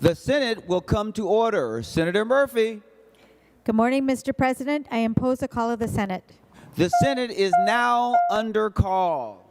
The Senate will come to order. Senator Murphy. Good morning, Mr. President. I impose a call of the Senate. The Senate is now under call.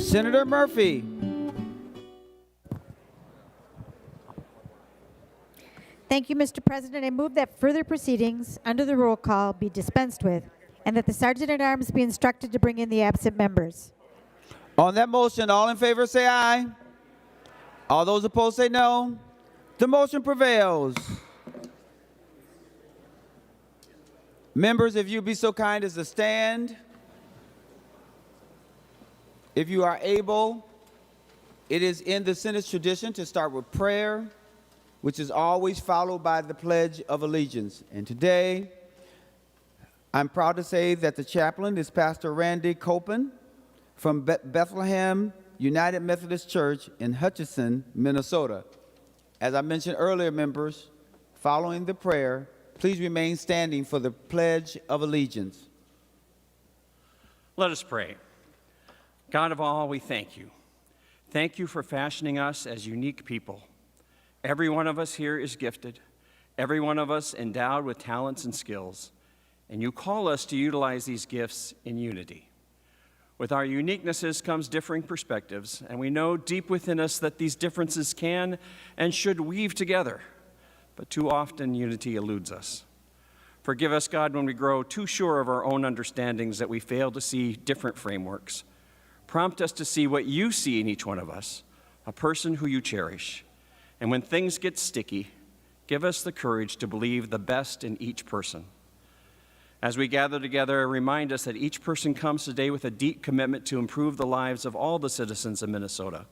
Senator Murphy. Thank you, Mr. President. I move that further proceedings under the roll call be dispensed with and that the Sergeant-at-Arms be instructed to bring in the absent members. On that motion, all in favor say aye. All those opposed say no. The motion prevails. Members, if you be so kind as to stand. If you are able, it is in the Senate's tradition to start with prayer, which is always followed by the Pledge of Allegiance. And today, I'm proud to say that the chaplain is Pastor Randy Copen from Bethlehem United Methodist Church in Hutchinson, Minnesota. As I mentioned earlier, members, following the prayer, please remain standing for the Pledge of Allegiance. Let us pray. God of all, we thank you. Thank you for fashioning us as unique people. Every one of us here is gifted, every one of us endowed with talents and skills, and you call us to utilize these gifts in unity. With our uniquenesses comes differing perspectives, and we know deep within us that these differences can and should weave together, but too often unity eludes us. Forgive us, God, when we grow too sure of our own understandings that we fail to see different frameworks. Prompt us to see what you see in each one of us, a person who you cherish. And when things get sticky, give us the courage to believe the best in each person. As we gather together, remind us that each person comes today with a deep commitment to improve the lives of all the citizens of Minnesota,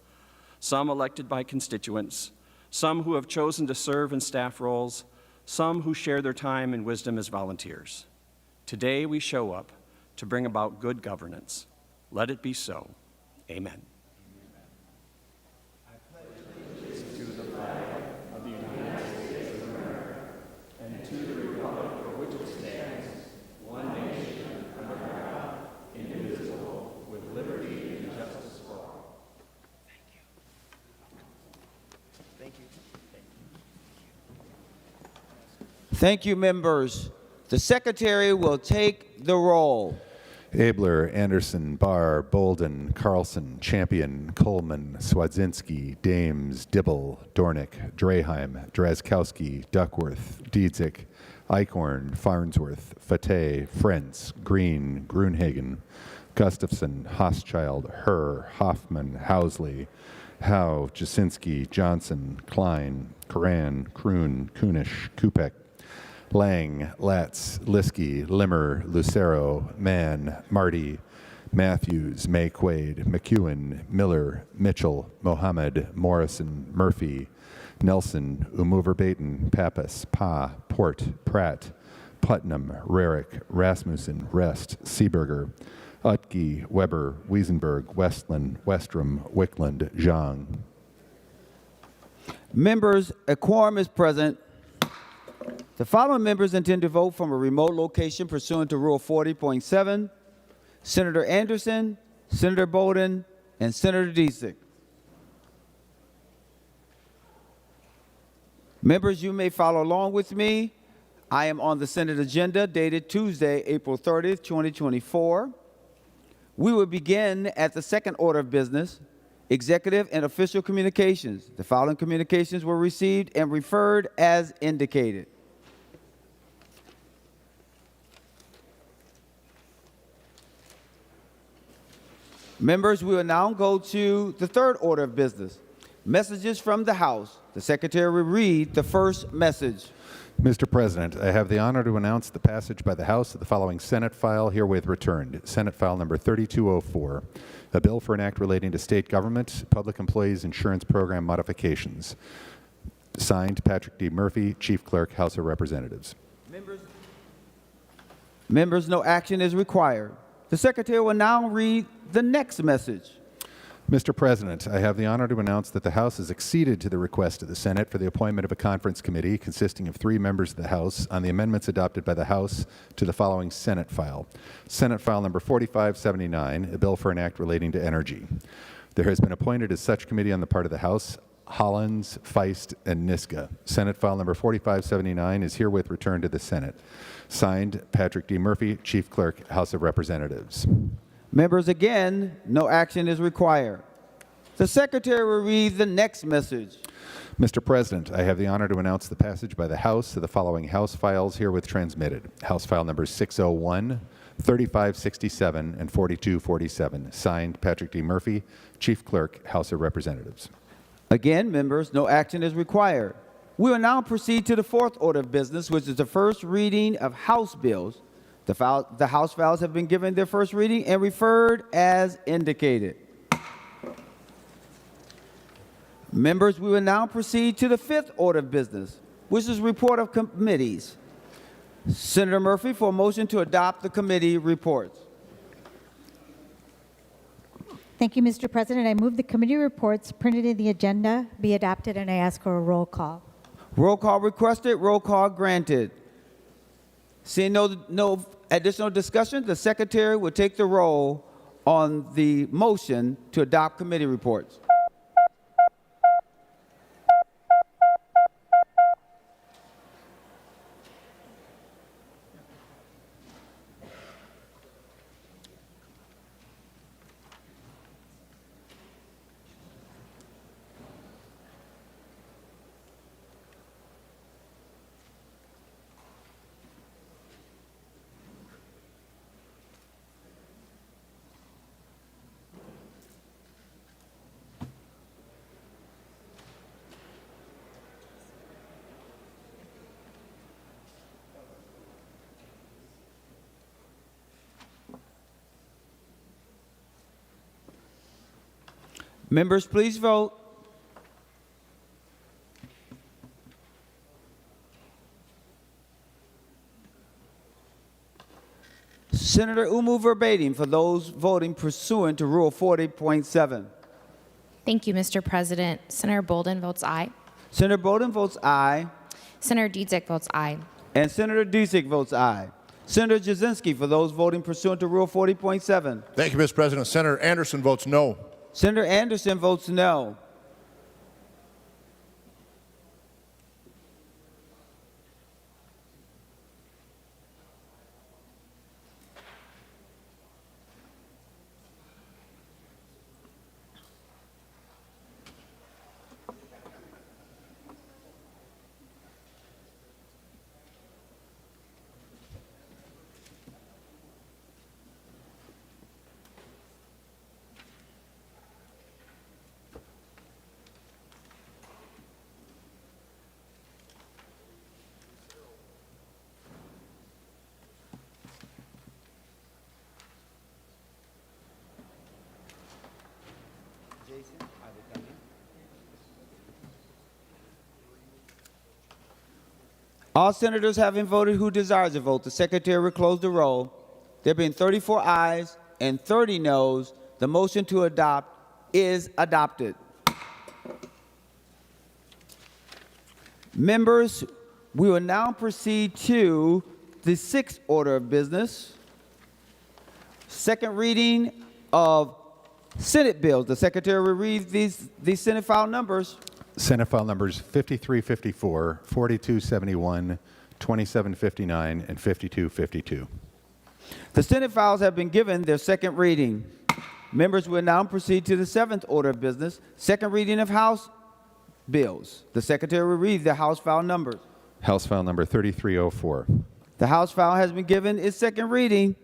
some elected by constituents, some who have chosen to serve in staff roles, some who share their time and wisdom as volunteers. Today we show up to bring about good governance. Let it be so. Amen. Thank you, members. The Secretary will take the roll. Abler, Anderson, Barr, Bolden, Carlson, Champion, Coleman, Swadzinski, Dames, Dibble, Dornick, Draheim, Drazkowski, Duckworth, Diedzik, Eichhorn, Farnsworth, Fateh, Frentz, Green, Grunhagen, Gustafson, Hochschild, Herr, Hoffman, Housley, Howe, Jasinski, Johnson, Klein, Karan, Kroon, Kunish, Kupek, Lang, Latz, Liskey, Limmer, Lucero, Mann, Marty, Matthews, May Quaid, McEwen, Miller, Mitchell, Mohammed, Morrison, Murphy, Nelson, Umuver-Baton, Pappas, Pa, Port, Pratt, Putnam, Rarick, Rasmussen, Rest, Seeberger, Utke, Weber, Wiesenberg, Westland, Westrom, Wickland, Zhang. Members, a quorum is present. The following members intend to vote from a remote location pursuant to Rule 40.7. Senator Anderson, Senator Bolden, and Senator Diedzik. Members, you may follow along with me. I am on the Senate agenda dated Tuesday, April 30th, 2024. We will begin at the second order of business, executive and official communications. The following communications were received and referred as indicated. Members, we will now go to the third order of business, messages from the House. The Secretary will read the first message. Mr. President, I have the honor to announce the passage by the House of the following Senate file herewith returned. Senate File Number 3204, a bill for an act relating to state government, public employees insurance program modifications. Signed, Patrick D. Murphy, Chief Clerk, House of Representatives. Members, no action is required. The Secretary will now read the next message. Mr. President, I have the honor to announce that the House has acceded to the request of the Senate for the appointment of a conference committee consisting of 3 members of the House on the amendments adopted by the House to the following Senate file. Senate File Number 4579, a bill for an act relating to energy. There has been appointed as such committee on the part of the House Hollins, Feist, and Niska. Senate File Number 4579 is herewith returned to the Senate. Signed, Patrick D. Murphy, Chief Clerk, House of Representatives. Members, again, no action is required. The Secretary will read the next message. Mr. President, I have the honor to announce the passage by the House of the following House files herewith transmitted. House File numbers 601, 3567, and 4247. Signed, Patrick D. Murphy, Chief Clerk, House of Representatives. Again, members, no action is required. We will now proceed to the fourth order of business, which is the first reading of House bills. The House files have been given their first reading and referred as indicated. Members, we will now proceed to the fifth order of business, which is report of committees. Senator Murphy for a motion to adopt the committee reports. Thank you, Mr. President. I move the committee reports printed in the agenda be adopted, and I ask for a roll call. Roll call requested, roll call granted. Seeing no additional discussion, the Secretary will take the roll on the motion to adopt committee reports. Members, please vote. Senator Umu verbatim for those voting pursuant to Rule 40.7. Thank you, Mr. President. Senator Bolden votes aye. Senator Bolden votes aye, Senator Dietzick votes aye. and Senator Dietzick votes aye. Senator Jasinski for those voting pursuant to Rule 40.7. Thank you, Mr. President. Senator Anderson votes no. Senator Anderson votes no. All senators having voted who desires to vote, the Secretary will close the roll. There being 34 ayes and 30 noes, the motion to adopt is adopted. Members, we will now proceed to the sixth order of business. Second reading of Senate bills. The Secretary will read these Senate file numbers. Senate file numbers 5354, 4271, 2759, and 5252. The Senate files have been given their second reading. Members will now proceed to the seventh order of business, second reading of House bills. The Secretary will read the House file numbers. House file number 3304. The House file has been given its second reading.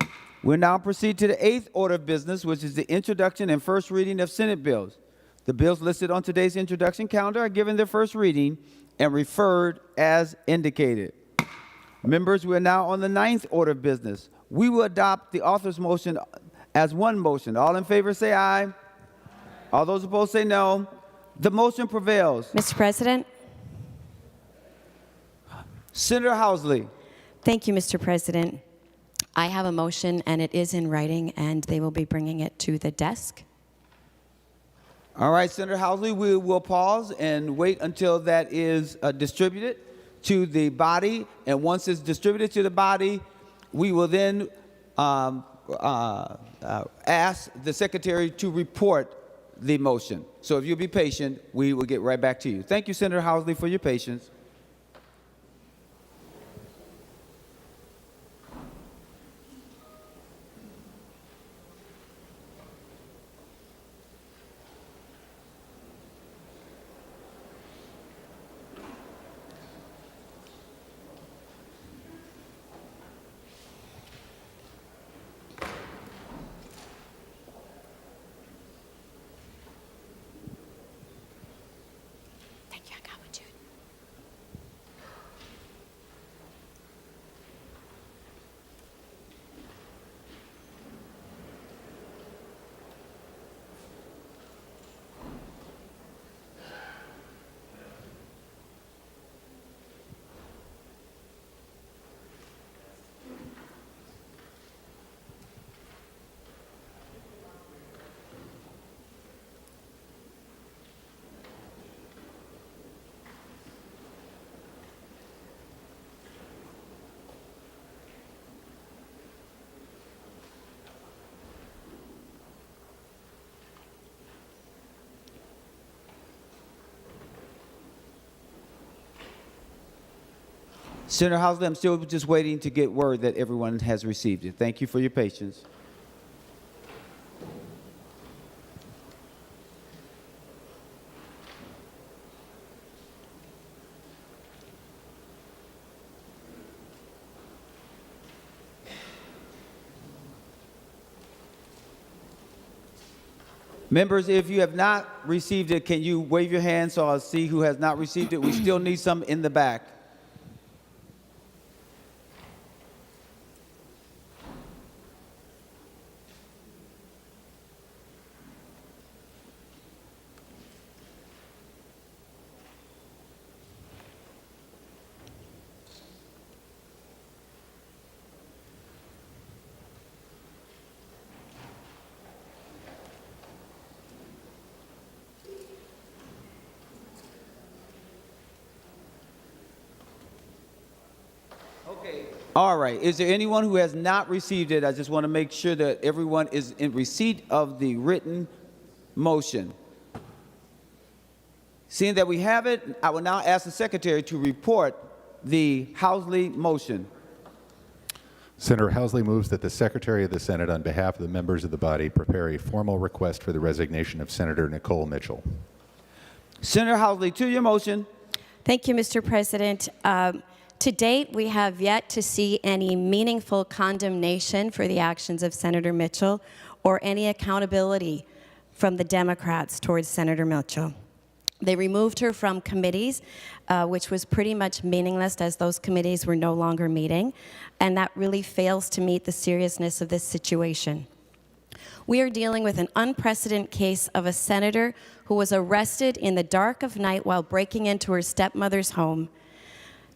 We'll now proceed to the eighth order of business, which is the introduction and first reading of Senate bills. The bills listed on today's introduction calendar are given their first reading and referred as indicated. Members, we are now on the ninth order of business. We will adopt the author's motion as one motion. All in favor say aye. All those opposed say no. The motion prevails. Mr. President? Senator Housley. Thank you, Mr. President. I have a motion, and it is in writing, and they will be bringing it to the desk. All right, Senator Housley, we will pause and wait until that is distributed to the body. And once it's distributed to the body, we will then ask the Secretary to report the motion. So if you'll be patient, we will get right back to you. Thank you, Senator Housley, for your patience. Senator Housley, I'm still just waiting to get word that everyone has received it. Thank you for your patience. Members, if you have not received it, can you wave your hand so I'll see who has not received it? We still need some in the back. All right. Is there anyone who has not received it? I just want to make sure that everyone is in receipt of the written motion. Seeing that we have it, I will now ask the Secretary to report the Housley motion. Senator Housley moves that the Secretary of the Senate, on behalf of the members of the body, prepare a formal request for the resignation of Senator Nicole Mitchell. Senator Housley, to your motion. Thank you, Mr. President. To date, we have yet to see any meaningful condemnation for the actions of Senator Mitchell or any accountability from the Democrats towards Senator Mitchell. They removed her from committees, which was pretty much meaningless as those committees were no longer meeting, and that really fails to meet the seriousness of this situation. We are dealing with an unprecedented case of a senator who was arrested in the dark of night while breaking into her stepmother's home.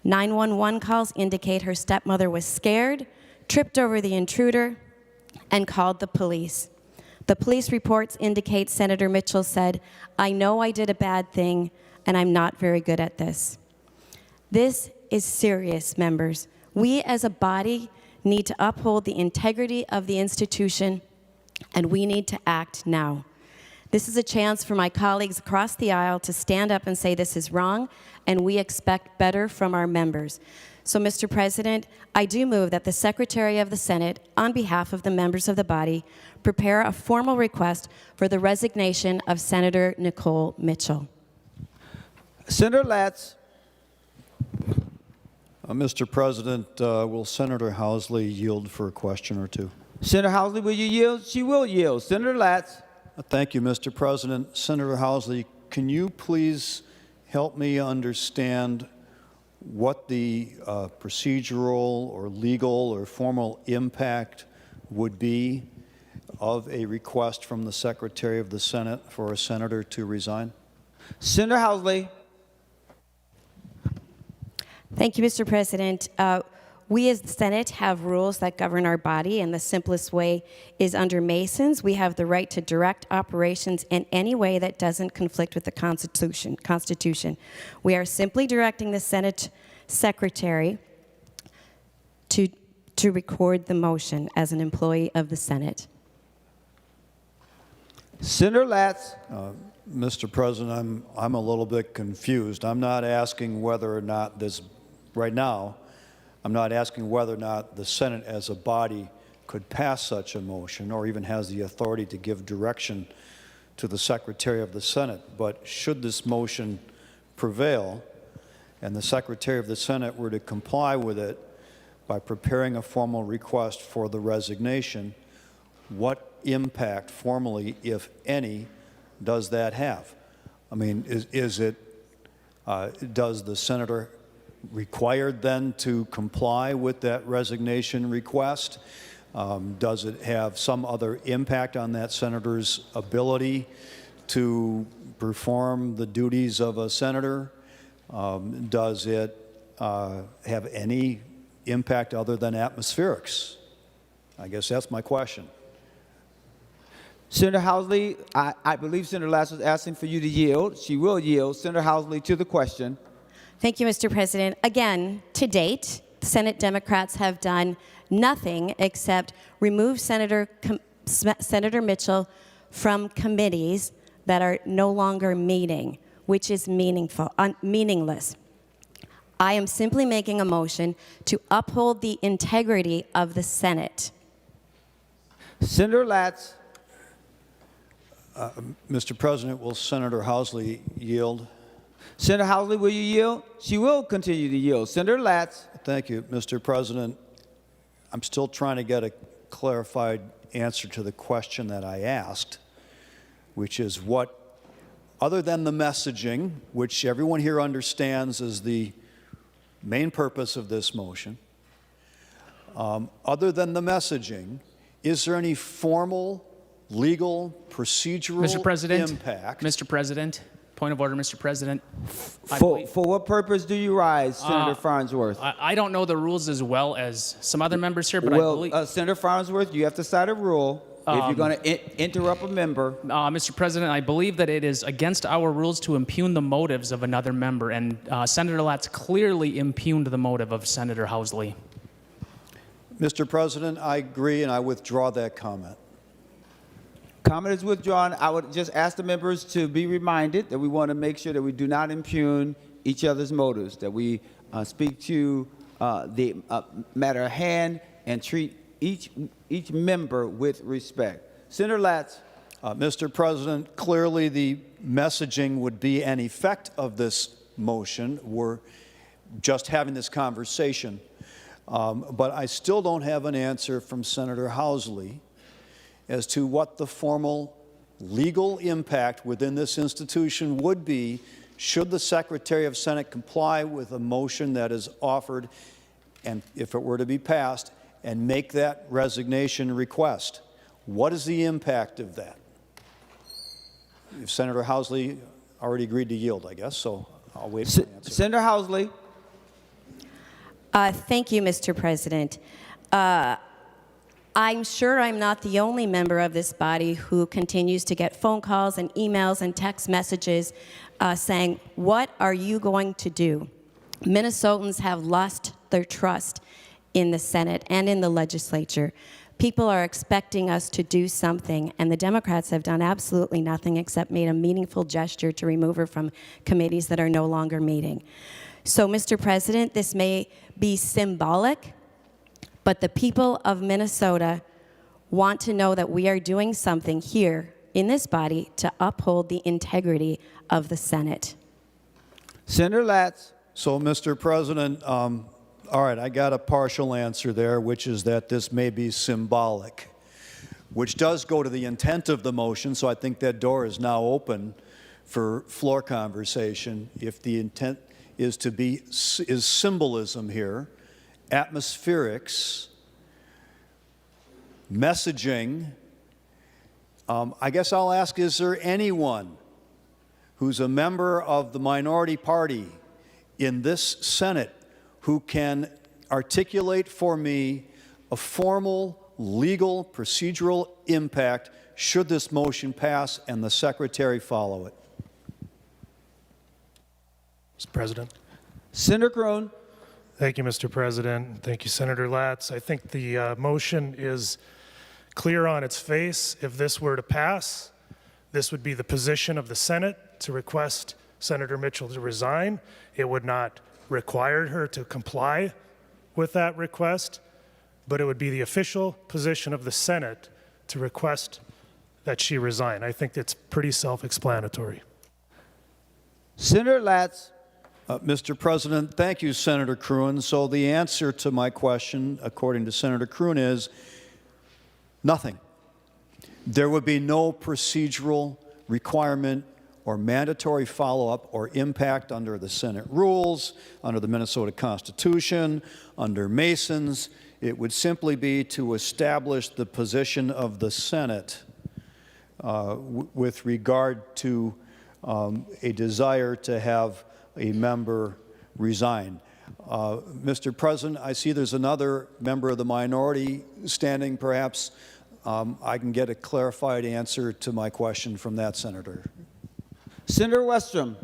911 calls indicate her stepmother was scared, tripped over the intruder, and called the police. The police reports indicate Senator Mitchell said, "I know I did a bad thing, and I'm not very good at this." This is serious, members. We as a body need to uphold the integrity of the institution, and we need to act now. This is a chance for my colleagues across the aisle to stand up and say this is wrong, and we expect better from our members. So, Mr. President, I do move that the Secretary of the Senate, on behalf of the members of the body, prepare a formal request for the resignation of Senator Nicole Mitchell. Senator Latz. Mr. President, will Senator Housley yield for a question or two? Senator Housley, will you yield? She will yield. Senator Latz. Thank you, Mr. President. Senator Housley, can you please help me understand what the procedural or legal or formal impact would be of a request from the Secretary of the Senate for a senator to resign? Senator Housley. Thank you, Mr. President. We as the Senate have rules that govern our body, and the simplest way is under Masons. We have the right to direct operations in any way that doesn't conflict with the Constitution. We are simply directing the Senate Secretary to record the motion as an employee of the Senate. Senator Latz. Mr. President, I'm a little bit confused. I'm not asking whether or not this, right now, I'm not asking whether or not the Senate as a body could pass such a motion or even has the authority to give direction to the Secretary of the Senate. But should this motion prevail and the Secretary of the Senate were to comply with it by preparing a formal request for the resignation, what impact formally, if any, does that have? I mean, does the senator required then to comply with that resignation request? Does it have some other impact on that senator's ability to perform the duties of a senator? Does it have any impact other than atmospherics? I guess that's my question. Senator Housley, I believe Senator Latz was asking for you to yield. She will yield. Senator Housley, to the question. Thank you, Mr. President. Again, to date, Senate Democrats have done nothing except remove Senator Mitchell from committees that are no longer meeting, which is meaningless. I am simply making a motion to uphold the integrity of the Senate. Senator Latz. Mr. President, will Senator Housley yield? Senator Housley, will you yield? She will continue to yield. Senator Latz. Thank you, Mr. President. I'm still trying to get a clarified answer to the question that I asked, which is what, other than the messaging, which everyone here understands is the main purpose of this motion, other than the messaging, is there any formal, legal, procedural impact? Mr. President, point of order, Mr. President. For what purpose do you rise, Senator Farnsworth? I don't know the rules as well as some other members here, but I Well, believe... Senator Farnsworth, you have to cite a rule if you're going to interrupt a member. Mr. President, I believe that it is against our rules to impugn the motives of another member, and Senator Latz clearly impugned the motive of Senator Housley. Mr. President, I agree, and I withdraw that comment. Comment is withdrawn. I would just ask the members to be reminded that we want to make sure that we do not impugn each other's motives, that we speak to the matter at hand and treat each member with respect. Senator Latz. Mr. President, clearly the messaging would be an effect of this motion. We're just having this conversation. But I still don't have an answer from Senator Housley as to what the formal legal impact within this institution would be should the Secretary of Senate comply with a motion that is offered, and if it were to be passed, and make that resignation request. What is the impact of that? If Senator Housley already agreed to yield, I guess, so I'll wait for the answer. Senator Housley. Thank you, Mr. President. I'm sure I'm not the only member of this body who continues to get phone calls and emails and text messages saying, what are you going to do? Minnesotans have lost their trust in the Senate and in the legislature. People are expecting us to do something, and the Democrats have done absolutely nothing except made a meaningful gesture to remove her from committees that are no longer meeting. So, Mr. President, this may be symbolic, but the people of Minnesota want to know that we are doing something here in this body to uphold the integrity of the Senate. Senator Latz. So, Mr. President, all right, I got a partial answer there, which is that this may be symbolic, which does go to the intent of the motion, so I think that door is now open for floor conversation. If the intent is symbolism here, atmospherics, messaging, I guess I'll ask, is there anyone who's a member of the minority party in this Senate who can articulate for me a formal, legal, procedural impact should this motion pass and the Secretary follow it? Mr. President. Senator Krohn. Thank you, Mr. President. Thank you, Senator Latz. I think the motion is clear on its face. If this were to pass, this would be the position of the Senate to request Senator Mitchell to resign. It would not require her to comply with that request, but it would be the official position of the Senate to request that she resign. I think that's pretty self-explanatory. Senator Latz. Mr. President, thank you, Senator Krohn. So the answer to my question, according to Senator Krohn, is nothing. There would be no procedural requirement or mandatory follow-up or impact under the Senate rules, under the Minnesota Constitution, under Masons. It would simply be to establish the position of the Senate with regard to a desire to have a member resign. Mr. President, I see there's another member of the minority standing. Perhaps I can get a clarified answer to my question from that senator. Senator Westrom.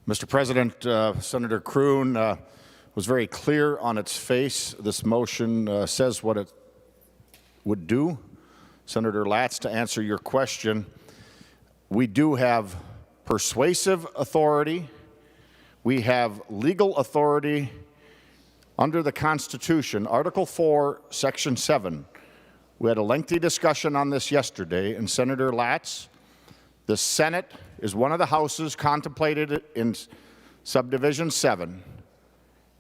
Mr. President, Senator Krohn was very clear on its face. This motion says what it would do. Senator Latz, to answer your question, we do have persuasive authority. we have legal authority under the Constitution, Article 4, Section 7. We had a lengthy discussion on this yesterday, and Senator Latz, the Senate is one of the houses contemplated in Subdivision 7,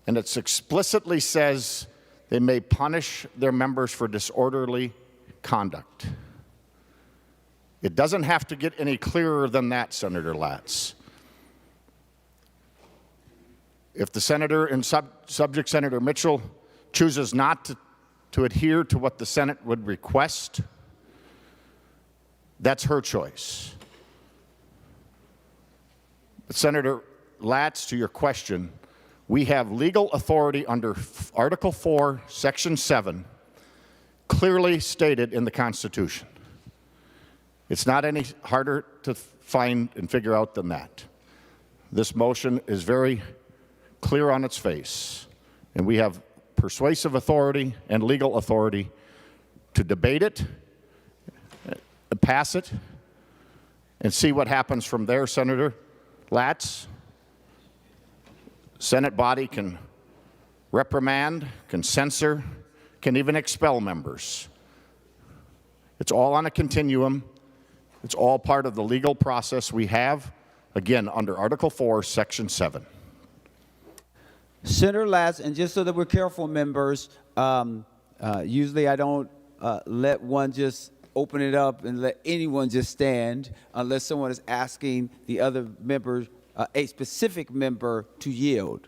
and it explicitly says they may punish their members for disorderly conduct. It doesn't have to get any clearer than that, Senator Latz. If the senator and subject Senator Mitchell chooses not to adhere to what the Senate would request, that's her choice. But Senator Latz, to your question, we have legal authority under Article 4, Section 7, clearly stated in the Constitution. It's not any harder to find and figure out than that. This motion is very clear on its face, and we have persuasive authority and legal authority to debate it, pass it, and see what happens from there, Senator Latz. Senate body can reprimand, can censor, can even expel members. It's all on a continuum. It's all part of the legal process we have, again, under Article 4, Section 7. Senator Latz, and just so that we're careful, members, usually I don't let one just open it up and let anyone just stand unless someone is asking the other member, a specific member, to yield.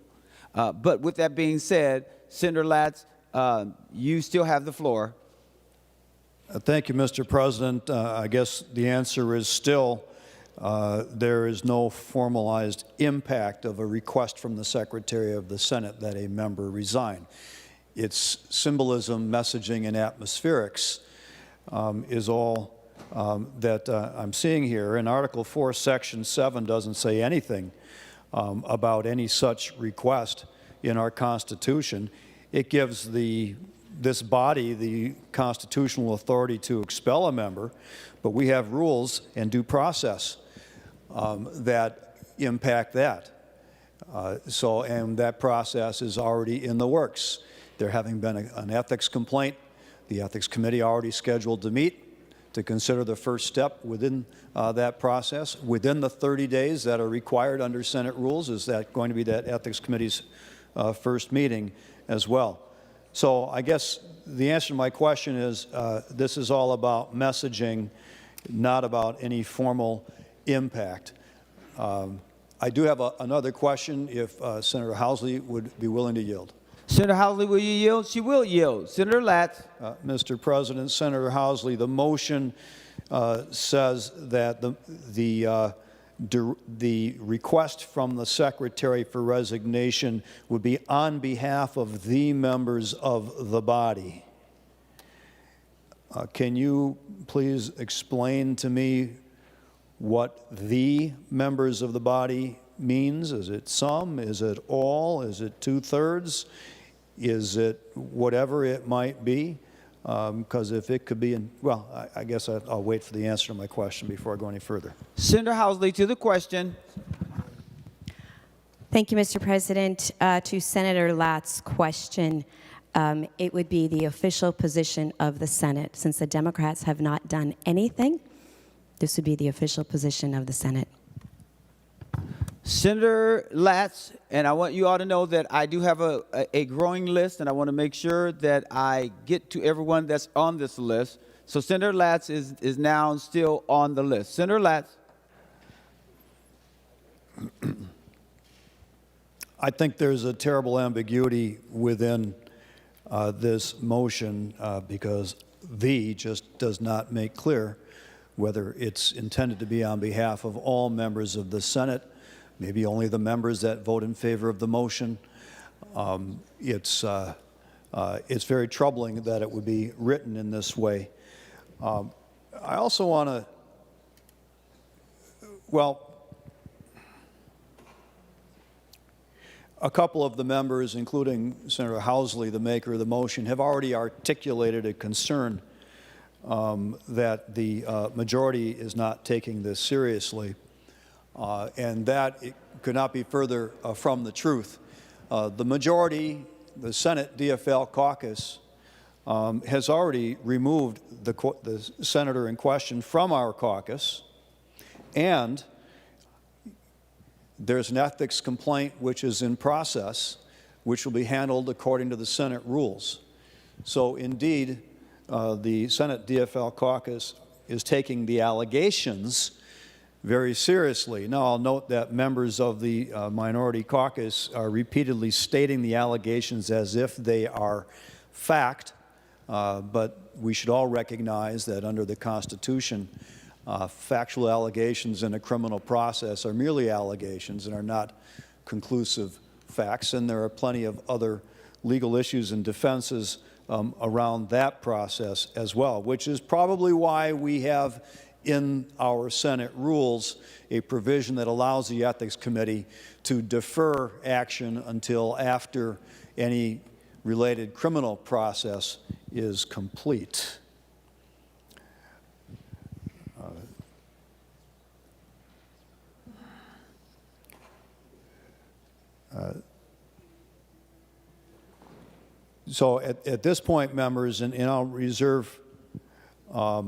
But with that being said, Senator Latz, you still have the floor. Thank you, Mr. President. I guess the answer is still there is no formalized impact of a request from the Secretary of the Senate that a member resign. Its symbolism, messaging, and atmospherics is all that I'm seeing here. And Article 4, Section 7 doesn't say anything about any such request in our Constitution. It gives this body the constitutional authority to expel a member, but we have rules and due process that impact that. And that process is already in the works. There having been an ethics complaint, the Ethics Committee already scheduled to meet to consider the first step within that process. Within the 30 days that are required under Senate rules, is that going to be that Ethics Committee's first meeting as well. So I guess the answer to my question is this is all about messaging, not about any formal impact. I do have another question if Senator Housley would be willing to yield. Senator Housley, will you yield? She will yield. Senator Latz. Mr. President, Senator Housley, the motion says that the request from the Secretary for resignation would be on behalf of the members of the body. Can you please explain to me what the members of the body means? Is it some? Is it all? Is it 2/3? Is it whatever it might be? Because if it could be, well, I guess I'll wait for the answer to my question before I go any further. Senator Housley, to the question. Thank you, Mr. President. To Senator Latz's question, it would be the official position of the Senate. Since the Democrats have not done anything, this would be the official position of the Senate. Senator Latz, and I want you all to know that I do have a growing list, and I want to make sure that I get to everyone that's on this list. So Senator Latz is now still on the list. Senator Latz. I think there's a terrible ambiguity within this motion because "the" just does not make clear whether it's intended to be on behalf of all members of the Senate, maybe only the members that vote in favor of the motion. It's very troubling that it would be written in this way. I also want to, well, a couple of the members, including Senator Housley, the maker of the motion, have already articulated a concern that the majority is not taking this seriously. and that it could not be further from the truth. The majority, the Senate DFL caucus, has already removed the senator in question from our caucus, and there's an ethics complaint which is in process, which will be handled according to the Senate rules. So indeed, the Senate DFL caucus is taking the allegations very seriously. Now, I'll note that members of the minority caucus are repeatedly stating the allegations as if they are fact, but we should all recognize that under the Constitution, factual allegations in a criminal process are merely allegations and are not conclusive facts, and there are plenty of other legal issues and defenses around that process as well, which is probably why we have in our Senate rules a provision that allows the Ethics Committee to defer action until after any related criminal process is complete. So at this point, members, and I'll reserve, I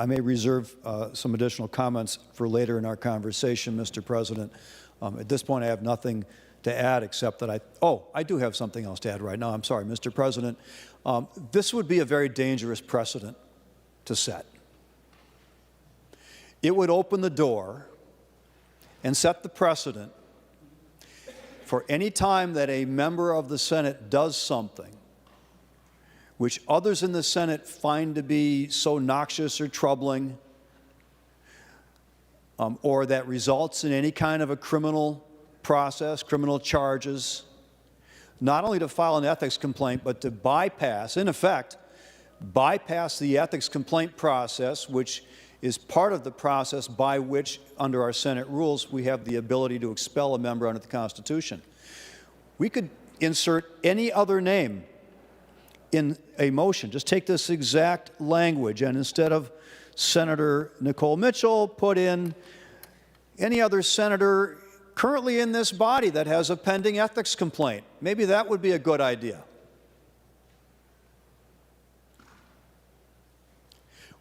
may reserve some additional comments for later in our conversation, Mr. President. At this point, I have nothing to add except that I do have something else to add right now. I'm sorry, Mr. President. This would be a very dangerous precedent to set. It would open the door and set the precedent for any time that a member of the Senate does something which others in the Senate find to be so noxious or troubling, or that results in any kind of a criminal process, criminal charges, not only to file an ethics complaint, but to bypass, in effect, bypass the ethics complaint process, which is part of the process by which, under our Senate rules, we have the ability to expel a member under the Constitution. We could insert any other name in a motion. Just take this exact language, and instead of Senator Nicole Mitchell, put in any other senator currently in this body that has a pending ethics complaint. Maybe that would be a good idea.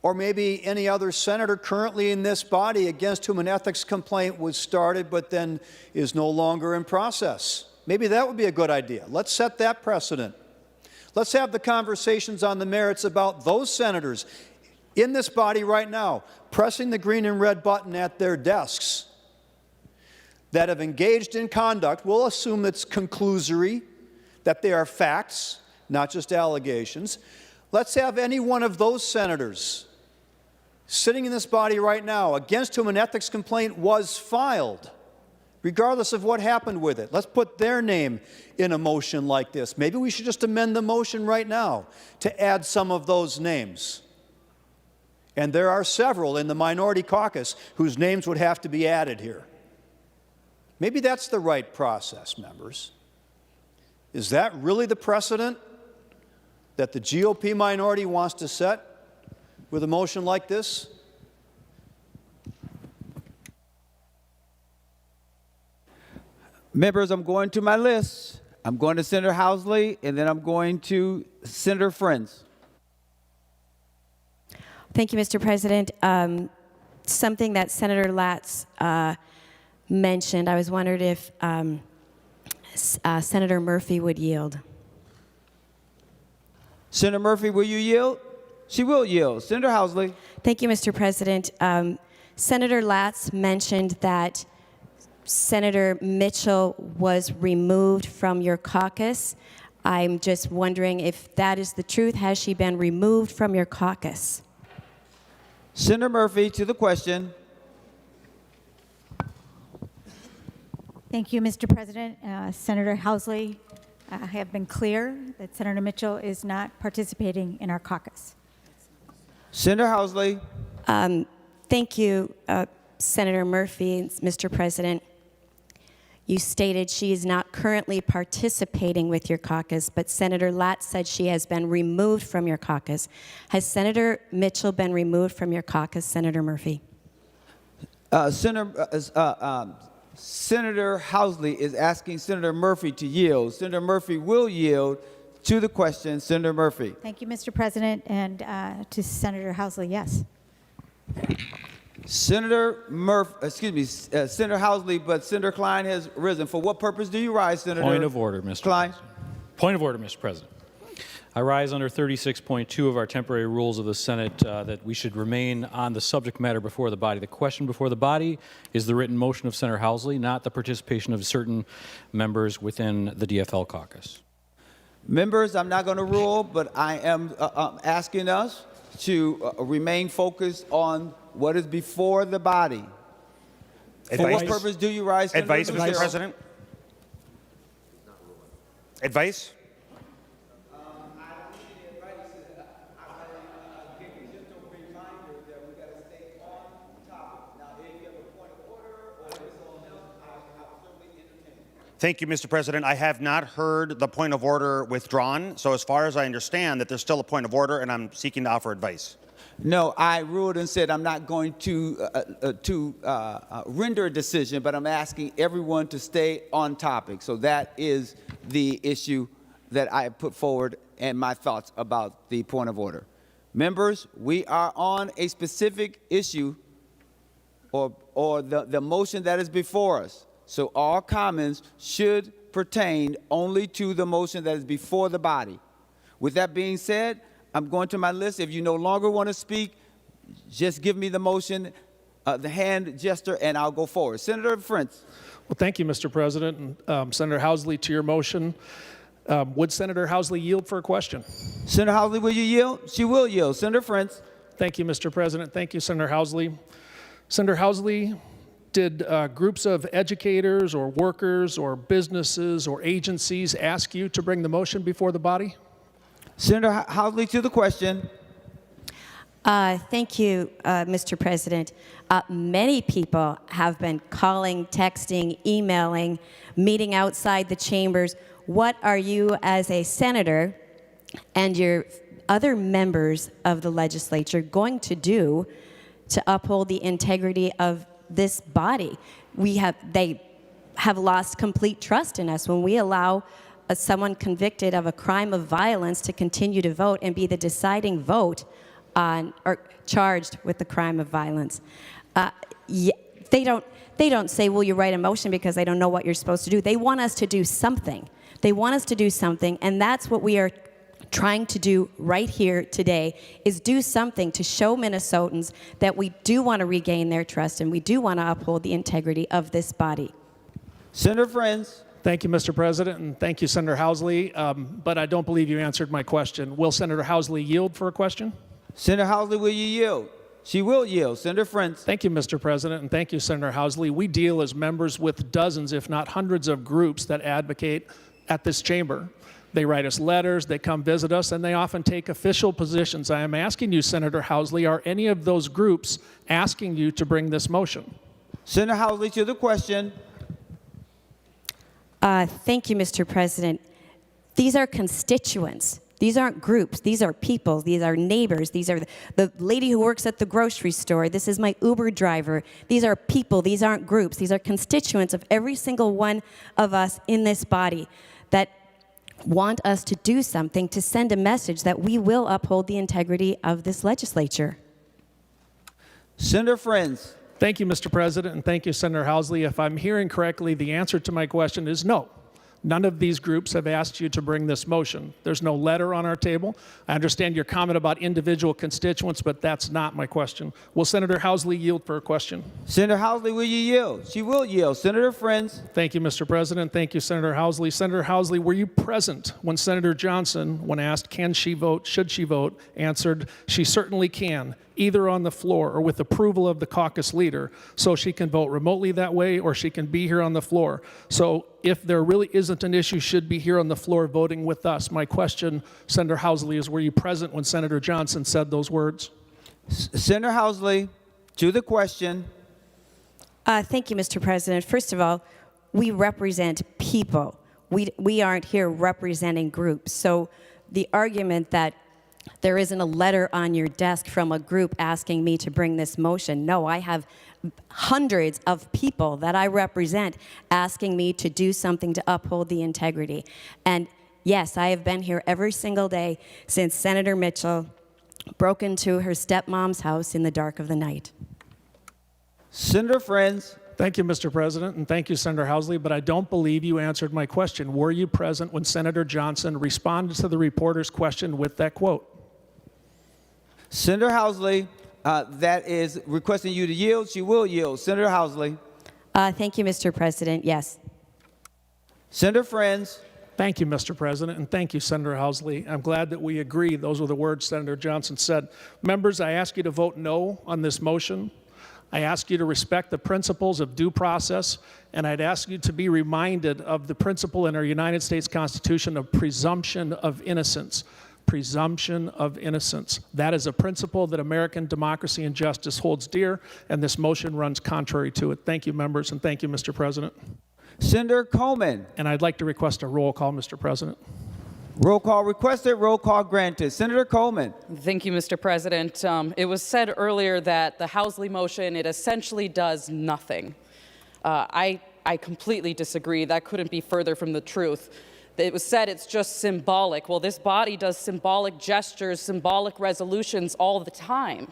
Or maybe any other senator currently in this body against whom an ethics complaint was started but then is no longer in process. Maybe that would be a good idea. Let's set that precedent. Let's have the conversations on the merits about those senators in this body right now, pressing the green and red button at their desks, that have engaged in conduct. We'll assume it's conclusory, that they are facts, not just allegations. Let's have any one of those senators sitting in this body right now against whom an ethics complaint was filed, regardless of what happened with it. Let's put their name in a motion like this. Maybe we should just amend the motion right now to add some of those names. And there are several in the minority caucus whose names would have to be added here. Maybe that's the right process, members. Is that really the precedent that the GOP minority wants to set with a motion like this? Members, I'm going to my list. I'm going to Senator Housley, and then I'm going to Senator Friends. Thank you, Mr. President. Something that Senator Latz mentioned, I was wondering if Senator Murphy would yield. Senator Murphy, will you yield? She will yield. Senator Housley. Thank you, Mr. President. Senator Latz mentioned that Senator Mitchell was removed from your caucus. I'm just wondering if that is the truth. Has she been removed from your caucus? Senator Murphy, to the question. Thank you, Mr. President. Senator Housley, I have been clear that Senator Mitchell is not participating in our caucus. Senator Housley. Thank you, Senator Murphy, Mr. President. You stated she is not currently participating with your caucus, but Senator Latz said she has been removed from your caucus. Has Senator Mitchell been removed from your caucus, Senator Murphy? Senator Housley is asking Senator Murphy to yield. Senator Murphy will yield to the question. Senator Murphy. Thank you, Mr. President, and to Senator Housley, yes. Senator Housley, but Senator Klein has risen. For what purpose do you rise, Senator? Point of order, Mr. Klein. President. Point of order, Mr. President. I rise under 36.2 of our temporary rules of the Senate that we should remain on the subject matter before the body. The question before the body is the written motion of Senator Housley, not the participation of certain members within the DFL caucus. Members, I'm not going to rule, but I am asking us to remain focused on what is before the body. For what purpose do you rise, Senator? Advice, Mr. President? Advice? Thank you, Mr. President. I have not heard the point of order withdrawn. So as far as I understand that there's still a point of order, and I'm seeking to offer advice. No, I ruled and said I'm not going to render a decision, but I'm asking everyone to stay on topic. So that is the issue that I put forward and my thoughts about the point of order. Members, we are on a specific issue or the motion that is before us. So all comments should pertain only to the motion that is before the body. With that being said, I'm going to my list. If you no longer want to speak, just give me the motion, the hand gesture, and I'll go forward. Senator Frentz. Well, thank you, Mr. President. And, Senator Housley, to your motion, would Senator Housley yield for a question? Senator Housley, will you yield? She will yield. Senator Frentz. Thank you, Mr. President. Thank you, Senator Housley. Senator Housley, did groups of educators or workers or businesses or agencies ask you to bring the motion before the body? Senator Housley, to the question. Thank you, Mr. President. Many people have been calling, texting, emailing, meeting outside the chambers. What are you, as a senator and your other members of the legislature, going to do to uphold the integrity of this body? They have lost complete trust in us when we allow someone convicted of a crime of violence to continue to vote and be the deciding vote on, or charged with the crime of violence. They don't say, will you write a motion, because they don't know what you're supposed to do. They want us to do something. They want us to do something, and that's what we are trying to do right here today, is do something to show Minnesotans that we do want to regain their trust and we do want to uphold the integrity of this body. Senator Frentz. Thank you, Mr. President, and thank you, Senator Housley. But I don't believe you answered my question. Will Senator Housley yield for a question? Senator Housley, will you yield? She will yield. Senator Frentz. Thank you, Mr. President, and thank you, Senator Housley. We deal as members with dozens, if not hundreds, of groups that advocate at this chamber. They write us letters, they come visit us, and they often take official positions. I am asking you, Senator Housley, are any of those groups asking you to bring this motion? Senator Housley, to the question. Thank you, Mr. President. These are constituents. These aren't groups. These are people. These are neighbors. These are the lady who works at the grocery store. This is my Uber driver. These are people. These aren't groups. These are constituents of every single one of us in this body that want us to do something to send a message that we will uphold the integrity of this legislature. Senator Frentz. Thank you, Mr. President, and thank you, Senator Housley. If I'm hearing correctly, the answer to my question is no. None of these groups have asked you to bring this motion. There's no letter on our table. I understand your comment about individual constituents, but that's not my question. Will Senator Housley yield for a question? Senator Housley, will you yield? She will yield. Senator Frentz. Thank you, Mr. President. Thank you, Senator Housley. Senator Housley, were you present when Senator Johnson, when asked, can she vote, should she vote, answered, she certainly can, either on the floor or with approval of the caucus leader, so she can vote remotely that way or she can be here on the floor. So if there really isn't an issue, should be here on the floor voting with us. My question, Senator Housley, is were you present when Senator Johnson said those words? Senator Housley, to the question. Thank you, Mr. President. First of all, we represent people. We aren't here representing groups. So the argument that there isn't a letter on your desk from a group asking me to bring this motion. No, I have hundreds of people that I represent asking me to do something to uphold the integrity. And yes, I have been here every single day since Senator Mitchell broke into her stepmom's house in the dark of the night. Senator Friends. Thank you, Mr. President, and thank you, Senator Housley, but I don't believe you answered my question. Were you present when Senator Johnson responded to the reporter's question with that quote? Senator Housley, that is requesting you to yield. She will yield. Senator Housley. Thank you, Mr. President. Yes. Senator Friends. Thank you, Mr. President, and thank you, Senator Housley. I'm glad that we agree. Those were the words Senator Johnson said. Members, I ask you to vote no on this motion. I ask you to respect the principles of due process, and I'd ask you to be reminded of the principle in our United States Constitution of presumption of innocence. Presumption of innocence. That is a principle that American democracy and justice holds dear, and this motion runs contrary to it. Thank you, members, and thank you, Mr. President. Senator Coleman. And I'd like to request a roll call, Mr. President. Roll call requested, roll call granted. Senator Coleman. Thank you, Mr. President. It was said earlier that the Housley motion, it essentially does nothing. I completely disagree. That couldn't be further from the truth. It was said it's just symbolic. Well, this body does symbolic gestures, symbolic resolutions all the time.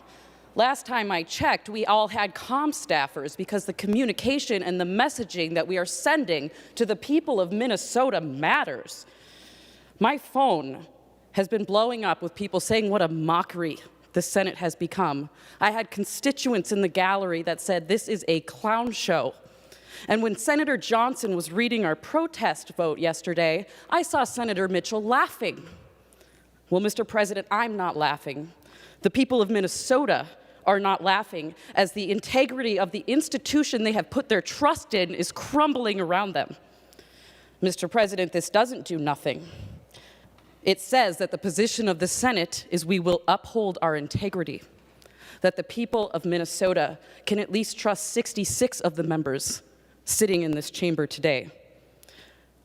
Last time I checked, we all had comm staffers because the communication and the messaging that we are sending to the people of Minnesota matters. My phone has been blowing up with people saying what a mockery the Senate has become. I had constituents in the gallery that said this is a clown show. And when Senator Johnson was reading our protest vote yesterday, I saw Senator Mitchell laughing. Well, Mr. President, I'm not laughing. The people of Minnesota are not laughing as the integrity of the institution they have put their trust in is crumbling around them. Mr. President, this doesn't do nothing. It says that the position of the Senate is we will uphold our integrity, that the people of Minnesota can at least trust 66 of the members sitting in this chamber today.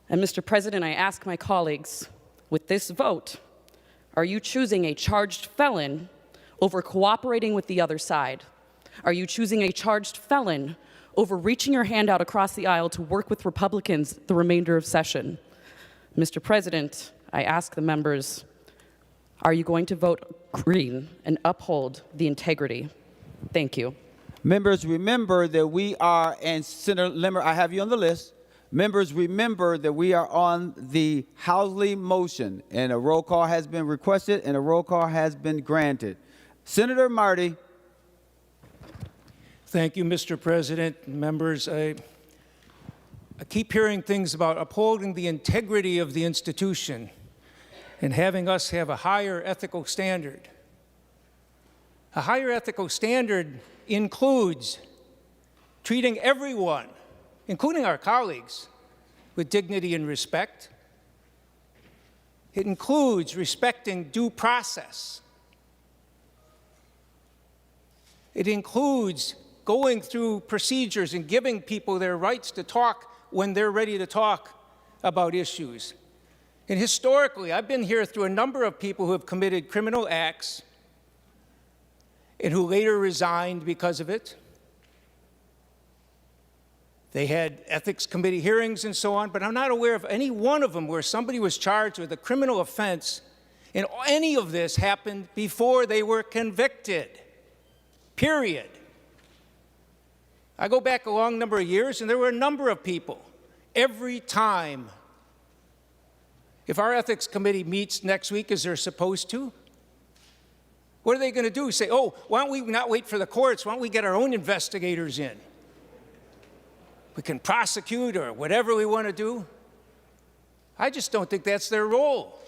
And Mr. President, I ask my colleagues, with this vote, are you choosing a charged felon over cooperating with the other side? Are you choosing a charged felon over reaching your hand out across the aisle to work with Republicans the remainder of session? Mr. President, I ask the members, are you going to vote green and uphold the integrity? Thank you. Members, remember that we are, and Senator Limmer, I have you on the list. Members, remember that we are on the Housley motion, and a roll call has been requested and a roll call has been granted. Senator Marty. Thank you, Mr. President. Members, I keep hearing things about upholding the integrity of the institution and having us have a higher ethical standard. A higher ethical standard includes treating everyone, including our colleagues, with dignity and respect. It includes respecting due process. It includes going through procedures and giving people their rights to talk when they're ready to talk about issues. And historically, I've been here through a number of people who have committed criminal acts and who later resigned because of it. They had ethics committee hearings and so on, but I'm not aware of any one of them where somebody was charged with a criminal offense and any of this happened before they were convicted, period. I go back a long number of years, and there were a number of people. Every time, if our ethics committee meets next week as they're supposed to, what are they going to do? Say, oh, why don't we not wait for the courts? Why don't we get our own investigators in? We can prosecute or whatever we want to do. I just don't think that's their role.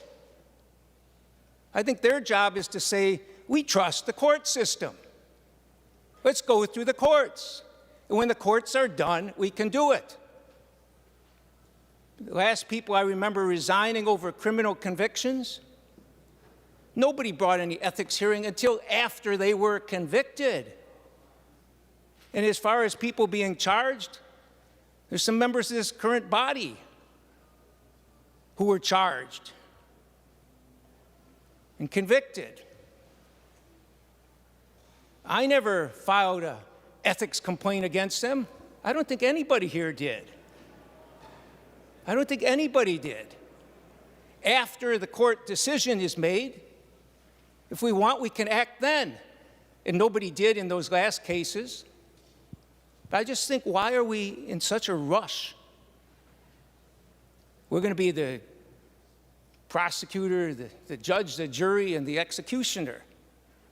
I think their job is to say, we trust the court system. Let's go through the courts. And when the courts are done, we can do it. The last people I remember resigning over criminal convictions, nobody brought any ethics hearing until after they were convicted. And as far as people being charged, there's some members of this current body who were charged. and convicted. I never filed an ethics complaint against them. I don't think anybody here did. I don't think anybody did. After the court decision is made, if we want, we can act then. And nobody did in those last cases. But I just think, why are we in such a rush? We're going to be the prosecutor, the judge, the jury, and the executioner.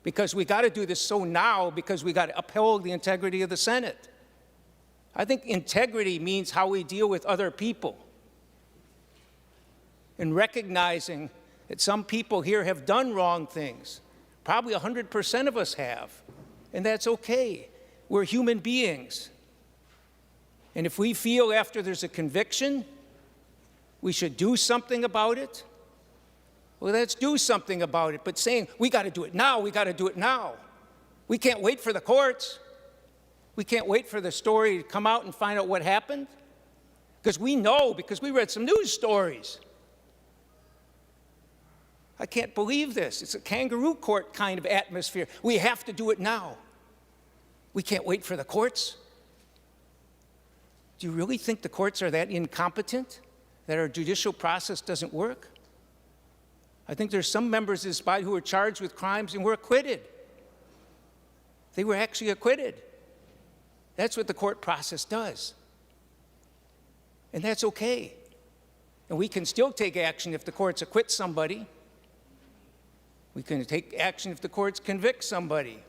Because we got to do this so now, because we got to uphold the integrity of the Senate. I think integrity means how we deal with other people. And recognizing that some people here have done wrong things. Probably 100% of us have. And that's okay. We're human beings. And if we feel after there's a conviction, we should do something about it, well, let's do something about it. But saying, we got to do it now, we got to do it now. We can't wait for the courts. We can't wait for the story to come out and find out what happened. Because we know, because we read some news stories. I can't believe this. It's a kangaroo court kind of atmosphere. We have to do it now. We can't wait for the courts. Do you really think the courts are that incompetent, that our judicial process doesn't work? I think there's some members of this body who were charged with crimes and were acquitted. They were actually acquitted. That's what the court process does. And that's okay. And we can still take action if the courts acquit somebody. We can take action if the courts convict somebody.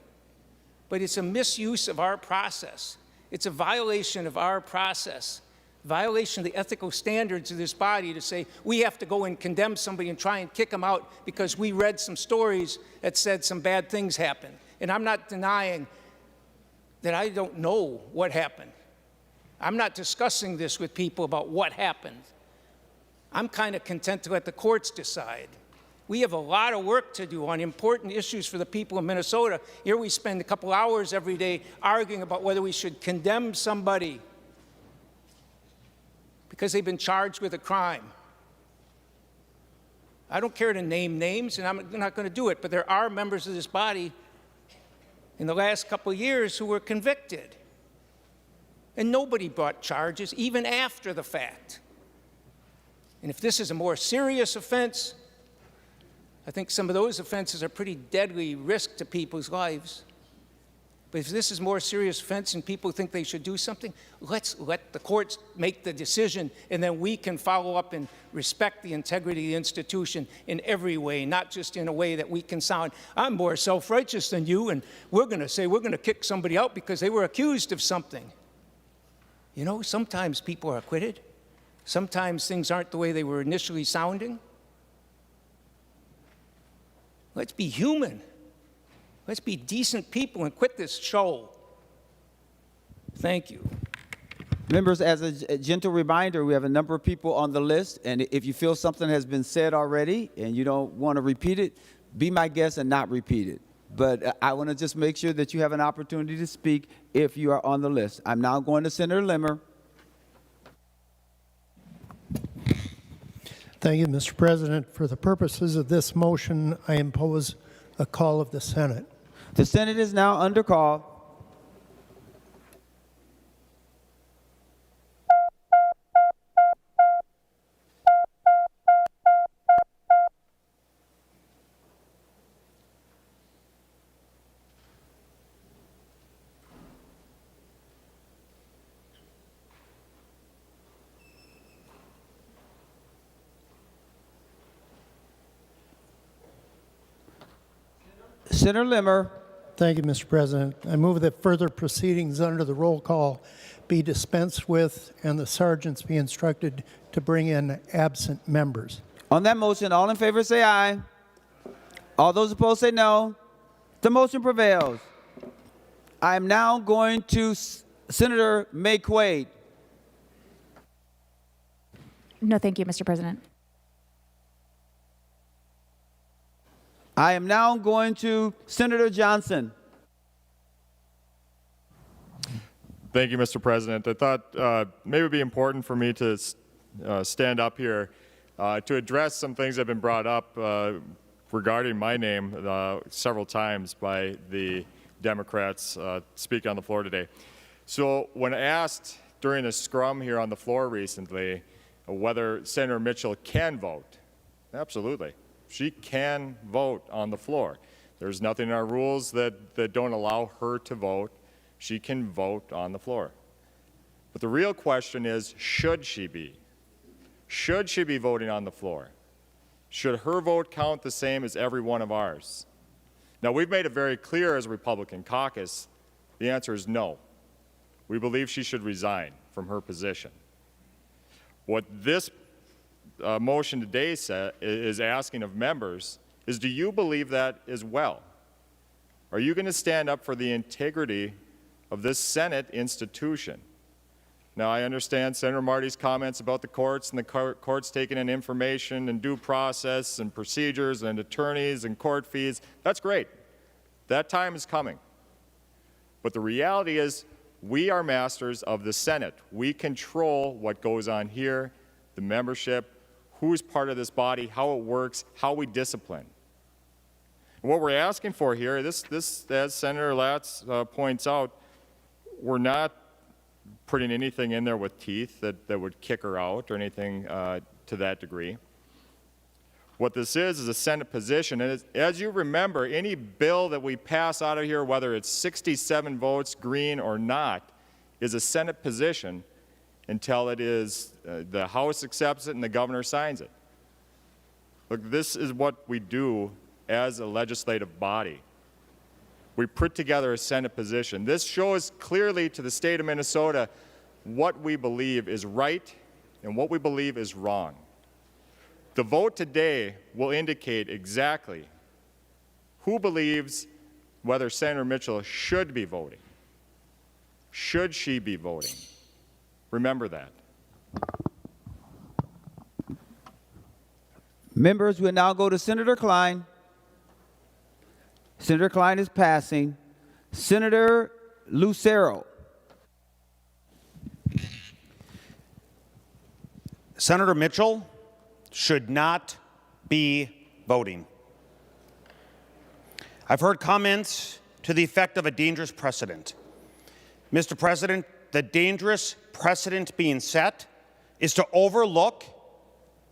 But it's a misuse of our process. It's a violation of our process, violation of the ethical standards of this body to say we have to go and condemn somebody and try and kick them out because we read some stories that said some bad things happened. And I'm not denying that I don't know what happened. I'm not discussing this with people about what happened. I'm kind of content to let the courts decide. We have a lot of work to do on important issues for the people of Minnesota. Here we spend a couple hours every day arguing about whether we should condemn somebody because they've been charged with a crime. I don't care to name names, and I'm not going to do it, but there are members of this body in the last couple of years who were convicted. And nobody brought charges, even after the fact. And if this is a more serious offense, I think some of those offenses are pretty deadly risk to people's lives. But if this is a more serious offense and people think they should do something, let's let the courts make the decision, and then we can follow up and respect the integrity of the institution in every way, not just in a way that we can sound, I'm more self-righteous than you, and we're going to say we're going to kick somebody out because they were accused of something. You know, sometimes people are acquitted. Sometimes things aren't the way they were initially sounding. Let's be human. Let's be decent people and quit this show. Thank you. Members, as a gentle reminder, we have a number of people on the list, and if you feel something has been said already and you don't want to repeat it, be my guest and not repeat it. But I want to just make sure that you have an opportunity to speak if you are on the list. I'm now going to Senator Limmer. Thank you, Mr. President. For the purposes of this motion, I impose a call of the Senate. The Senate is now under call. Senator Limmer. Thank you, Mr. President. I move that further proceedings under the roll call be dispensed with and the sergeants be instructed to bring in absent members. On that motion, all in favor say aye. All those opposed say no. The motion prevails. I am now going to Senator McEwen. No, thank you, Mr. President. I am now going to Senator Johnson. Thank you, Mr. President. I thought maybe it would be important for me to stand up here to address some things that have been brought up regarding my name several times by the Democrats speaking on the floor today. So when asked during the scrum here on the floor recently whether Senator Mitchell can vote, absolutely. She can vote on the floor. There's nothing in our rules that don't allow her to vote. She can vote on the floor. But the real question is, should she be? Should she be voting on the floor? Should her vote count the same as every one of ours? Now, we've made it very clear as a Republican caucus, the answer is no. We believe she should resign from her position. What this motion today is asking of members is, do you believe that as well? Are you going to stand up for the integrity of this Senate institution? Now, I understand Senator Marty's comments about the courts and the courts taking in information and due process and procedures and attorneys and court fees. That's great. That time is coming. But the reality is, we are masters of the Senate. We control what goes on here, the membership, who's part of this body, how it works, how we discipline. And what we're asking for here, this as Senator Latz points out, we're not putting anything in there with teeth that would kick her out or anything to that degree. What this is a Senate position, and as you remember, any bill that we pass out of here, whether it's 67 votes, green or not, is a Senate position until it is the House accepts it and the governor signs it. Look, this is what we do as a legislative body. We put together a Senate position. This shows clearly to the state of Minnesota what we believe is right and what we believe is wrong. The vote today will indicate exactly who believes whether Senator Mitchell should be voting. Should she be voting? Remember that. Members, we'll now go to Senator Klein. Senator Klein is passing. Senator Lucero. Senator Mitchell should not be voting. I've heard comments to the effect of a dangerous precedent. Mr. President, the dangerous precedent being set is to overlook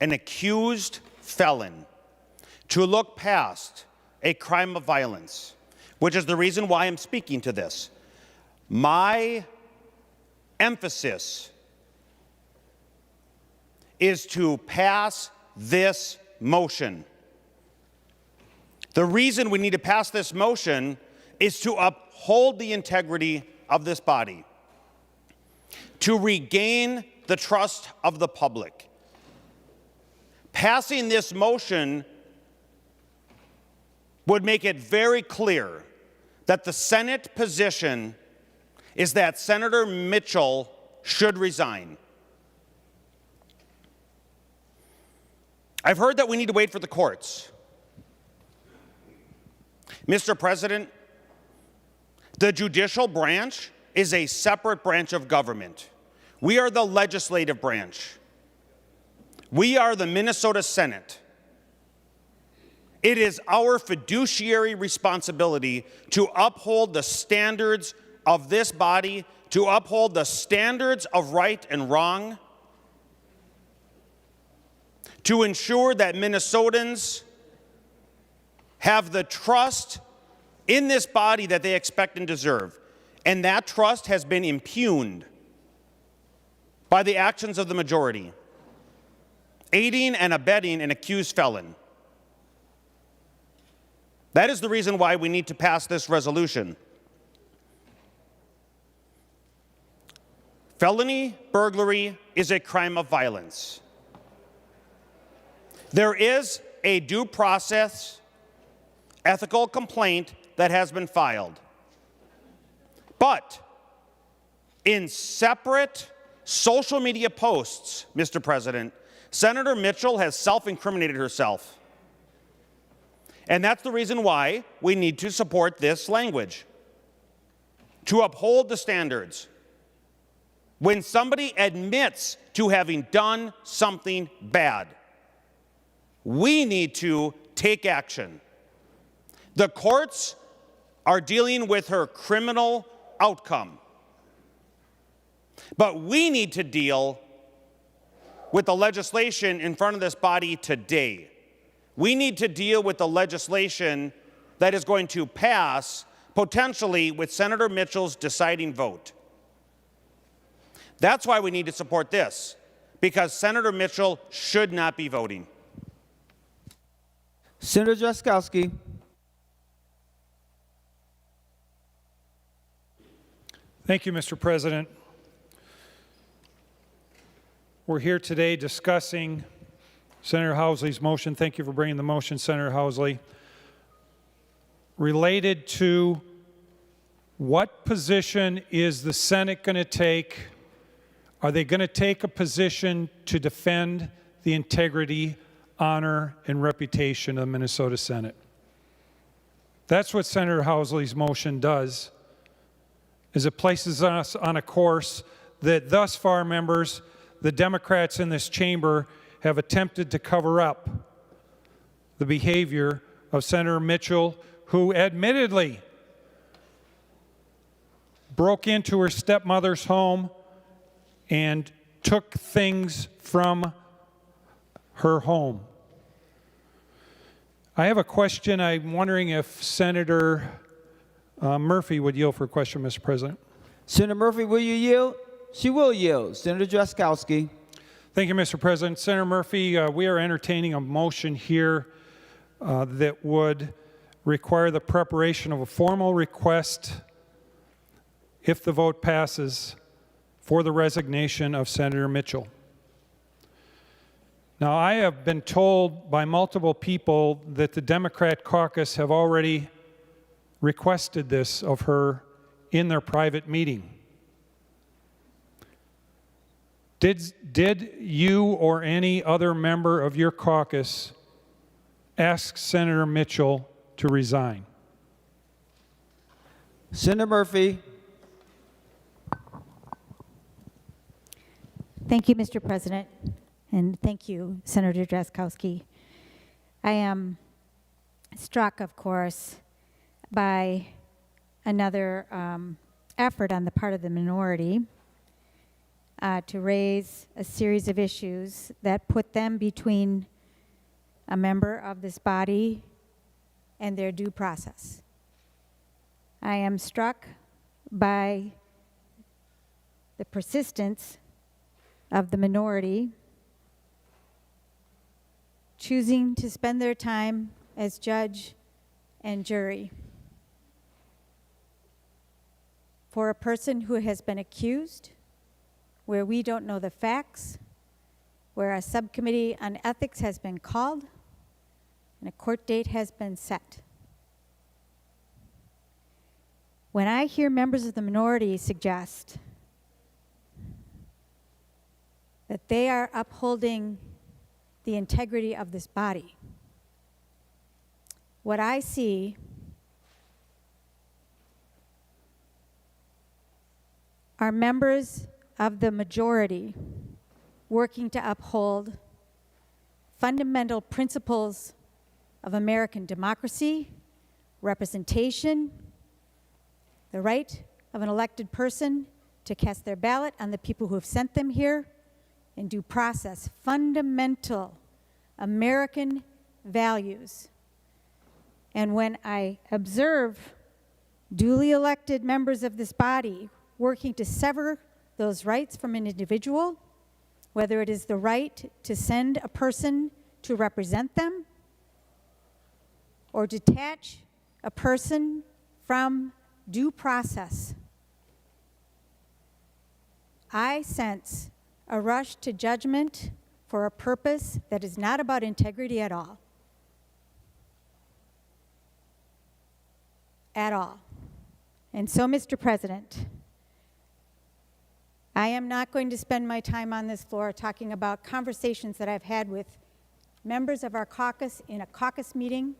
an accused felon, to look past a crime of violence, which is the reason why I'm speaking to this. My emphasis is to pass this motion. The reason we need to pass this motion is to uphold the integrity of this body, to regain the trust of the public. Passing this motion would make it very clear that the Senate position is that Senator Mitchell should resign. I've heard that we need to wait for the courts. Mr. President, the judicial branch is a separate branch of government. We are the legislative branch. We are the Minnesota Senate. It is our fiduciary responsibility to uphold the standards of this body, to uphold the standards of right and wrong, to ensure that Minnesotans have the trust in this body that they expect and deserve. And that trust has been impugned by the actions of the majority, aiding and abetting an accused felon. That is the reason why we need to pass this resolution. Felony burglary is a crime of violence. There is a due process ethical complaint that has been filed. But in separate social media posts, Mr. President, Senator Mitchell has self-incriminated herself. And that's the reason why we need to support this language, to uphold the standards. When somebody admits to having done something bad, we need to take action. The courts are dealing with her criminal outcome. But we need to deal with the legislation in front of this body today. We need to deal with the legislation that is going to pass potentially with Senator Mitchell's deciding vote. That's why we need to support this, because Senator Mitchell should not be voting. Senator Drazkowski. Thank you, Mr. President. We're here today discussing Senator Housley's motion. Thank you for bringing the motion, Senator Housley. Related to what position is the Senate going to take? Are they going to take a position to defend the integrity, honor, and reputation of the Minnesota Senate? That's what Senator Housley's motion does, is it places us on a course that thus far, members, the Democrats in this chamber have attempted to cover up the behavior of Senator Mitchell, who admittedly broke into her stepmother's home and took things from her home. I have a question. I'm wondering if Senator Murphy would yield for a question, Mr. President. Senator Murphy, will you yield? She will yield. Senator Drazkowski. Thank you, Mr. President. Senator Murphy, we are entertaining a motion here that would require the preparation of a formal request, if the vote passes, for the resignation of Senator Mitchell. Now, I have been told by multiple people that the Democrat caucus have already requested this of her in their private meeting. Did you or any other member of your caucus ask Senator Mitchell to resign? Senator Murphy. Thank you, Mr. President, and thank you, Senator Drazkowski. I am struck, of course, by another effort on the part of the minority to raise a series of issues that put them between a member of this body and their due process. I am struck by the persistence of the minority choosing to spend their time as judge and jury for a person who has been accused, where we don't know the facts, where a subcommittee on ethics has been called, and a court date has been set. When I hear members of the minority suggest that they are upholding the integrity of this body, what I see are members of the majority working to uphold fundamental principles of American democracy, representation, the right of an elected person to cast their ballot on the people who have sent them here, and due process, fundamental American values. And when I observe duly elected members of this body working to sever those rights from an individual, whether it is the right to send a person to represent them or detach a person from due process, I sense a rush to judgment for a purpose that is not about integrity at all. At all. And so, Mr. President, I am not going to spend my time on this floor talking about conversations that I've had with members of our caucus in a caucus meeting.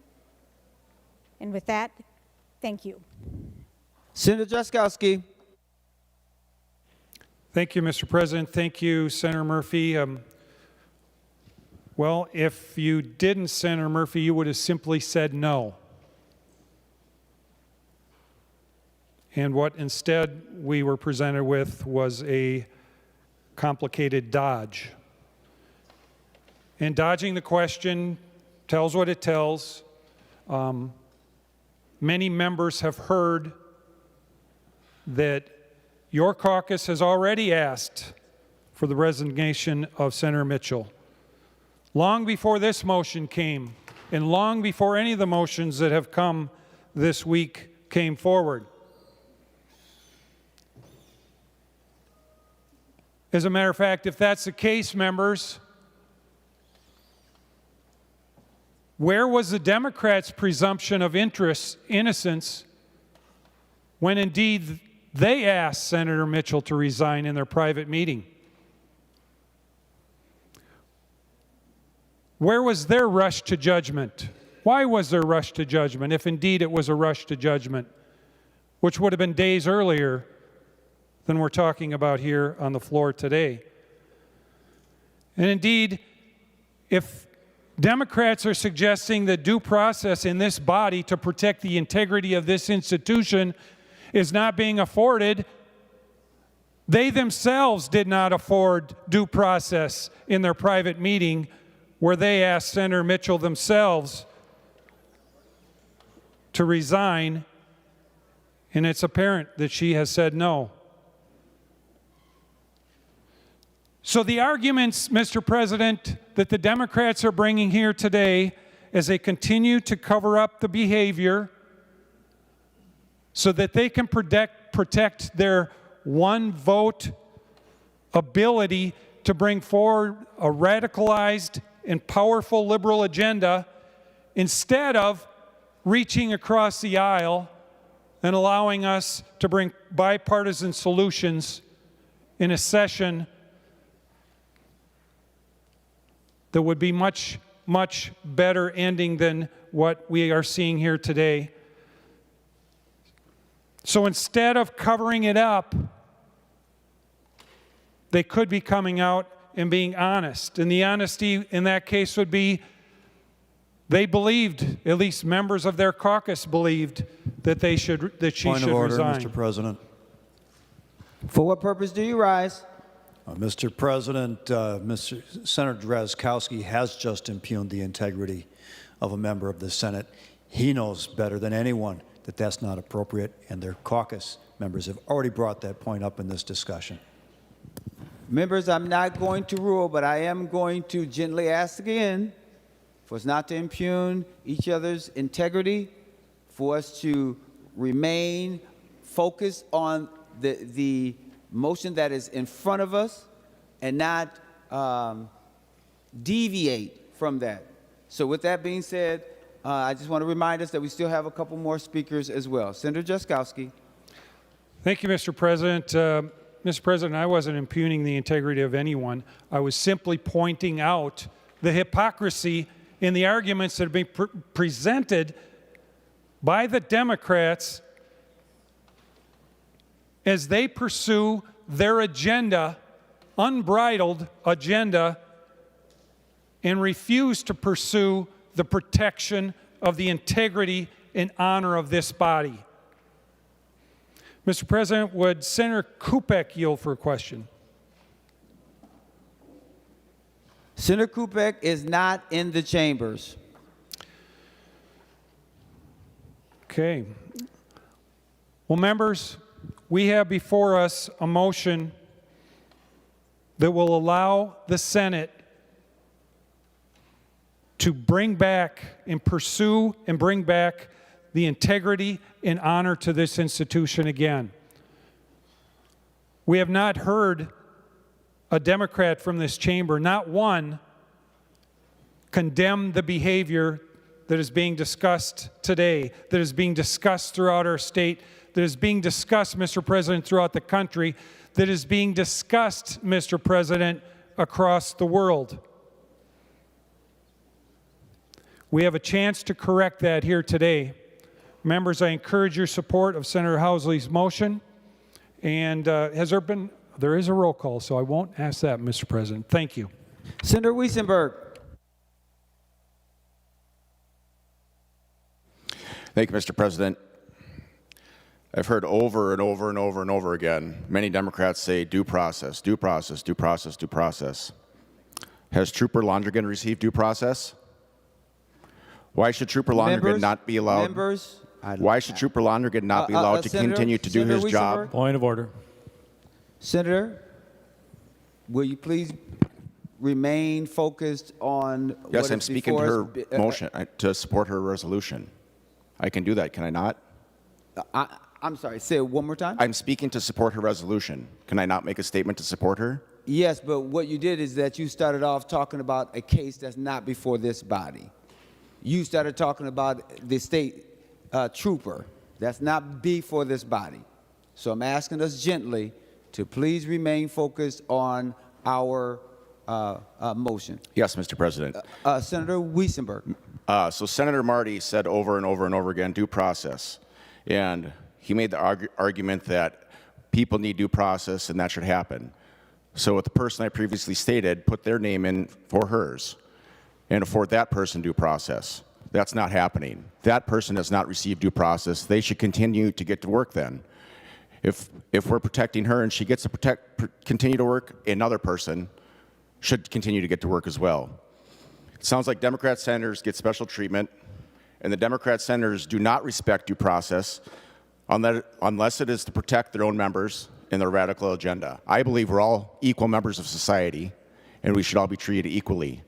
And with that, thank you. Senator Drazkowski. Thank you, Mr. President. Thank you, Senator Murphy. Well, if you didn't, Senator Murphy, you would have simply said no. And what instead we were presented with was a complicated dodge. And dodging the question tells what it tells. Many members have heard that your caucus has already asked for the resignation of Senator Mitchell. Long before this motion came, and long before any of the motions that have come this week came forward. As a matter of fact, if that's the case, members, where was the Democrats' presumption of innocence when indeed they asked Senator Mitchell to resign in their private meeting? Where was their rush to judgment? Why was there rush to judgment, if indeed it was a rush to judgment, which would have been days earlier than we're talking about here on the floor today? And indeed, if Democrats are suggesting that due process in this body to protect the integrity of this institution is not being afforded, they themselves did not afford due process in their private meeting where they asked Senator Mitchell themselves to resign, and it's apparent that she has said no. So the arguments, Mr. President, that the Democrats are bringing here today as they continue to cover up the behavior so that they can protect their one vote ability to bring forward a radicalized and powerful liberal agenda instead of reaching across the aisle and allowing us to bring bipartisan solutions in a session that would be much, much better ending than what we are seeing here today. So instead of covering it up, they could be coming out and being honest. And the honesty in that case would be they believed, at least members of their caucus believed, that she should resign. Point of order, Mr. President. For what purpose do you rise? Mr. President, Senator Drazkowski has just impugned the integrity of a member of the Senate. He knows better than anyone that that's not appropriate, and their caucus members have already brought that point up in this discussion. Members, I'm not going to rule, but I am going to gently ask again for us not to impugn each other's integrity, for us to remain focused on the motion that is in front of us and not deviate from that. So with that being said, I just want to remind us that we still have a couple more speakers as well. Senator Drazkowski. Thank you, Mr. President. Mr. President, I wasn't impugning the integrity of anyone. I was simply pointing out the hypocrisy in the arguments that have been presented by the Democrats as they pursue their agenda, unbridled agenda, and refuse to pursue the protection of the integrity and honor of this body. Mr. President, would Senator Kupek yield for a question? Senator Kupek is not in the chambers. Okay. Well, members, we have before us a motion that will allow the Senate to bring back and pursue and bring back the integrity and honor to this institution again. We have not heard a Democrat from this chamber, not one, condemn the behavior that is being discussed today, that is being discussed throughout our state, that is being discussed, Mr. President, throughout the country, that is being discussed, Mr. President, across the world. We have a chance to correct that here today. Members, I encourage your support of Senator Housley's motion. And there is a roll call, so I won't ask that, Mr. President. Thank you. Senator Wiesenberg. Thank you, Mr. President. I've heard over and over and over and over again, many Democrats say due process, due process, due process, due process. Has Trooper Londrigan received due process? Why should Trooper Londrigan not be allowed? Why should Trooper Londrigan not be allowed to continue to do his job? Point of order. Senator, will you please remain focused on Yes, what I'm is speaking to before her motion, to support her resolution. I can do that, can I not? I'm sorry, say it one more time. I'm speaking to support her resolution. Can I not make a statement to support her? Yes, but what you did is that you started off talking about a case that's not before this body. You started talking about the state trooper. That's not before this body. So I'm asking us gently to please remain focused on our motion. Yes, Mr. President. Senator Weissenberg. So Senator Marty said over and over and over again, due process. And he made the argument that people need due process and that should happen. So with the person I previously stated, put their name in for hers and afford that person due process. That's not happening. That person has not received due process. They should continue to get to work then. If we're protecting her and she gets to continue to work, another person should continue to get to work as well. It sounds like Democrat senators get special treatment, and the Democrat senators do not respect due process unless it is to protect their own members and their radical agenda. I believe we're all equal members of society, and we should all be treated equally.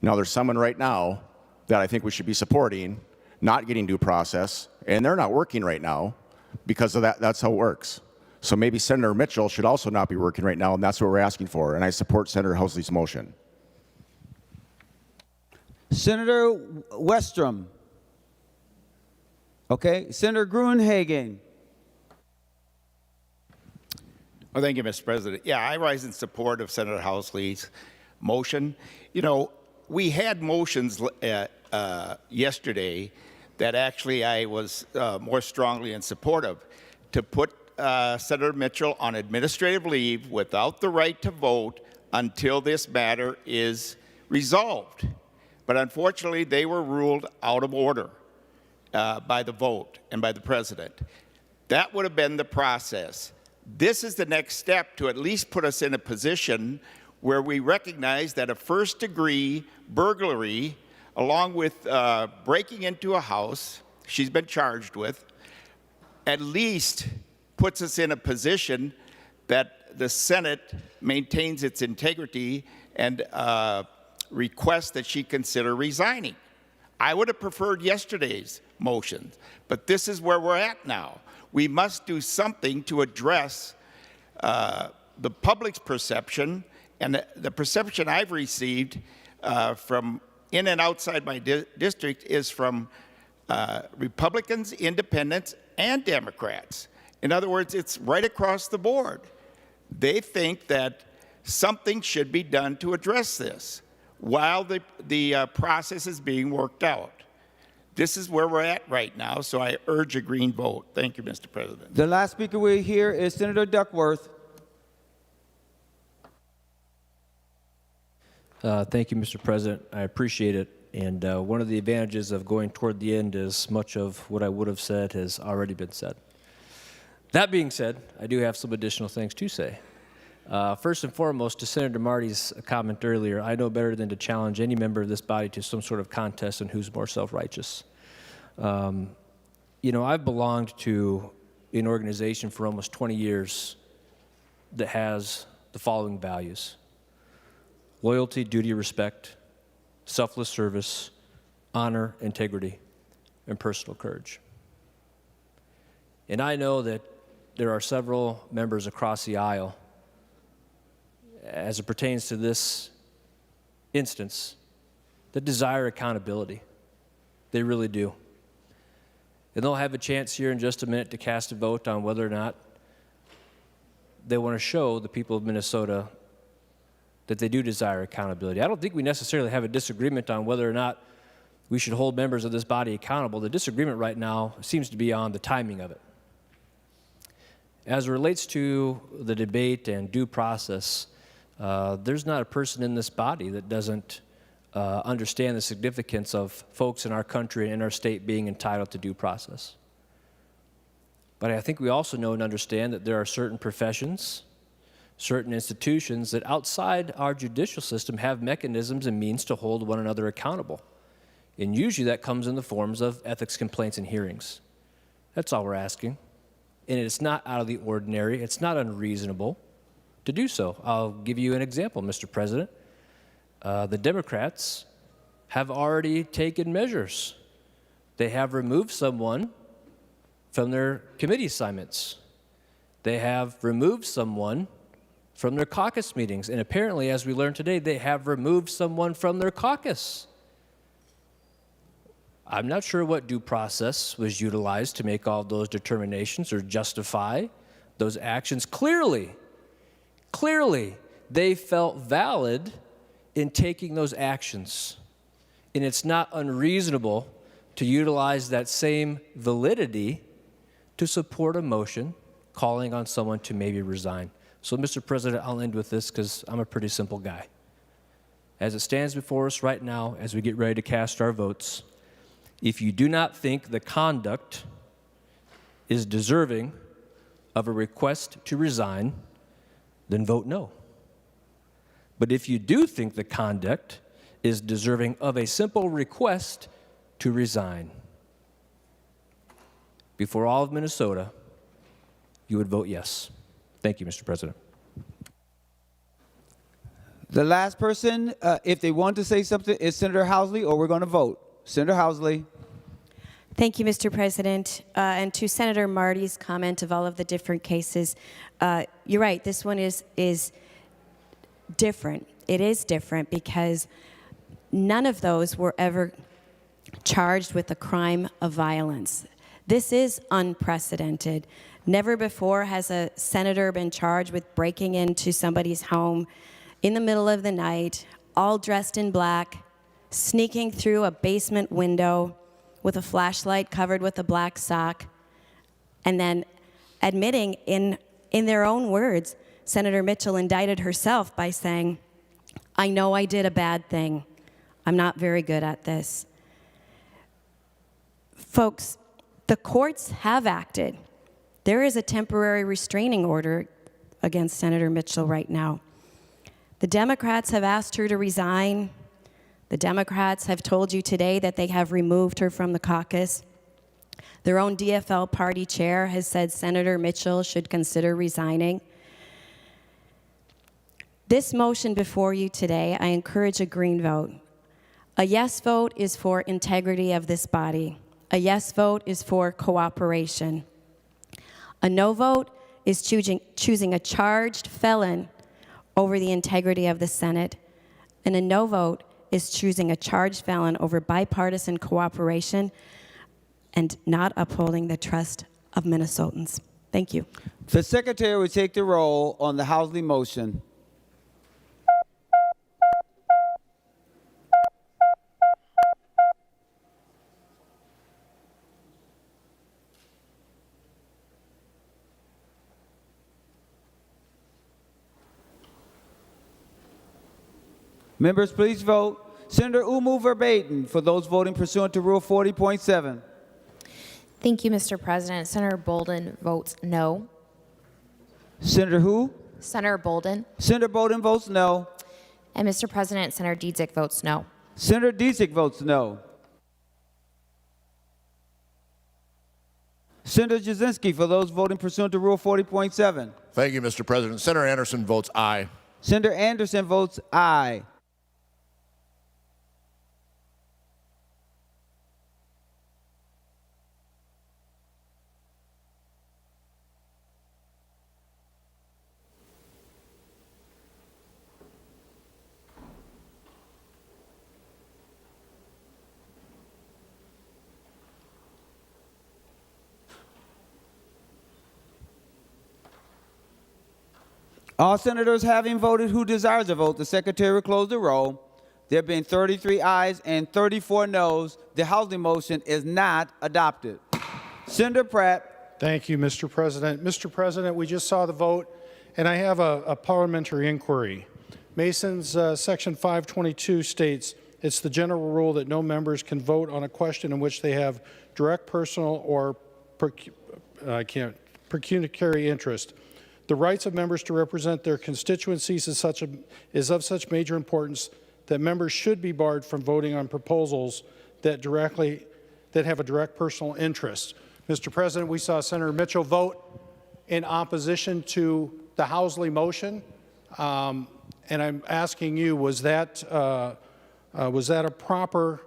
Now, there's someone right now that I think we should be supporting, not getting due process, and they're not working right now because of that. That's how it works. So maybe Senator Mitchell should also not be working right now, and that's what we're asking for, and I support Senator Housley's motion. Senator Westrom. Okay, Senator Gruenhagen. Well, thank you, Mr. President. Yeah, I rise in support of Senator Housley's motion. You know, we had motions yesterday that actually I was more strongly in support of, to put Senator Mitchell on administrative leave without the right to vote until this matter is resolved. But unfortunately, they were ruled out of order by the vote and by the president. That would have been the process. This is the next step to at least put us in a position where we recognize that a first-degree burglary, along with breaking into a house she's been charged with, at least puts us in a position that the Senate maintains its integrity and requests that she consider resigning. I would have preferred yesterday's motion, but this is where we're at now. We must do something to address the public's perception, and the perception I've received from in and outside my district is from Republicans, independents, and Democrats. In other words, it's right across the board. They think that something should be done to address this while the process is being worked out. This is where we're at right now, so I urge a green vote. Thank you, Mr. President. The last speaker we hear is Senator Duckworth. Thank you, Mr. President. I appreciate it. And one of the advantages of going toward the end is much of what I would have said has already been said. That being said, I do have some additional things to say. First and foremost, to Senator Marty's comment earlier, I know better than to challenge any member of this body to some sort of contest on who's more self-righteous. You know, I've belonged to an organization for almost 20 years that has the following values: loyalty, duty, respect, selfless service, honor, integrity, and personal courage. And I know that there are several members across the aisle, as it pertains to this instance, that desire accountability. They really do. And they'll have a chance here in just a minute to cast a vote on whether or not they want to show the people of Minnesota that they do desire accountability. I don't think we necessarily have a disagreement on whether or not we should hold members of this body accountable. The disagreement right now seems to be on the timing of it. As it relates to the debate and due process, there's not a person in this body that doesn't understand the significance of folks in our country and in our state being entitled to due process. But I think we also know and understand that there are certain professions, certain institutions that outside our judicial system have mechanisms and means to hold one another accountable. And usually that comes in the forms of ethics complaints and hearings. That's all we're asking. And it's not out of the ordinary. It's not unreasonable to do so. I'll give you an example, Mr. President. The Democrats have already taken measures. They have removed someone from their committee assignments. They have removed someone from their caucus meetings. And apparently, as we learned today, they have removed someone from their caucus. I'm not sure what due process was utilized to make all those determinations or justify those actions. Clearly, they felt valid in taking those actions. And it's not unreasonable to utilize that same validity to support a motion calling on someone to maybe resign. So, Mr. President, I'll end with this because I'm a pretty simple guy. As it stands before us right now, as we get ready to cast our votes, if you do not think the conduct is deserving of a request to resign, then vote no. But if you do think the conduct is deserving of a simple request to resign, before all of Minnesota, you would vote yes. Thank you, Mr. President. The last person, if they want to say something, is Senator Housley, or we're going to vote. Senator Housley. Thank you, Mr. President. And to Senator Marty's comment of all of the different cases, you're right, this one is different. It is different because none of those were ever charged with a crime of violence. This is unprecedented. Never before has a senator been charged with breaking into somebody's home in the middle of the night, all dressed in black, sneaking through a basement window with a flashlight covered with a black sock, and then admitting in their own words, Senator Mitchell indicted herself by saying, "I know I did a bad thing. I'm not very good at this." Folks, the courts have acted. There is a temporary restraining order against Senator Mitchell right now. The Democrats have asked her to resign. The Democrats have told you today that they have removed her from the caucus. Their own DFL party chair has said Senator Mitchell should consider resigning. This motion before you today, I encourage a green vote. A yes vote is for integrity of this body. A yes vote is for cooperation. A no vote is choosing a charged felon over the integrity of the Senate. And a no vote is choosing a charged felon over bipartisan cooperation and not upholding the trust of Minnesotans. Thank you. The Secretary will take the roll on the Housley motion. Members, please vote. Senator Umu verbatim for those voting pursuant to Rule 40.7. Thank you, Mr. President. Senator Bolden votes no. Senator who? Senator Bolden. Senator Bolden votes no. And Mr. President, Senator Dietzick votes no. Senator Dietzick votes no. Senator Jasinski for those voting pursuant to Rule 40.7. Thank you, Mr. President. Senator Anderson votes aye. Senator Anderson votes aye. All senators having voted who desires to vote, the Secretary will close the roll. There have been 33 ayes and 34 noes. The Housley motion is not adopted. Senator Pratt. Thank you, Mr. President. Mr. President, we just saw the vote, and I have a parliamentary inquiry. Mason's Section 522 states, It's the general rule that no members can vote on a question in which they have direct personal or pecuniary interest. The rights of members to represent their constituencies is of such major importance that members should be barred from voting on proposals that have a direct personal interest. Mr. President, we saw Senator Mitchell vote in opposition to the Housley motion, and I'm asking you, was that a proper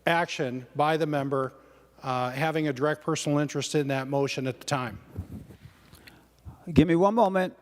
action by the member having a direct personal interest in that motion at the time? Give me one moment.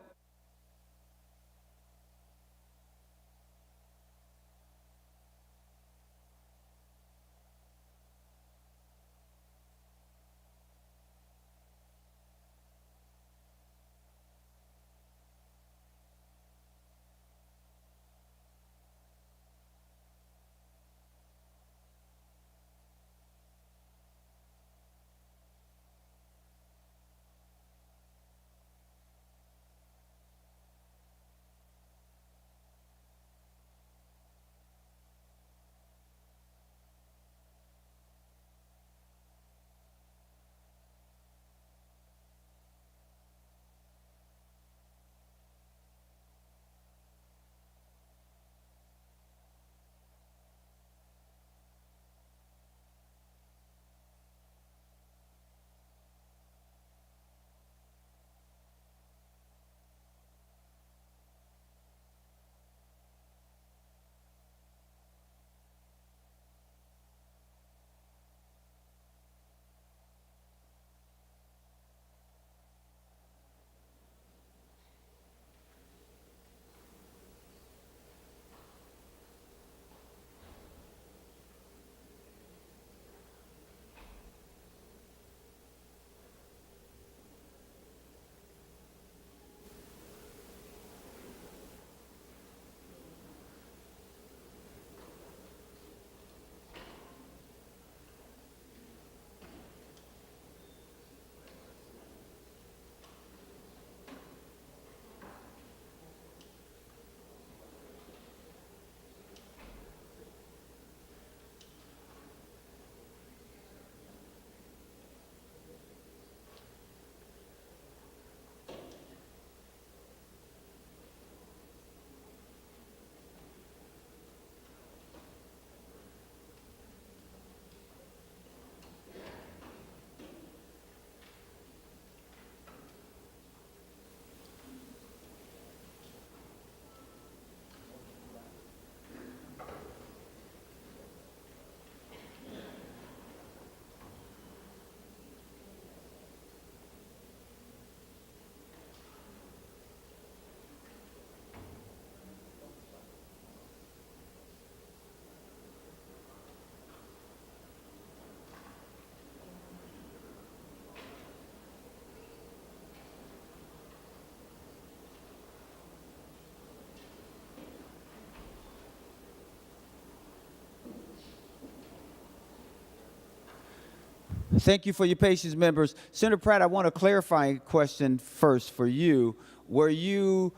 Thank you for your patience, members. Senator Pratt, I want a clarifying question first for you. Were you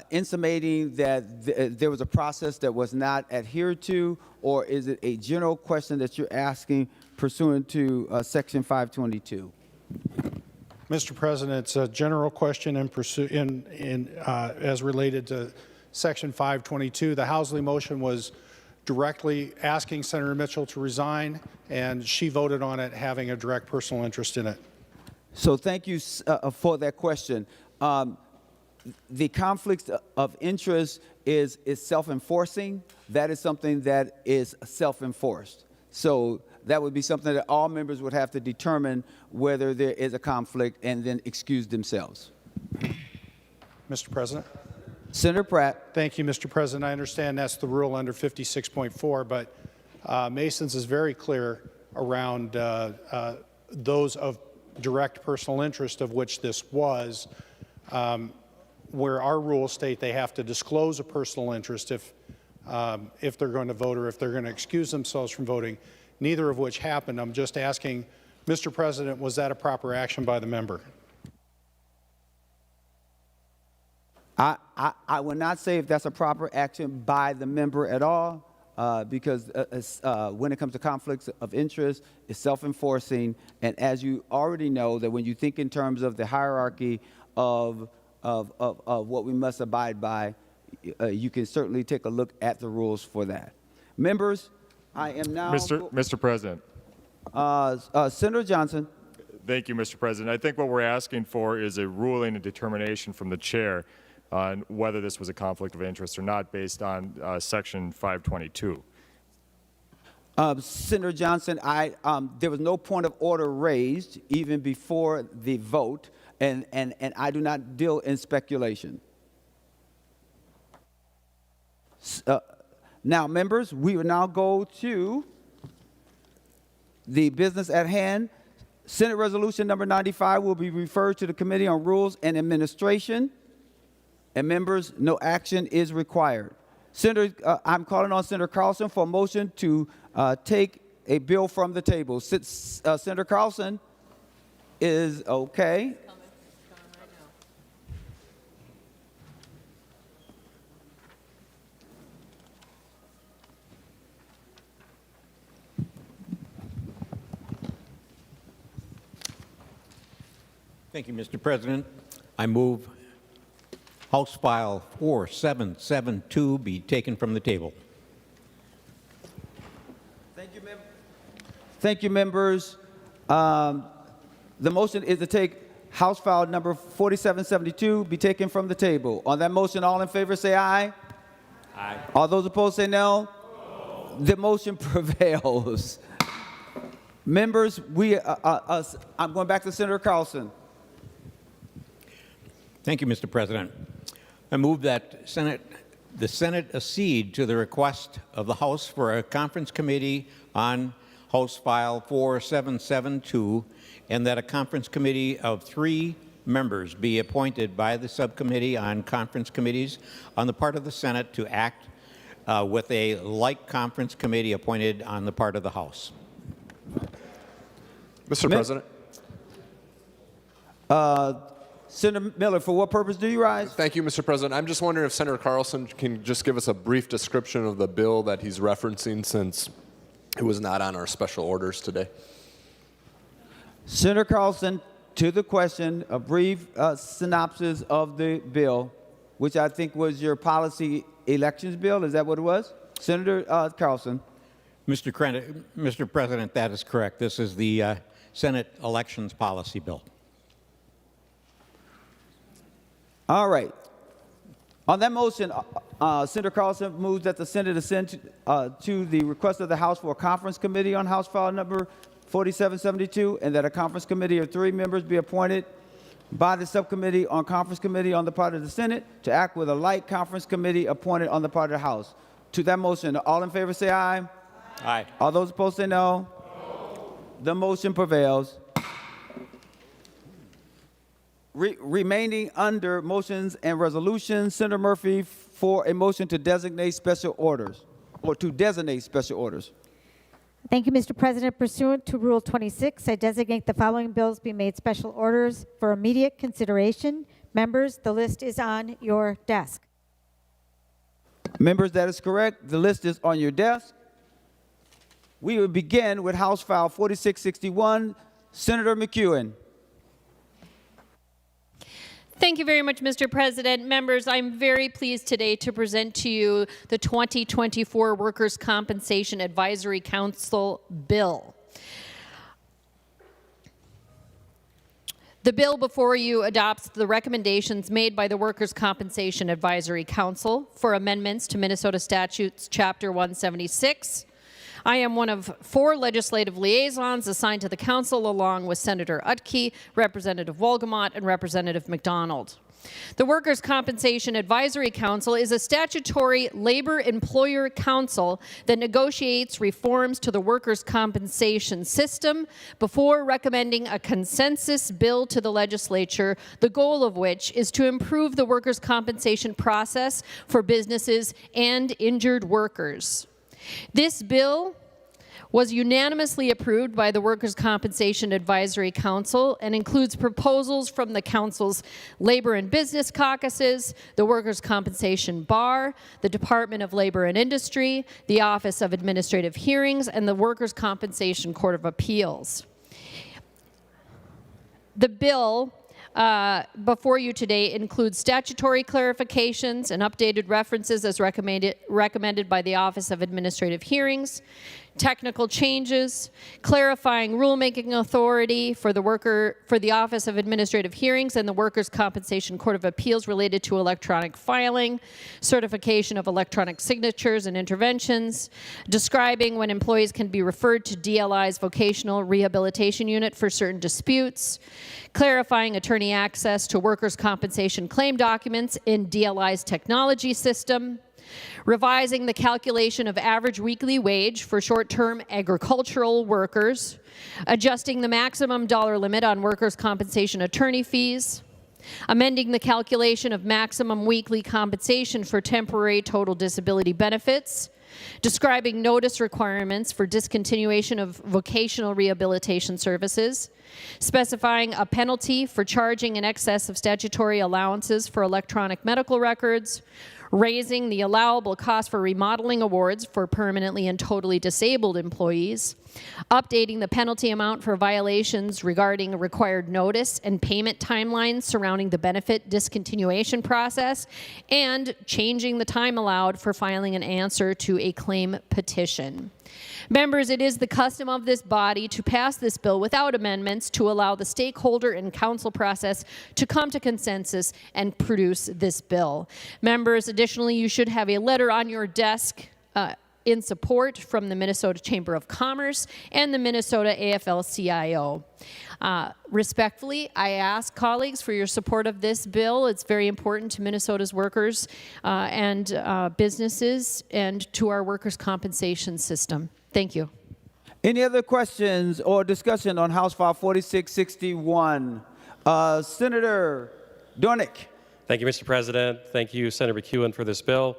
intimating that there was a process that was not adhered to, or is it a general question that you're asking pursuant to Section 522? Mr. President, it's a general question as related to Section 522. The Housley motion was directly asking Senator Mitchell to resign, and she voted on it having a direct personal interest in it. So thank you for that question. The conflict of interest is self-enforcing. That is something that is self-enforced. So that would be something that all members would have to determine whether there is a conflict and then excuse themselves. Mr. President? Senator Pratt. Thank you, Mr. President. I understand that's the rule under 56.4, but Mason's is very clear around those of direct personal interest, of which this was, where our rules state they have to disclose a personal interest if they're going to vote or if they're going to excuse themselves from voting, neither of which happened. I'm just asking, Mr. President, was that a proper action by the member? I would not say if that's a proper action by the member at all, because when it comes to conflicts of interest, it's self-enforcing. And as you already know, that when you think in terms of the hierarchy of what we must abide by, you can certainly take a look at the rules for that. Members, I am now... Mr. President. Senator Johnson. Thank you, Mr. President. I think what we're asking for is a ruling and determination from the chair on whether this was a conflict of interest or not based on Section 522. Senator Johnson, there was no point of order raised even before the vote, and I do not deal in speculation. Now, members, we will now go to the business at hand. Senate Resolution number 95 will be referred to the Committee on Rules and Administration. And members, no action is required. I'm calling on Senator Carlson for a motion to take a bill from the table. Senator Carlson is okay. Thank you, Mr. President. I move House File 4772 be taken from the table. Thank you, members. The motion is to take House File number 4772 be taken from the table. On that motion, all in favor say aye. Aye. All those opposed say no. The motion prevails. Members, I'm going back to Senator Carlson. Thank you, Mr. President. I move that the Senate accede to the request of the House for a conference committee on House File 4772, and that a conference committee of 3 members be appointed by the subcommittee on conference committees on the part of the Senate to act with a like conference committee appointed on the part of the House. Mr. President. Senator Miller, for what purpose do you rise? Thank you, Mr. President. I'm just wondering if Senator Carlson can just give us a brief description of the bill that he's referencing, since it was not on our special orders today. Senator Carlson, to the question, a brief synopsis of the bill, which I think was your policy elections bill. Is that what it was? Senator Carlson. Mr. President, that is correct. This is the Senate elections policy bill. All right. On that motion, Senator Carlson moves that the Senate assent to the request of the House for a conference committee on House File number 4772, and that a conference committee of 3 members be appointed by the subcommittee on conference committee on the part of the Senate to act with a like conference committee appointed on the part of the House. To that motion, all in favor say aye. Aye. All those opposed say no. The motion prevails. Remaining under motions and resolutions, Senator Murphy for a motion to designate special orders, or to designate special orders. Thank you, Mr. President. Pursuant to Rule 26, I designate the following bills be made special orders for immediate consideration. Members, the list is on your desk. Members, that is correct. The list is on your desk. We will begin with House File 4661. Senator McEwen. Thank you very much, Mr. President. Members, I'm very pleased today to present to you the 2024 Workers' Compensation Advisory Council bill. The bill before you adopts the recommendations made by the Workers' Compensation Advisory Council for amendments to Minnesota Statutes Chapter 176. I am one of 4 legislative liaisons assigned to the council, along with Senator Utke, Representative Wolgamott, and Representative McDonald. The Workers' Compensation Advisory Council is a statutory labor employer council that negotiates reforms to the workers' compensation system before recommending a consensus bill to the legislature, the goal of which is to improve the workers' compensation process for businesses and injured workers. This bill was unanimously approved by the Workers' Compensation Advisory Council and includes proposals from the Council's Labor and Business Caucuses, the Workers' Compensation Bar, the Department of Labor and Industry, the Office of Administrative Hearings, and the Workers' Compensation Court of Appeals. The bill before you today includes statutory clarifications and updated references as recommended by the Office of Administrative Hearings, technical changes, clarifying rulemaking authority for the Office of Administrative Hearings and the Workers' Compensation Court of Appeals related to electronic filing, certification of electronic signatures and interventions, describing when employees can be referred to DLI's vocational rehabilitation unit for certain disputes, clarifying attorney access to workers' compensation claim documents in DLI's technology system, revising the calculation of average weekly wage for short-term agricultural workers, adjusting the maximum dollar limit on workers' compensation attorney fees, amending the calculation of maximum weekly compensation for temporary total disability benefits, describing notice requirements for discontinuation of vocational rehabilitation services, specifying a penalty for charging in excess of statutory allowances for electronic medical records, raising the allowable cost for remodeling awards for permanently and totally disabled employees, updating the penalty amount for violations regarding required notice and payment timelines surrounding the benefit discontinuation process, and changing the time allowed for filing an answer to a claim petition. Members, it is the custom of this body to pass this bill without amendments to allow the stakeholder and council process to come to consensus and produce this bill. Members, additionally, you should have a letter on your desk in support from the Minnesota Chamber of Commerce and the Minnesota AFL-CIO. Respectfully, I ask colleagues for your support of this bill. It's very important to Minnesota's workers and businesses and to our workers' compensation system. Thank you. Any other questions or discussion on House File 4661? Senator Dornick. Thank you, Mr. President. Thank you, Senator McEwen, for this bill.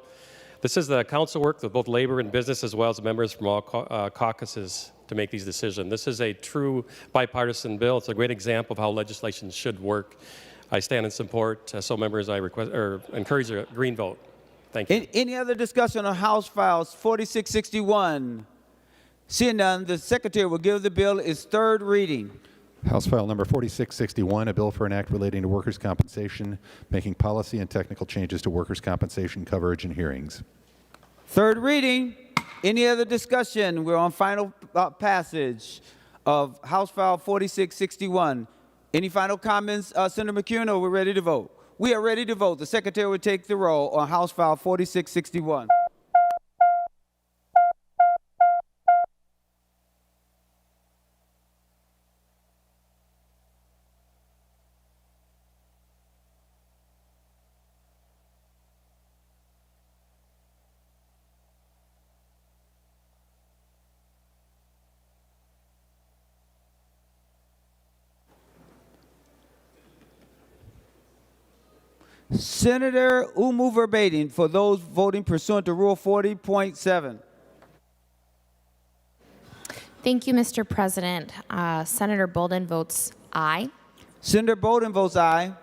This is the council work with both labor and business as well as members from all caucuses to make these decisions. This is a true bipartisan bill. It's a great example of how legislation should work. I stand in support. So members, I encourage a green vote. Thank you. Any other discussion on House Files 4661? Seeing none, the Secretary will give the bill its third reading. House File Number 4661, a bill for an act relating to workers' compensation, making policy and technical changes to workers' compensation coverage and hearings. Third reading. Any other discussion? We're on final passage of House File 4661. Any final comments, Senator McEwen, or we're ready to vote? We are ready to vote. The Secretary will take the roll on House File 4661. Senator Umu verbatim for those voting pursuant to Rule 40.7. Thank you, Mr. President. Senator Bolden votes aye. Senator Bolden votes aye.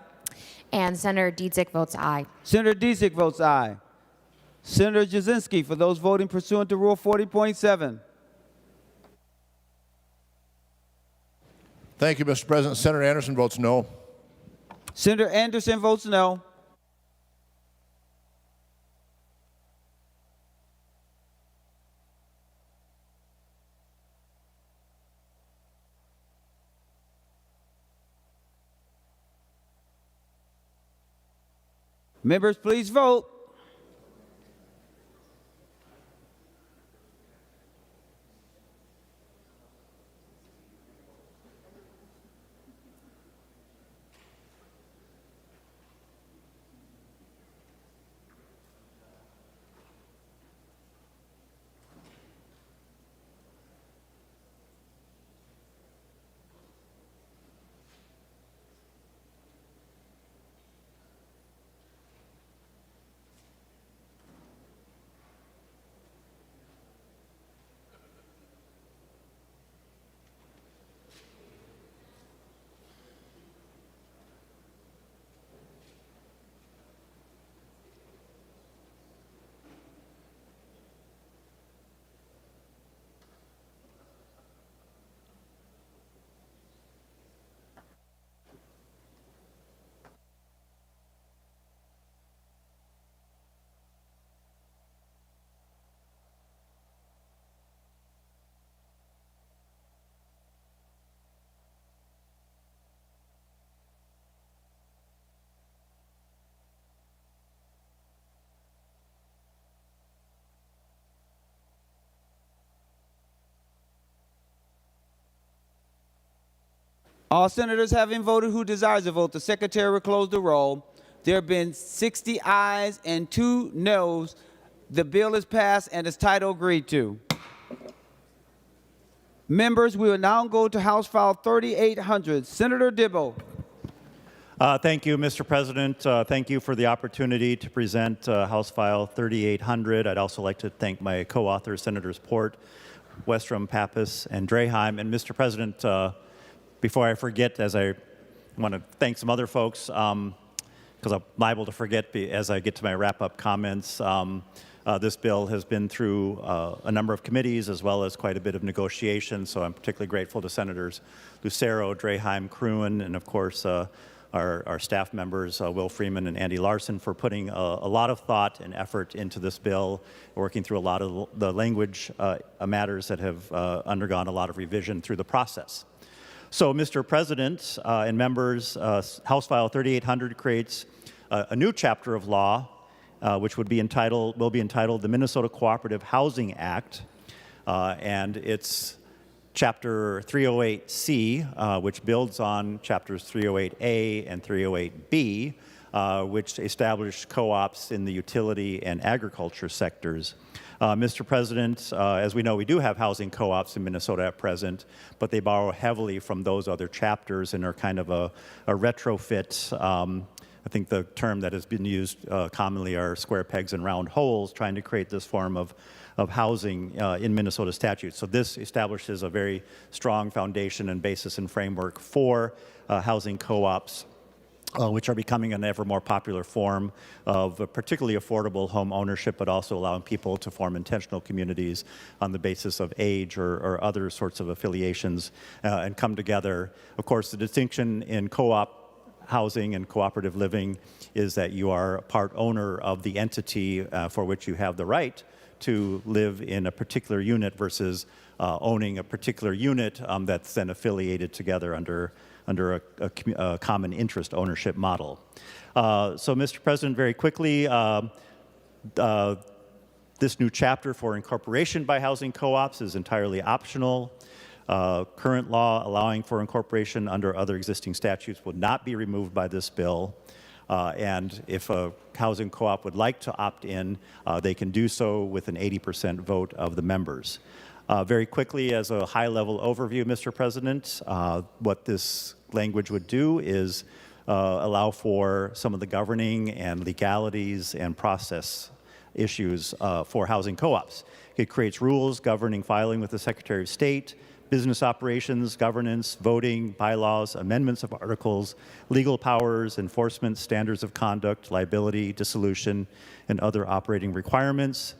And Senator Dietzick votes aye. Senator Dietzick votes aye. Senator Jasinski for those voting pursuant to Rule 40.7. Thank you, Mr. President. Senator Anderson votes no. Senator Anderson votes no. Members, please vote. All senators having voted who desires to vote, the secretary will close the roll. There have been 60 ayes and 2 noes. The bill is passed and its title agreed to. Members, we will now go to House File 3800. Senator Dibble. Thank you, Mr. President. Thank you for the opportunity to present House File 3800. I'd also like to thank my co-authors, Senators Port, Westrom, Pappas, and Draheim. And Mr. President, before I forget, as I want to thank some other folks, because I'm liable to forget as I get to my wrap-up comments. This bill has been through a number of committees as well as quite a bit of negotiation, so I'm particularly grateful to Senators Lucero, Draheim, Crewen, and of course our staff members, Will Freeman and Andy Larson, for putting a lot of thought and effort into this bill, working through a lot of the language matters that have undergone a lot of revision through the process. So, Mr. President and members, House File 3800 creates a new chapter of law, which will be entitled the Minnesota Cooperative Housing Act, and it's Chapter 308C, which builds on Chapters 308A and 308B, which establish co-ops in the utility and agriculture sectors. Mr. President, as we know, we do have housing co-ops in Minnesota at present, but they borrow heavily from those other chapters and are kind of a retrofit. I think the term that has been used commonly are square pegs and round holes, trying to create this form of housing in Minnesota statutes. So this establishes a very strong foundation and basis and framework for housing co-ops, which are becoming an ever more popular form of particularly affordable home ownership, but also allowing people to form intentional communities on the basis of age or other sorts of affiliations and come together. Of course, the distinction in co-op housing and cooperative living is that you are a part owner of the entity for which you have the right to live in a particular unit versus owning a particular unit that's then affiliated together under a common interest ownership model. So, Mr. President, very quickly, this new chapter for incorporation by housing co-ops is entirely optional. Current law allowing for incorporation under other existing statutes would not be removed by this bill. And if a housing co-op would like to opt in, they can do so with an 80% vote of the members. Very quickly, as a high-level overview, Mr. President, what this language would do is allow for some of the governing and legalities and process issues for housing co-ops. It creates rules governing filing with the Secretary of State, business operations, governance, voting, bylaws, amendments of articles, legal powers, enforcement, standards of conduct, liability, dissolution, and other operating requirements.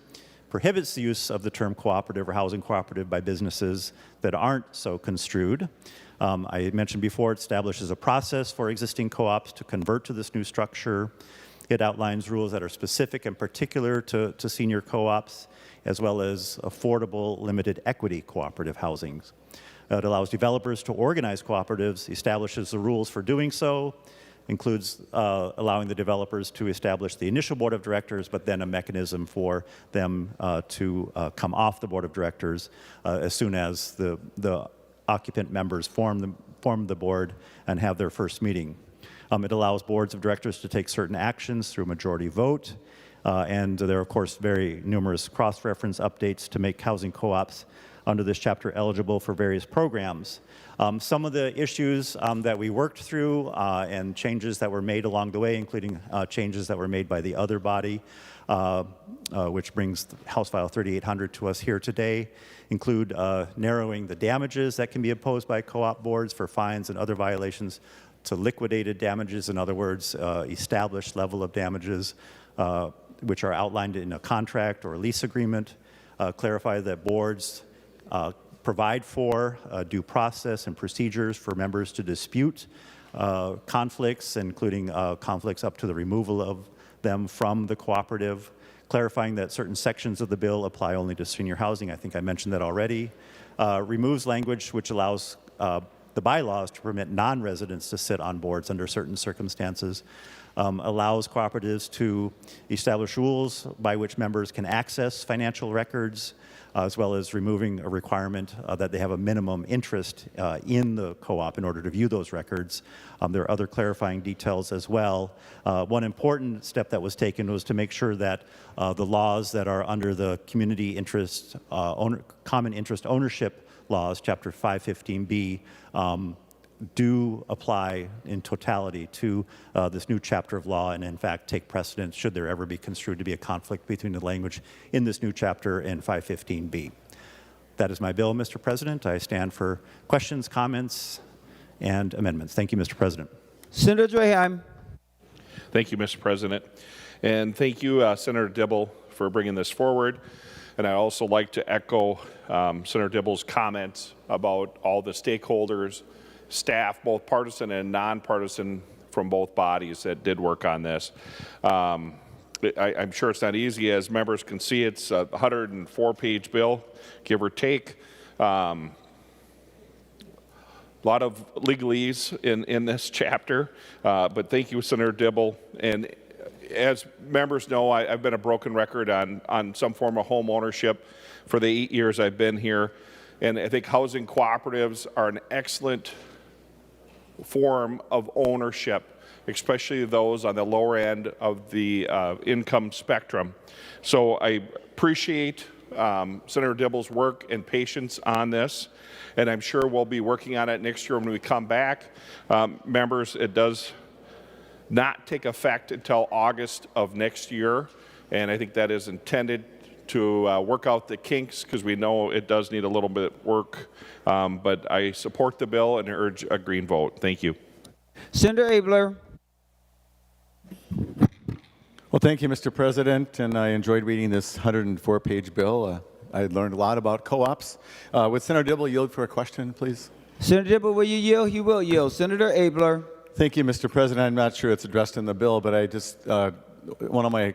Prohibits the use of the term cooperative or housing cooperative by businesses that aren't so construed. I mentioned before, it establishes a process for existing co-ops to convert to this new structure. It outlines rules that are specific and particular to senior co-ops, as well as affordable limited equity cooperative housings. It allows developers to organize cooperatives, establishes the rules for doing so, includes allowing the developers to establish the initial board of directors, but then a mechanism for them to come off the board of directors as soon as the occupant members form the board and have their first meeting. It allows boards of directors to take certain actions through majority vote, and there are, of course, very numerous cross-reference updates to make housing co-ops under this chapter eligible for various programs. Some of the issues that we worked through and changes that were made along the way, including changes that were made by the other body, which brings House File 3800 to us here today, include narrowing the damages that can be imposed by co-op boards for fines and other violations to liquidated damages, in other words, established level of damages, which are outlined in a contract or a lease agreement, clarify that boards provide for due process and procedures for members to dispute conflicts, including conflicts up to the removal of them from the cooperative, clarifying that certain sections of the bill apply only to senior housing. I think I mentioned that already. Removes language which allows the bylaws to permit non-residents to sit on boards under certain circumstances. allows cooperatives to establish rules by which members can access financial records, as well as removing a requirement that they have a minimum interest in the co-op in order to view those records. There are other clarifying details as well. One important step that was taken was to make sure that the laws that are under the community interest, common interest ownership laws, Chapter 515B, do apply in totality to this new chapter of law and in fact take precedence should there ever be construed to be a conflict between the language in this new chapter and 515B. That is my bill, Mr. President. I stand for questions, comments, and amendments. Thank you, Mr. President. Senator Draheim. Thank you, Mr. President. And thank you, Senator Dibble, for bringing this forward. And I'd also like to echo Senator Dibble's comments about all the stakeholders, staff, both partisan and nonpartisan from both bodies that did work on this. I'm sure it's not easy. As members can see, it's a 104-page bill, give or take. A lot of legalese in this chapter, but thank you, Senator Dibble. And as members know, I've been a broken record on some form of home ownership for the 8 years I've been here. And I think housing cooperatives are an excellent form of ownership, especially those on the lower end of the income spectrum. So I appreciate Senator Dibble's work and patience on this, and I'm sure we'll be working on it next year when we come back. Members, it does not take effect until August of next year, and I think that is intended to work out the kinks because we know it does need a little bit of work. But I support the bill and urge a green vote. Thank you. Senator Abler. Well, thank you, Mr. President, and I enjoyed reading this 104-page bill. I learned a lot about co-ops. Would Senator Dibble yield for a question, please? Senator Dibble, will you yield? He will yield. Senator Abler. Thank you, Mr. President. I'm not sure it's addressed in the bill, but I just, one of my,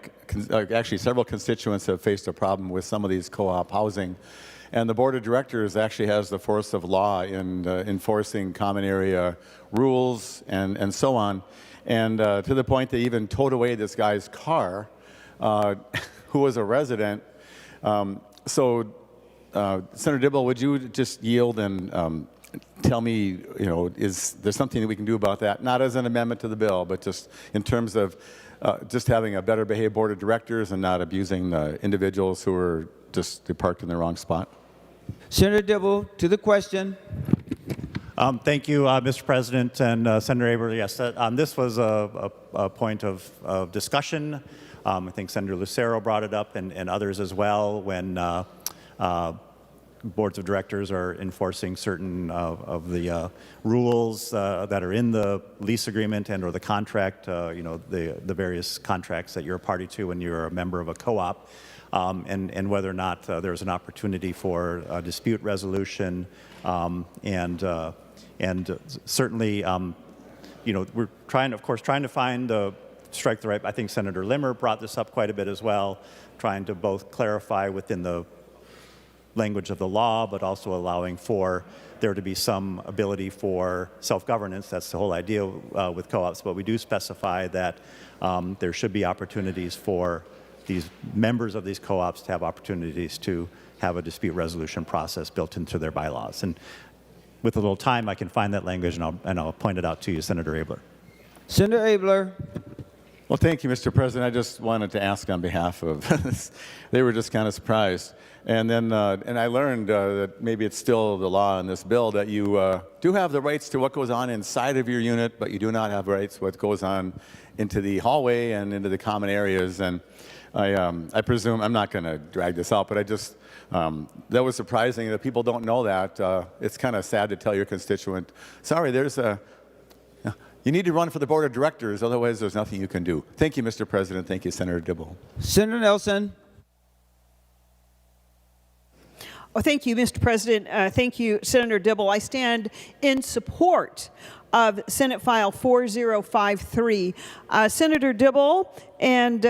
actually several constituents have faced a problem with some of these co-op housing. And the Board of Directors actually has the force of law in enforcing common area rules and so on. And to the point they even towed away this guy's car, who was a resident. Senator Dibble, would you just yield and tell me, is there something that we can do about that? Not as an amendment to the bill, but just in terms of just having a better behaved Board of Directors and not abusing the individuals who are just parked in the wrong spot. Senator Dibble, to the question. Thank you, Mr. President and Senator Aber. Yes, this was a point of discussion. I think Senator Lucero brought it up and others as well when boards of directors are enforcing certain of the rules that are in the lease agreement and or the contract, the various contracts that you're a party to when you're a member of a co-op. And whether or not there's an opportunity for dispute resolution, and certainly, we're trying to find strike the right. I think Senator Limmer brought this up quite a bit as well, trying to both clarify within the language of the law, but also allowing for there to be some ability for self-governance. That's the whole idea with co-ops. But we do specify that there should be opportunities for these members of these co-ops to have opportunities to have a dispute resolution process built into their bylaws. And with a little time, I can find that language and I'll point it out to you, Senator Abler. Senator Abler. Well, thank you, Mr. President. I just wanted to ask on behalf of this. They were just kind of surprised. And then and I learned that maybe it's still the law in this bill that you do have the rights to what goes on inside of your unit, but you do not have rights to what goes on into the hallway and into the common areas. And I presume, I'm not going to drag this out, but I just, that was surprising that people don't know that. It's kind of sad to tell your constituent, sorry, you need to run for the Board of Directors, otherwise there's nothing you can do. Thank you, Mr. President. Thank you, Senator Dibble. Senator Nelson. Oh, thank you, Mr. President. Thank you, Senator Dibble. I stand in support of Senate File 4053. Senator Dibble and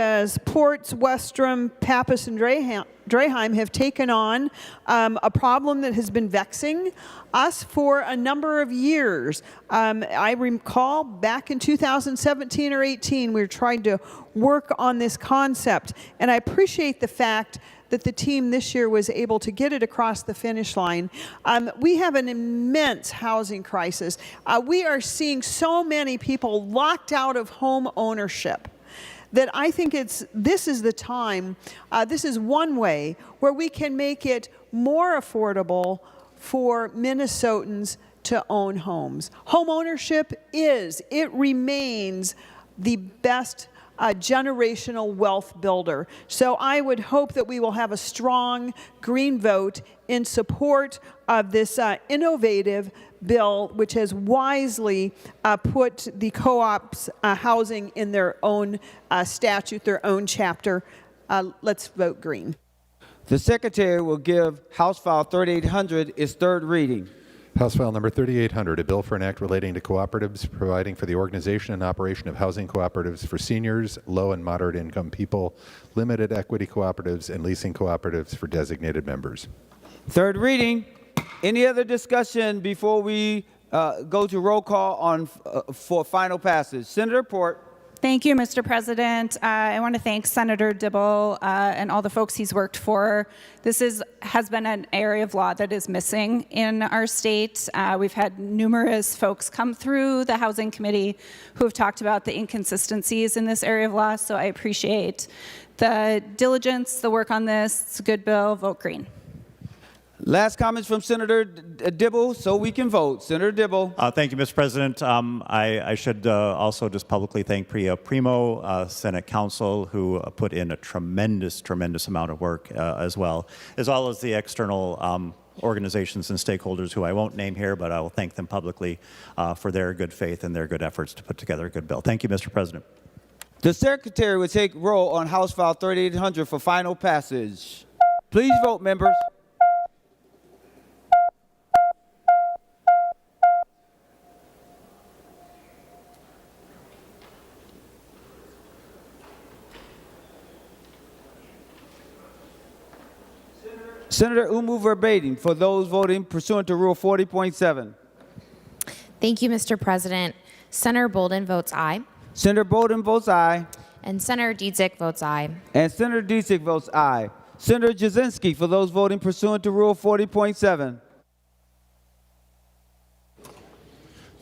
Ports, Westrom, Pappas, and Draheim have taken on a problem that has been vexing us for a number of years. I recall back in 2017 or 18, we were trying to work on this concept, and I appreciate the fact that the team this year was able to get it across the finish line. We have an immense housing crisis. We are seeing so many people locked out of home ownership that I think this is the time, this is one way where we can make it more affordable for Minnesotans to own homes. Home ownership it remains the best generational wealth builder. So I would hope that we will have a strong green vote in support of this innovative bill, which has wisely put the co-ops housing in their own statute, their own chapter. Let's vote green. The Secretary will give House File 3800 its third reading. House File Number 3800, a bill for an act relating to cooperatives, providing for the organization and operation of housing cooperatives for seniors, low and moderate income people, limited equity cooperatives, and leasing cooperatives for designated members. Third reading. Any other discussion before we go to roll call on for final passage? Senator Port. Thank you, Mr. President. I want to thank Senator Dibble and all the folks he's worked for. This has been an area of law that is missing in our state. We've had numerous folks come through the Housing Committee who have talked about the inconsistencies in this area of law, so I appreciate the diligence, the work on this. It's a good bill. Vote green. Last comments from Senator Dibble, so we can vote. Senator Dibble. Thank you, Mr. President. I should also just publicly thank Priya Primo, Senate Counsel, who put in a tremendous amount of work as well as the external organizations and stakeholders who I won't name here, but I will thank them publicly for their good faith and their good efforts to put together a good bill. Thank you, Mr. President. The Secretary will take roll on House File 3800 for final passage. Please vote, members. Senator Umu verbatim for those voting pursuant to Rule 40.7. Thank you, Mr. President. Senator Bolden votes aye. Senator Bolden votes aye. And Senator Dietzick votes aye. And Senator Dietzick votes aye. Senator Jasinski for those voting pursuant to Rule 40.7.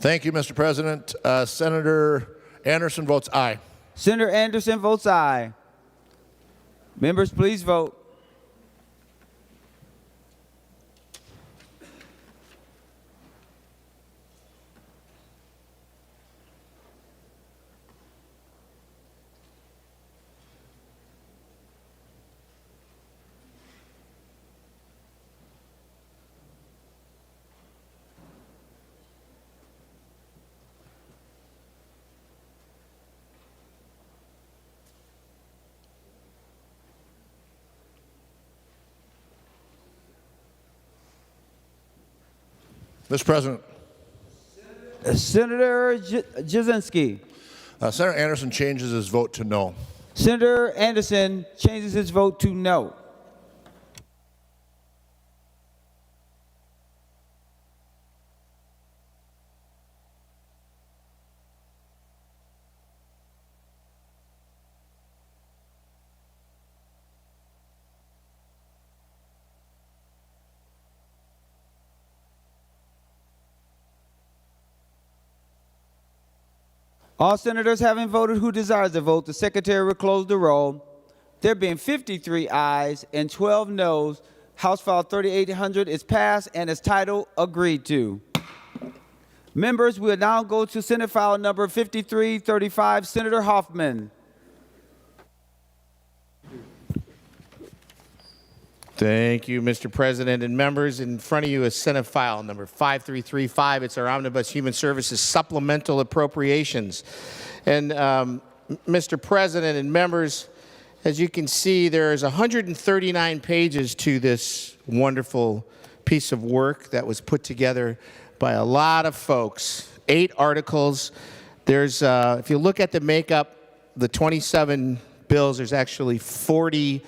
Thank you, Mr. President. Senator Anderson votes aye. Senator Anderson votes aye. Members, please vote. Mr. President. Senator Jasinski. Senator Anderson changes his vote to no. Senator Anderson changes his vote to no. All senators having voted who desires to vote, the Secretary will close the roll. There being 53 ayes and 12 noes, House File 3800 is passed and its title agreed to. Members, we will now go to Senate File number 5335, Senator Hoffman. Thank you, Mr. President. And members, in front of you is Senate File number 5335. It's our Omnibus Human Services supplemental appropriations. And Mr. President and members, As you can see, there's 139 pages to this wonderful piece of work that was put together by a lot of folks. 8 articles. There's, if you look at the makeup, the 27 bills, there's actually 43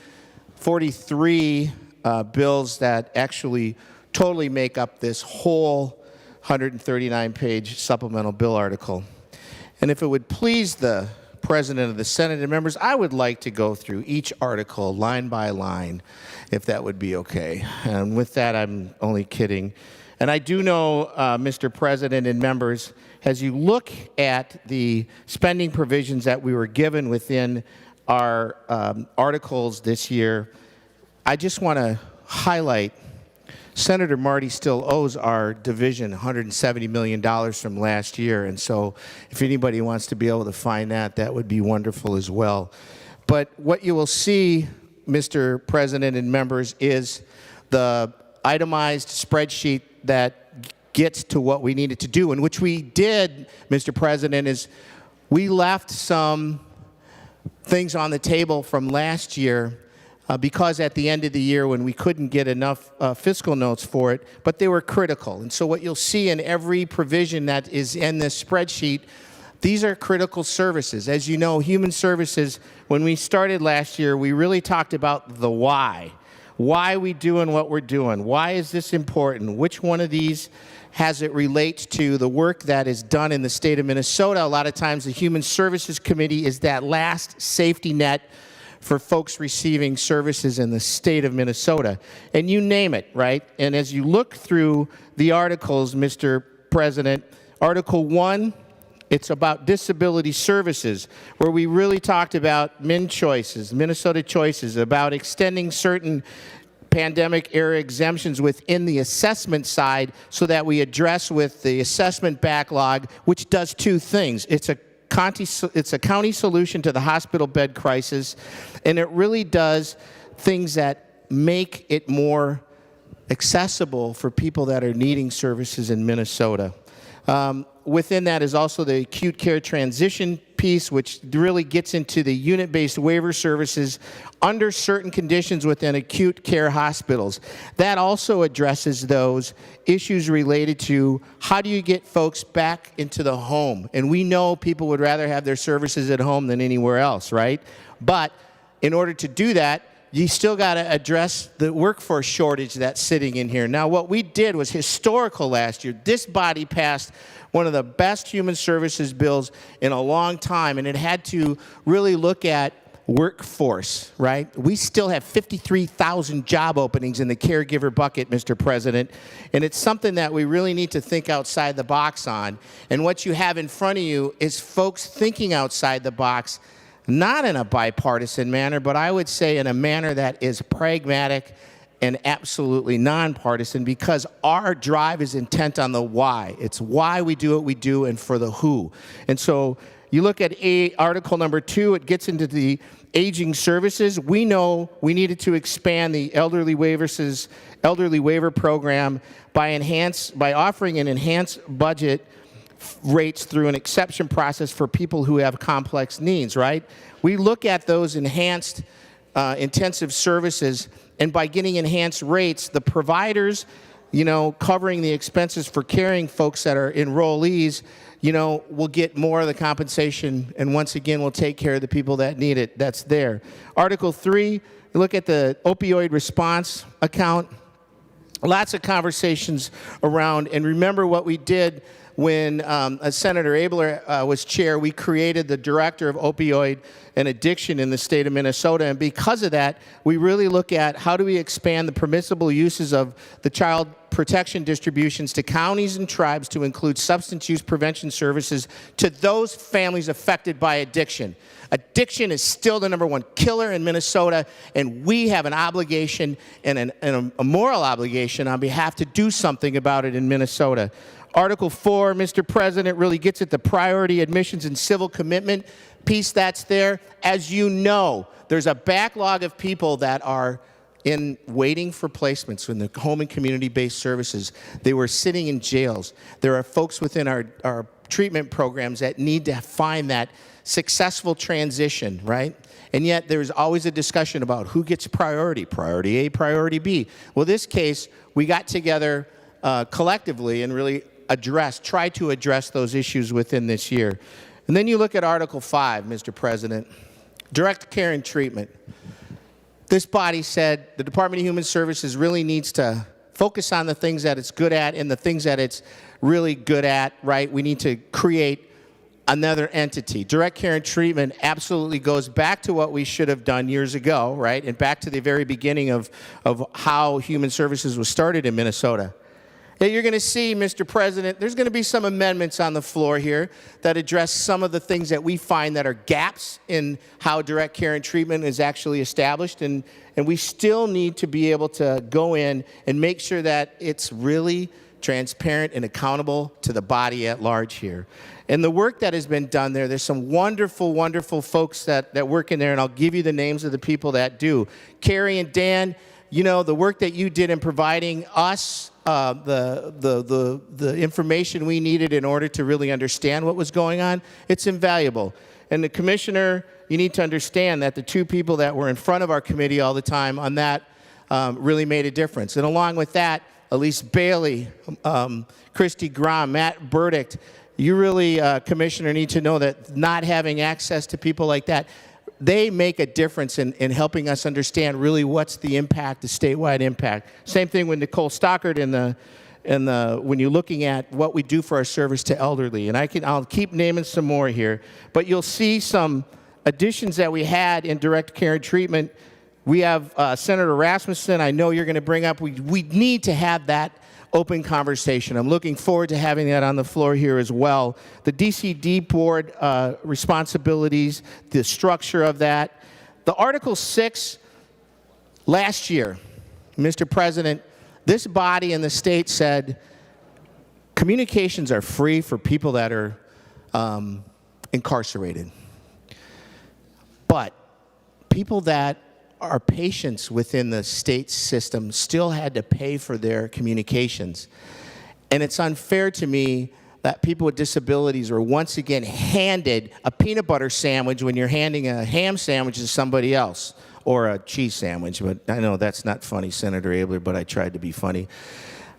bills that actually totally make up this whole 139-page supplemental bill article. And if it would please the President of the Senate and members, I would like to go through each article line by line, if that would be okay. And with that, I'm only kidding. And I do know, Mr. President and members, as you look at the spending provisions that we were given within our articles this year, I just want to highlight Senator Marty still owes our division $170 million from last year, and so if anybody wants to be able to find that, that would be wonderful as well. But what you will see, Mr. President and members, is the itemized spreadsheet that gets to what we needed to do, and which we did, Mr. President, is we left some things on the table from last year because at the end of the year when we couldn't get enough fiscal notes for it, but they were critical. And so what you'll see in every provision that is in this spreadsheet, these are critical services. As you know, human services, when we started last year, we really talked about the why. Why are we doing what we're doing? Why is this important? Which one of these has it relate to the work that is done in the state of Minnesota? A lot of times the Human Services Committee is that last safety net for folks receiving services in the state of Minnesota. And you name it, right? And as you look through the articles, Mr. President, Article 1, it's about disability services, where we really talked about Minnesota choices, about extending certain pandemic-era exemptions within the assessment side so that we address with the assessment backlog, which does 2 things. It's a county solution to the hospital bed crisis, and it really does things that make it more accessible for people that are needing services in Minnesota. Within that is also the acute care transition piece, which really gets into the unit-based waiver services under certain conditions within acute care hospitals. That also addresses those issues related to how do you get folks back into the home? And we know people would rather have their services at home than anywhere else, right? But in order to do that, you still got to address the workforce shortage that's sitting in here. Now, what we did was historical last year. This body passed one of the best human services bills in a long time, and it had to really look at workforce, right? We still have 53,000 job openings in the caregiver bucket, Mr. President, and it's something that we really need to think outside the box on. And what you have in front of you is folks thinking outside the box, not in a bipartisan manner, but I would say in a manner that is pragmatic and absolutely nonpartisan, because our drive is intent on the why. It's why we do what we do and for the who. And so you look at Article number 2, it gets into the aging services. We know we needed to expand the elderly waiver program by offering an enhanced budget rates through an exception process for people who have complex needs, right? We look at those enhanced intensive services, and by getting enhanced rates, the providers, covering the expenses for caring folks that are enrollees, will get more of the compensation, and once again, will take care of the people that need it. That's there. Article 3, you look at the opioid response account. Lots of conversations around, and remember what we did when Senator Abler was chair. We created the director of opioid and addiction in the state of Minnesota, and because of that, we really look at how do we expand the permissible uses of the child protection distributions to counties and tribes to include substance use prevention services to those families affected by addiction. Addiction is still the #1 killer in Minnesota, and we have an obligation and a moral obligation on behalf to do something about it in Minnesota. Article 4, Mr. President, really gets at the priority admissions and civil commitment piece that's there. As you know, there's a backlog of people that are in waiting for placements in the home and community-based services. They were sitting in jails. There are folks within our treatment programs that need to find that successful transition, right? And yet there's always a discussion about who gets priority A, priority B. Well, this case, we got together collectively and really try to address those issues within this year. And then you look at Article 5, Mr. President, direct care and treatment. This body said the Department of Human Services really needs to focus on the things that it's good at and the things that it's really good at, right? We need to create another entity. Direct care and treatment absolutely goes back to what we should have done years ago, right? And back to the very beginning of how human services was started in Minnesota. And you're going to see, Mr. President, there's going to be some amendments on the floor here that address some of the things that we find that are gaps in how direct care and treatment is actually established. And we still need to be able to go in and make sure that it's really transparent and accountable to the body at large here. And the work that has been done there's some wonderful, wonderful folks that work in there, and I'll give you the names of the people that do. Carrie and Dan, you know, the work that you did in providing us the information we needed in order to really understand what was going on, it's invaluable. And the commissioner, you need to understand that the two people that were in front of our committee all the time on that really made a difference. And along with that, Elise Bailey, Christy Grom, Matt Burdick, you really, Commissioner, need to know that not having access to people like that, they make a difference in helping us understand really what's the impact, the statewide impact. Same thing with Nicole Stockard when you're looking at what we do for our service to elderly. And I'll keep naming some more here, but you'll see some additions that we had in direct care and treatment. We have Senator Rasmussen, I know you're going to bring up, we need to have that open conversation. I'm looking forward to having that on the floor here as well. The DCD board responsibilities, the structure of that. The Article 6, last year, Mr. President, this body in the state said communications are free for people that are incarcerated. But people that our patients within the state system still had to pay for their communications. And it's unfair to me that people with disabilities are once again handed a peanut butter sandwich when you're handing a ham sandwich to somebody else, or a cheese sandwich. But I know that's not funny, Senator Abler, but I tried to be funny.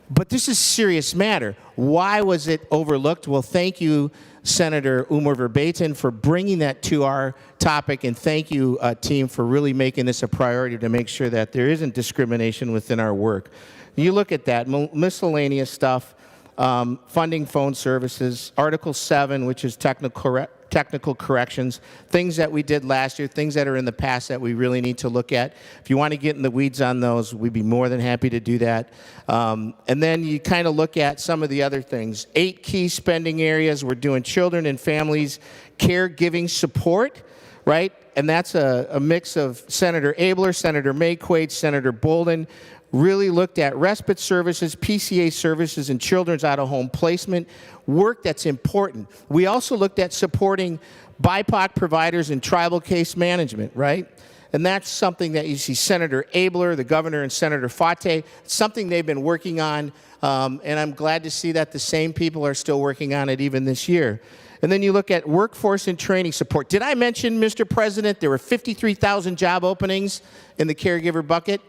But this is a serious matter. Why was it overlooked? Well, thank you, Senator Umar Verbatim, for bringing that to our topic, and thank you, team, for really making this a priority to make sure that there isn't discrimination within our work. You look at that, miscellaneous stuff, funding phone services, Article 7, which is technical corrections, things that we did last year, things that are in the past that we really need to look at. If you want to get in the weeds on those, we'd be more than happy to do that. And then you kind of look at some of the other things. 8 key spending areas. We're doing children and families caregiving support, right? And that's a mix of Senator Abler, Senator McEwen, Senator Bolden, really looked at respite services, PCA services, and children's out-of-home placement, work that's important. We also looked at supporting BIPOC providers in tribal case management, right? And that's something that you see Senator Abler, the governor, and Senator Fate, something they've been working on, and I'm glad to see that the same people are still working on it even this year. And then you look at workforce and training support. Did I mention, Mr. President, there were 53,000 job openings in the caregiver bucket?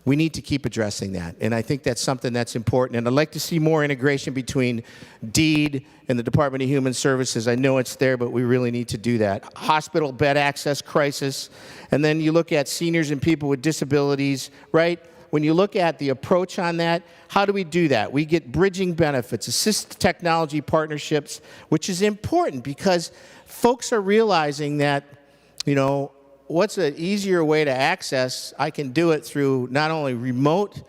We need to keep addressing that, and I think that's something that's important. And I'd like to see more integration between DEED and the Department of Human Services. I know it's there, but we really need to do that. Hospital bed access crisis, and then you look at seniors and people with disabilities, right? When you look at the approach on that, how do we do that? We get bridging benefits, assistive technology partnerships, which is important because folks are realizing that, you know, what's an easier way to access? I can do it through not only remote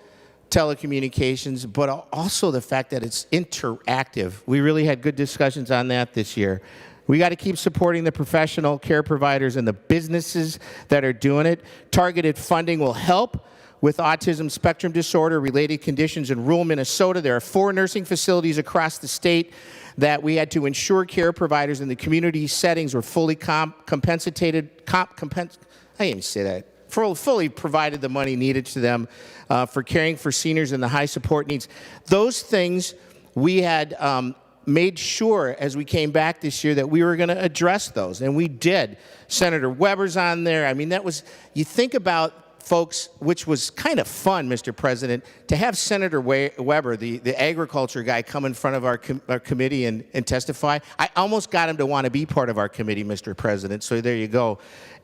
telecommunications, but also the fact that it's interactive. We really had good discussions on that this year. We got to keep supporting the professional care providers and the businesses that are doing it. Targeted funding will help with autism spectrum disorder related conditions. In rural Minnesota, there are 4 nursing facilities across the state that we had to ensure care providers in the community settings were fully compensated, I didn't even say that, fully provided the money needed to them for caring for seniors and the high support needs. Those things we had made sure as we came back this year that we were going to address those, and we did. Senator Weber's on there. I mean, that was, you think about, folks, which was kind of fun, Mr. President, to have Senator Weber, the agriculture guy, come in front of our committee and testify. I almost got him to want to be part of our committee, Mr. President, so there you go.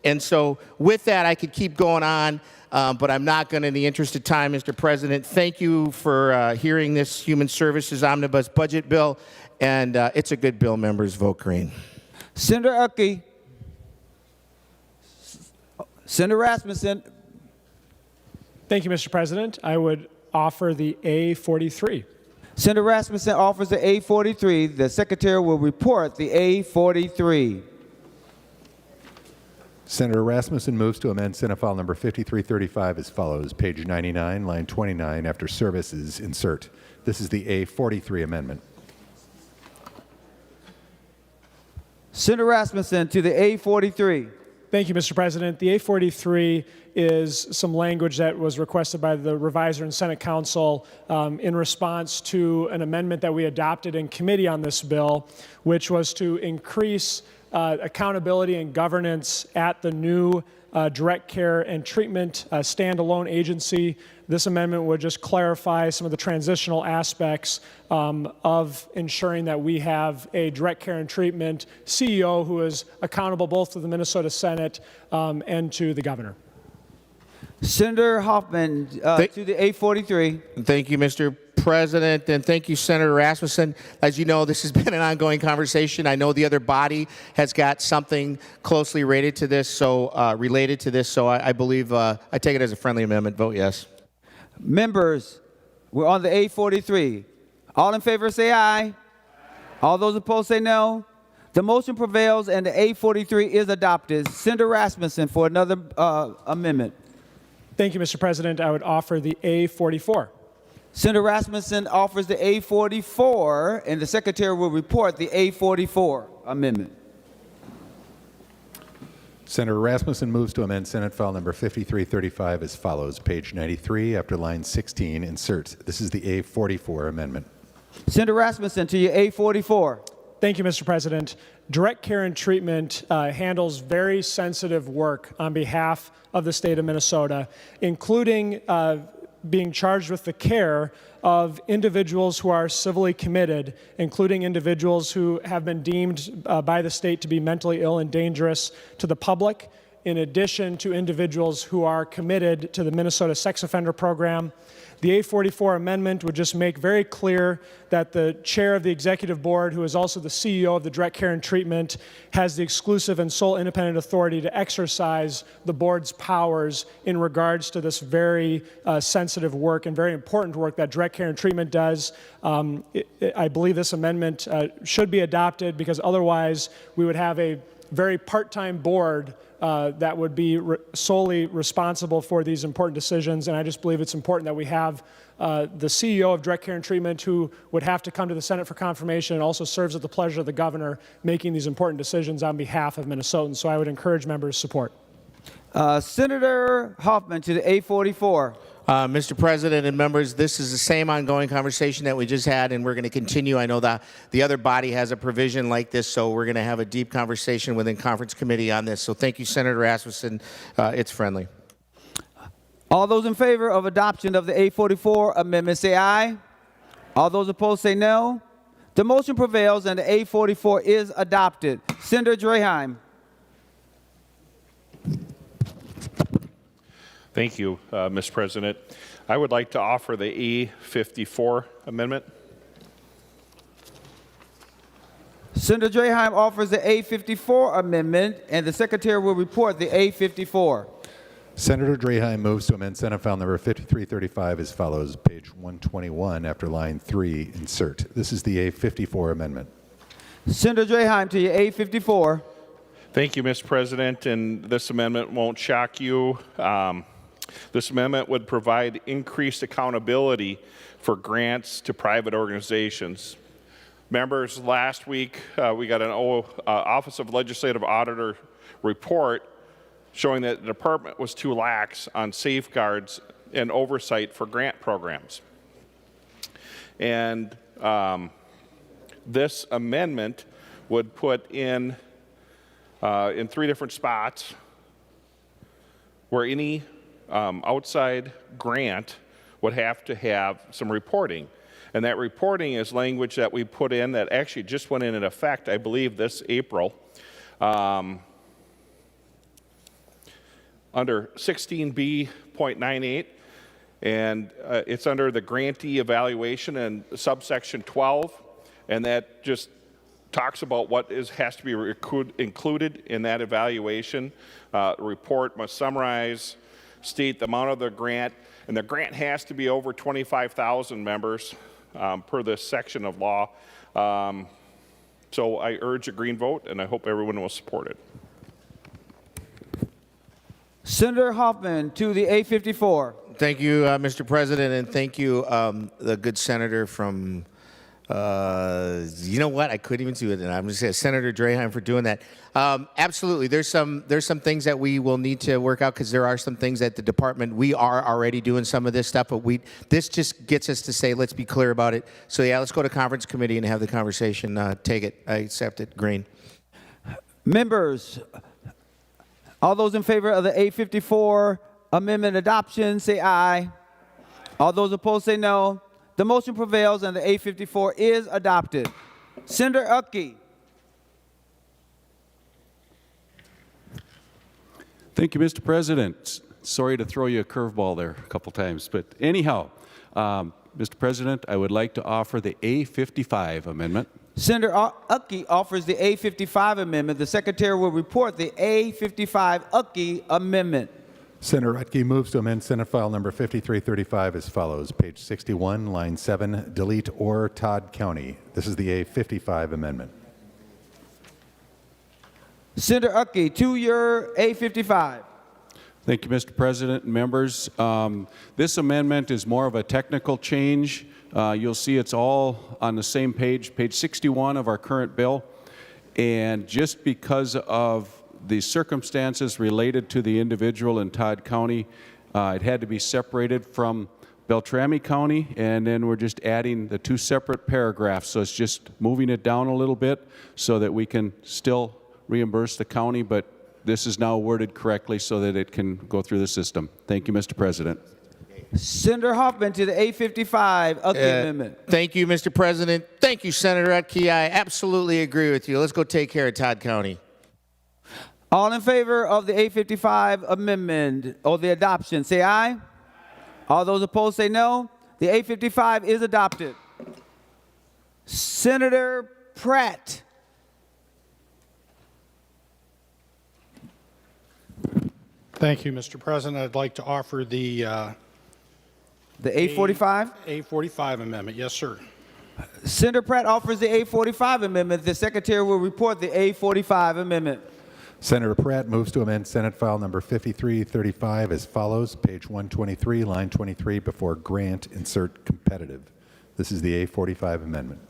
And so with that, I could keep going on, but I'm not going to in the interest of time, Mr. President. Thank you for hearing this Human Services Omnibus Budget Bill, and it's a good bill. Members, vote green. Senator Uckey. Senator Rasmussen. Thank you, Mr. President. I would offer the A43. Senator Rasmussen offers the A43. The Secretary will report the A43. Senator Rasmussen moves to amend Senate File Number 5335 as follows. Page 99, line 29, after services, insert. This is the A43 amendment. Senator Rasmussen to the A43. Thank you, Mr. President. The A43 is some language that was requested by the reviser and Senate Council in response to an amendment that we adopted in committee on this bill, which was to increase accountability and governance at the new direct care and treatment standalone agency. This amendment would just clarify some of the transitional aspects of ensuring that we have a direct care and treatment CEO who is accountable both to the Minnesota Senate and to the governor. Senator Hoffman to the A43. Thank you, Mr. President, and thank you, Senator Rasmussen. As you know, this has been an ongoing conversation. I know the other body has got something closely related to this, so I believe I take it as a friendly amendment. Vote yes. Members, we're on the A43. All in favor say aye. All those opposed say no. The motion prevails and the A43 is adopted. Senator Rasmussen for another amendment. Thank you, Mr. President. I would offer the A44. Senator Rasmussen offers the A44, and the Secretary will report the A44 amendment. Senator Rasmussen moves to amend Senate File Number 5335 as follows. Page 93, after line 16, insert. This is the A44 amendment. Senator Rasmussen to your A44. Thank you, Mr. President. Direct care and treatment handles very sensitive work on behalf of the state of Minnesota, including being charged with the care of individuals who are civilly committed, including individuals who have been deemed by the state to be mentally ill and dangerous to the public, in addition to individuals who are committed to the Minnesota Sex Offender Program. The A44 amendment would just make very clear that the chair of the executive board, who is also the CEO of the direct care and treatment, has the exclusive and sole independent authority to exercise the board's powers in regards to this very sensitive work and very important work that direct care and treatment does. I believe this amendment should be adopted because otherwise we would have a very part-time board that would be solely responsible for these important decisions. And I just believe it's important that we have the CEO of Direct Care and Treatment, who would have to come to the Senate for confirmation and also serves at the pleasure of the governor, making these important decisions on behalf of Minnesotans. So I would encourage members' support. Senator Hoffman to the A44. Mr. President and members, this is the same ongoing conversation that we just had, and we're going to continue. I know that the other body has a provision like this, so we're going to have a deep conversation within conference committee on this. So thank you, Senator Rasmussen. It's friendly. All those in favor of adoption of the A44 amendment say aye. All those opposed say no. The motion prevails and the A44 is adopted. Senator Draheim. Thank you, Mr. President. I would like to offer the A54 amendment. Senator Draheim offers the A54 amendment, and the Secretary will report the A54. Senator Draheim moves to amend Senate File Number 5335 as follows. Page 121, after line 3, insert. This is the A54 amendment. Senator Draheim to your A54. Thank you, Mr. President, and this amendment won't shock you. This amendment would provide increased accountability for grants to private organizations. Members, last week we got an Office of Legislative Auditor report showing that the department was too lax on safeguards and oversight for grant programs. And this amendment would put in 3 different spots where any outside grant would have to have some reporting. And that reporting is language that we put in that actually just went in effect, I believe, this April. Under 16B.98, and it's under the grantee evaluation and subsection 12, and that just talks about what has to be included in that evaluation. The report must summarize, state the amount of the grant, and the grant has to be over 25,000 members per this section of law. So I urge a green vote, and I hope everyone will support it. Senator Hoffman to the A54. Thank you, Mr. President, and thank you, the good senator from, you know what, I couldn't even do it, and I'm going to say Senator Draheim for doing that. Absolutely, there's some things that we will need to work out because there are some things that the department, we are already doing some of this stuff, but this just gets us to say, let's be clear about it. So yeah, let's go to conference committee and have the conversation. Take it, I accept it, green. Members, all those in favor of the A54 amendment adoption, say aye. All those opposed, say no. The motion prevails and the A54 is adopted. Senator Uckey. Thank you, Mr. President. Sorry to throw you a curveball there a couple times, but anyhow, Mr. President, I would like to offer the A55 amendment. Senator Uckey offers the A55 amendment. The Secretary will report the A55 Uckey amendment. Senator Rutke moves to amend Senate File Number 5335 as follows. Page 61, line 7, delete or Todd County. This is the A55 amendment. Senator Uckey, to your A55. Thank you, Mr. President and members. This amendment is more of a technical change. You'll see it's all on the same page, page 61 of our current bill. And just because of the circumstances related to the individual in Todd County, it had to be separated from Beltrami County, and then we're just adding the 2 separate paragraphs. So it's just moving it down a little bit so that we can still reimburse the county, but this is now worded correctly so that it can go through the system. Thank you, Mr. President. Senator Hoffman to the A55 Uckey amendment. Thank you, Mr. President. Thank you, Senator Uckey. I absolutely agree with you. Let's go take care of Todd County. All in favor of the A55 amendment or the adoption, say aye. All those opposed, say no. The A55 is adopted. Senator Pratt. Thank you, Mr. President. I'd like to offer the A45? A45 amendment. Yes, sir. Senator Pratt offers the A45 amendment. The Secretary will report the A45 amendment. Senator Pratt moves to amend Senate File Number 5335 as follows. Page 123, line 23, before grant, insert competitive. This is the A45 amendment.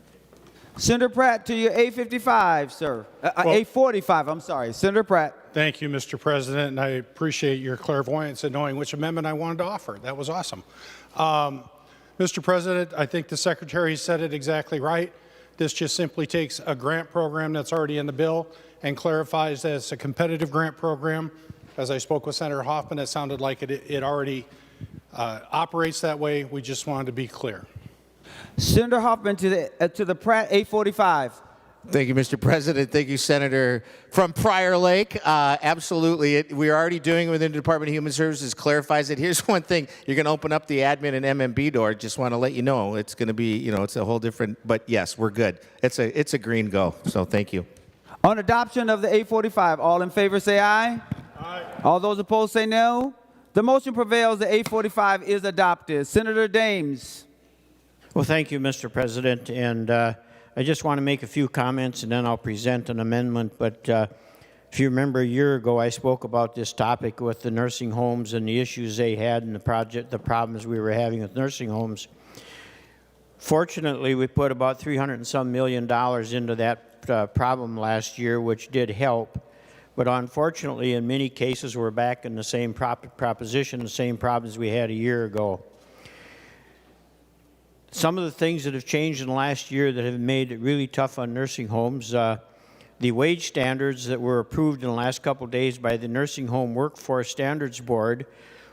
Senator Pratt to your A55, sir. A45, I'm sorry. Senator Pratt. Thank you, Mr. President, and I appreciate your clairvoyance in knowing which amendment I wanted to offer. That was awesome. Mr. President, I think the Secretary said it exactly right. This just simply takes a grant program that's already in the bill and clarifies that it's a competitive grant program. As I spoke with Senator Hoffman, it sounded like it already operates that way. We just wanted to be clear. Senator Hoffman to the Pratt A45. Thank you, Mr. President. Thank you, Senator from Prior Lake. Absolutely. We're already doing it within the Department of Human Services, clarifies it. Here's one thing. You're going to open up the admin and MMB door. Just want to let you know it's going to be, it's a whole different, but yes, we're good. It's a green go, so thank you. On adoption of the A45, all in favor say aye. Aye. All those opposed say no. The motion prevails. The A45 is adopted. Senator Dames. Well, thank you, Mr. President, and I just want to make a few comments and then I'll present an amendment. But if you remember a year ago, I spoke about this topic with the nursing homes and the issues they had and the problems we were having with nursing homes. Fortunately, we put about $300 and some million into that problem last year, which did help. But unfortunately, in many cases, we're back in the same proposition, the same problems we had a year ago. Some of the things that have changed in the last year that have made it really tough on nursing homes, the wage standards that were approved in the last couple of days by the Nursing Home Workforce Standards Board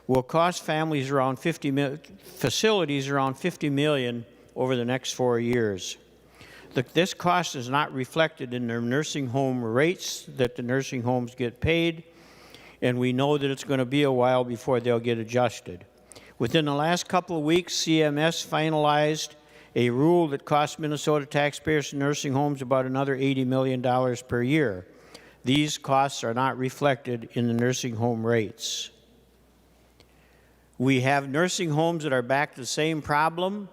will cost facilities around $50 million over the next 4 years. This cost is not reflected in their nursing home rates that the nursing homes get paid, and we know that it's going to be a while before they'll get adjusted. Within the last couple of weeks, CMS finalized a rule that costs Minnesota taxpayers and nursing homes about another $80 million per year. These costs are not reflected in the nursing home rates. We have nursing homes that are back to the same problem.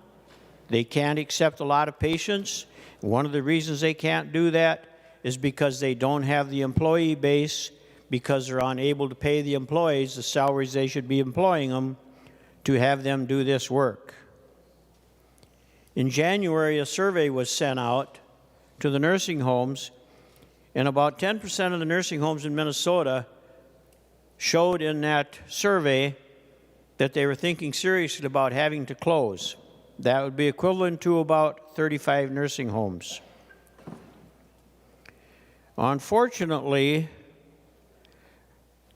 They can't accept a lot of patients. One of the reasons they can't do that is because they don't have the employee base, because they're unable to pay the employees the salaries they should be employing them to have them do this work. In January, a survey was sent out to the nursing homes, and about 10% of the nursing homes in Minnesota showed in that survey that they were thinking seriously about having to close. That would be equivalent to about 35 nursing homes. Unfortunately,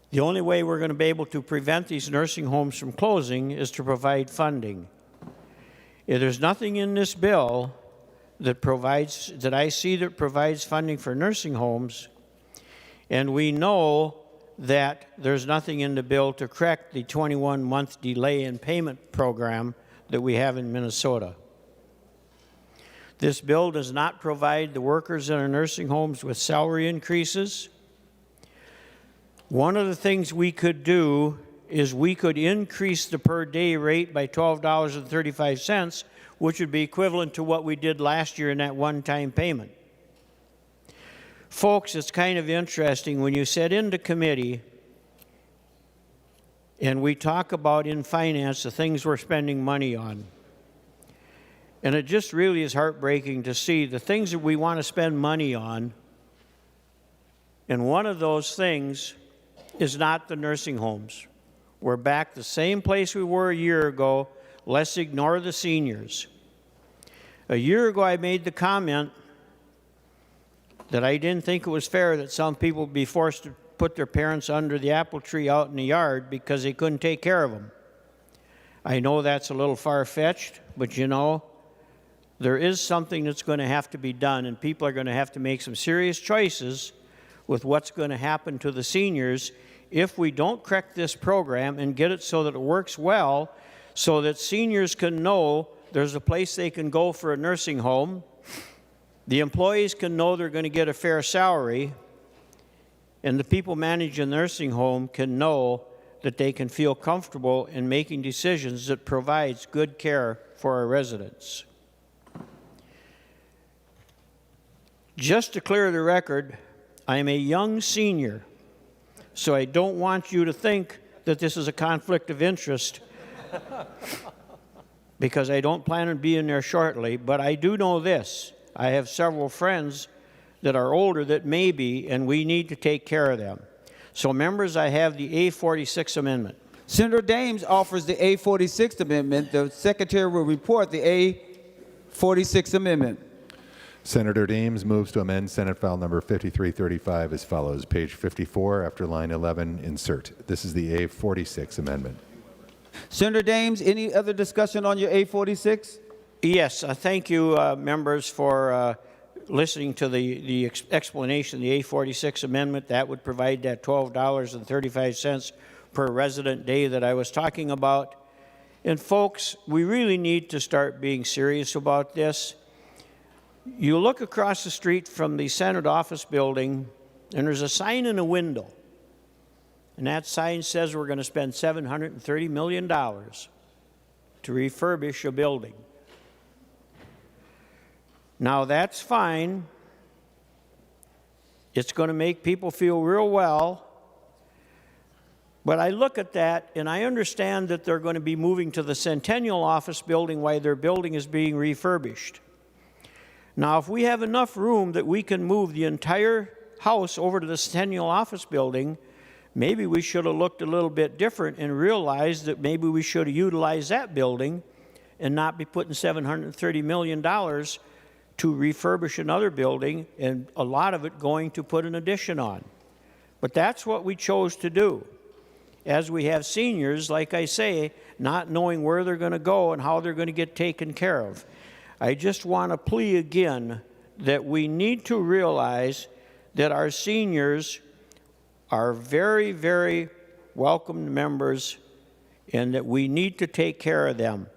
the only way we're going to be able to prevent these nursing homes from closing is to provide funding. There's nothing in this bill that I see that provides funding for nursing homes, and we know that there's nothing in the bill to correct the 21-month delay in payment program that we have in Minnesota. This bill does not provide the workers in our nursing homes with salary increases. One of the things we could do is we could increase the per day rate by $12.35, which would be equivalent to what we did last year in that one-time payment. Folks, it's kind of interesting when you sit into committee and we talk about in finance the things we're spending money on. And it just really is heartbreaking to see the things that we want to spend money on, and one of those things is not the nursing homes. We're back the same place we were a year ago. Let's ignore the seniors. A year ago, I made the comment that I didn't think it was fair that some people would be forced to put their parents under the apple tree out in the yard because they couldn't take care of them. I know that's a little far-fetched, but you know, there is something that's going to have to be done, and people are going to have to make some serious choices with what's going to happen to the seniors if we don't correct this program and get it so that it works well, so that seniors can know there's a place they can go for a nursing home, the employees can know they're going to get a fair salary, and the people managing the nursing home can know that they can feel comfortable in making decisions that provides good care for our residents. Just to clear the record, I am a young senior, so I don't want you to think that this is a conflict of interest because I don't plan on being there shortly, but I do know this. I have several friends that are older that may be, and we need to take care of them. So members, I have the A46 amendment. Senator Dames offers the A46 amendment. The Secretary will report the A46 amendment. Senator Dames moves to amend Senate File Number 5335 as follows. Page 54, after line 11, insert. This is the A46 amendment. Senator Dames, any other discussion on your A46? Yes, thank you, members, for listening to the explanation of the A46 amendment. That would provide that $12.35 per resident day that I was talking about. And folks, we really need to start being serious about this. You look across the street from the Senate office building, and there's a sign in a window. And that sign says we're going to spend $730 million to refurbish a building. Now, that's fine. It's going to make people feel real well. But I look at that, and I understand that they're going to be moving to the Centennial office building while their building is being refurbished. Now, if we have enough room that we can move the entire house over to the Centennial Office Building, maybe we should have looked a little bit different and realized that maybe we should have utilized that building and not be putting $730 million to refurbish another building, and a lot of it going to put an addition on. But that's what we chose to do. As we have seniors, like I say, not knowing where they're going to go and how they're going to get taken care of. I just want to plea again that we need to realize that our seniors are very, very welcome members and that we need to take care of them.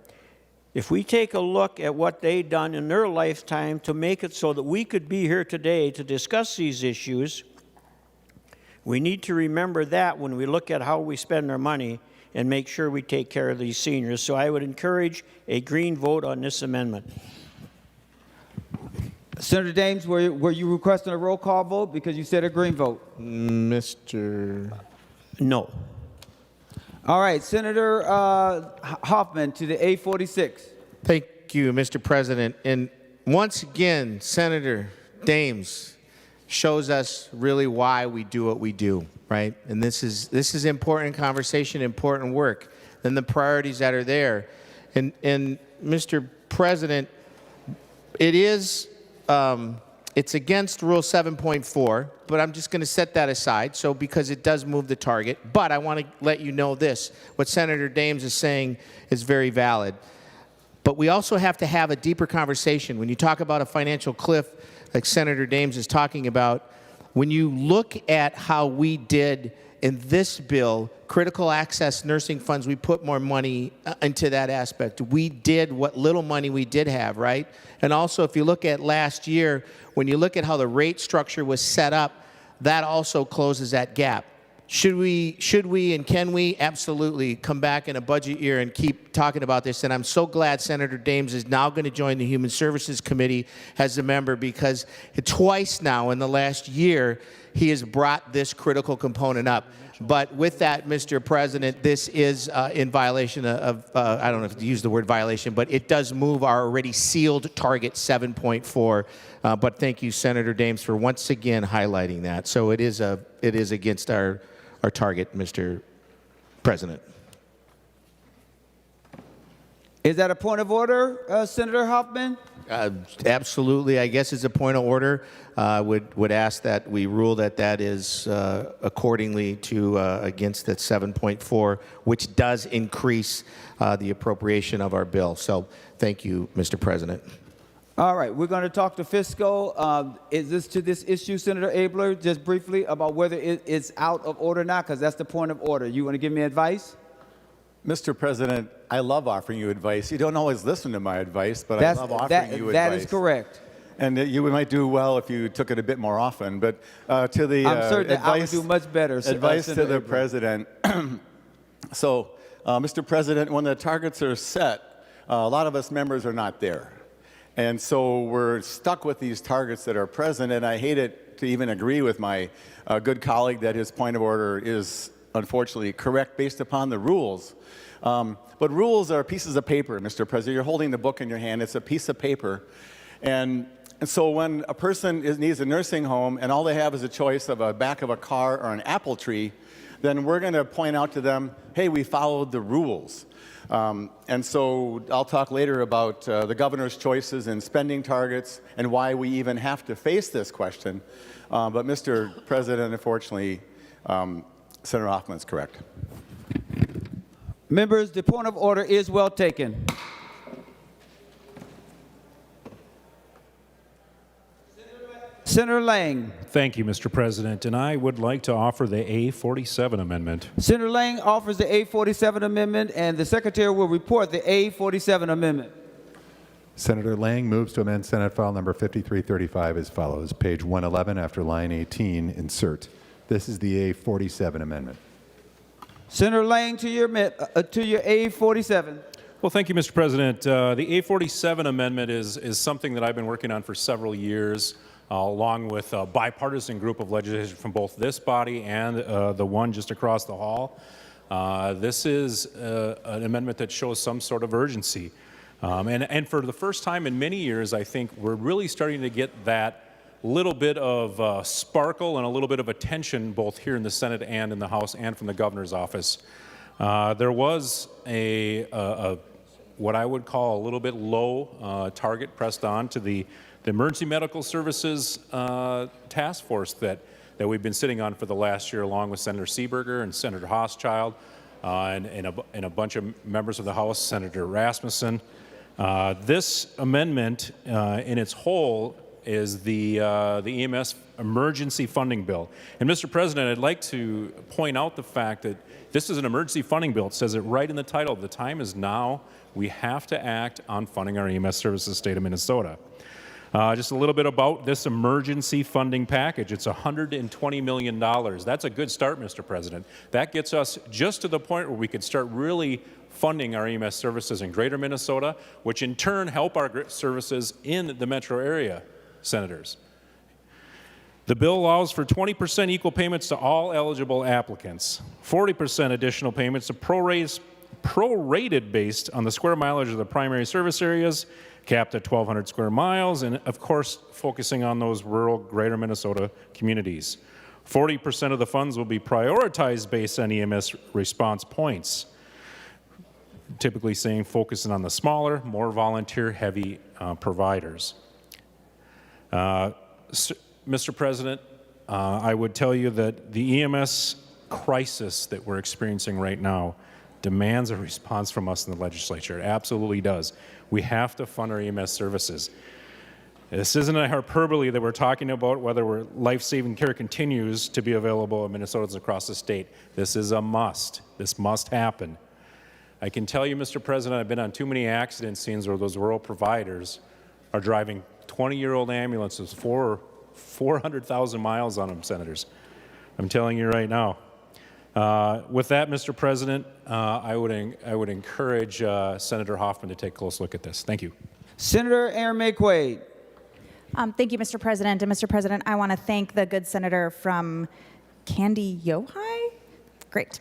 If we take a look at what they've done in their lifetime to make it so that we could be here today to discuss these issues, we need to remember that when we look at how we spend our money and make sure we take care of these seniors. So I would encourage a green vote on this amendment. Senator Dames, were you requesting a roll call vote because you said a green vote? Mr. No. All right, Senator Hoffman to the A46. Thank you, Mr. President. And once again, Senator Dames shows us really why we do what we do, right? And this is important conversation, important work, and the priorities that are there. And Mr. President, it is it's against Rule 7.4, but I'm just going to set that aside. So because it does move the target, but I want to let you know this: what Senator Dames is saying is very valid. But we also have to have a deeper conversation. When you talk about a financial cliff, like Senator Dames is talking about, when you look at how we did in this bill, critical access nursing funds, we put more money into that aspect. We did what little money we did have, right? And also, if you look at last year, when you look at how the rate structure was set up, that also closes that gap. Should we and can we absolutely come back in a budget year and keep talking about this? And I'm so glad Senator Dames is now going to join the Human Services Committee as a member, because twice now in the last year he has brought this critical component up. But with that, Mr. President, this is in violation of, I don't know if to use the word violation, but it does move our already sealed target 7.4. But thank you, Senator Dames, for once again highlighting that. So it is against our target, Mr. President. Is that a point of order, Senator Hoffman? Absolutely. I guess it's a point of order. Would ask that we rule that is accordingly to against that 7.4, which does increase the appropriation of our bill. So thank you, Mr. President. All right, we're going to talk to fiscal. Is this to this issue, Senator Abler, just briefly about whether it's out of order now, because that's the point of order. You want to give me advice? Mr. President, I love offering you advice. You don't always listen to my advice, but I love offering you advice. That is correct. And you might do well if you took it a bit more often. But to the I'm certain that I would advice, do much better. advice to Senator the Abler. President. So, Mr. President, when the targets are set, a lot of us members are not there. And so we're stuck with these targets that are present, and I hate it to even agree with my good colleague that his point of order is unfortunately correct based upon the rules. But rules are pieces of paper, Mr. President. You're holding the book in your hand. It's a piece of paper. And so when a person needs a nursing home and all they have is a choice of a back of a car or an apple tree, then we're going to point out to them, hey, we followed the rules. And so I'll talk later about the governor's choices and spending targets and why we even have to face this question. But Mr. President, unfortunately, Senator Hoffman is correct. Members, the point of order is well taken. Senator Lang. Thank you, Mr. President. And I would like to offer the A47 amendment. Senator Lang offers the A47 amendment, and the Secretary will report the A47 amendment. Senator Lang moves to amend Senate File Number 5335 as follows. Page 111 after line 18, insert. This is the A47 amendment. Senator Lang to your A47. Well, thank you, Mr. President. The A47 amendment is something that I've been working on for several years, along with a bipartisan group of legislation from both this body and the one just across the hall. This is an amendment that shows some sort of urgency. And for the first time in many years, I think we're really starting to get that little bit of sparkle and a little bit of attention both here in the Senate and in the House and from the governor's office. There was what I would call a little bit low target pressed on to the Emergency Medical Services Task Force that we've been sitting on for the last year, along with Senator Seeberger and Senator Hochschild and a bunch of members of the House, Senator Rasmussen. This amendment in its whole is the EMS emergency funding bill. And Mr. President, I'd like to point out the fact that this is an emergency funding bill. It says it right in the title. The time is now. We have to act on funding our EMS services state of Minnesota. Just a little bit about this emergency funding package. It's $120 million. That's a good start, Mr. President. That gets us just to the point where we could start really funding our EMS services in greater Minnesota, which in turn help our services in the metro area, Senators. The bill allows for 20% equal payments to all eligible applicants, 40% additional payments to prorated based on the square mileage of the primary service areas, capped at 1,200 square miles, and of course, focusing on those rural greater Minnesota communities. 40% of the funds will be prioritized based on EMS response points, typically saying focusing on the smaller, more volunteer-heavy providers. Mr. President, I would tell you that the EMS crisis that we're experiencing right now demands a response from us in the legislature. It absolutely does. We have to fund our EMS services. This isn't a hyperbole that we're talking about whether life-saving care continues to be available in Minnesotans across the state. This is a must. This must happen. I can tell you, Mr. President, I've been on too many accident scenes where those rural providers are driving 20-year-old ambulances, 400,000 miles on them, Senators. I'm telling you right now. With that, Mr. President, I would encourage Senator Hoffman to take a close look at this. Thank you. Senator Aaron McEwen. Thank you, Mr. President. And Mr. President, I want to thank the good senator from Candy-Yohai? Great.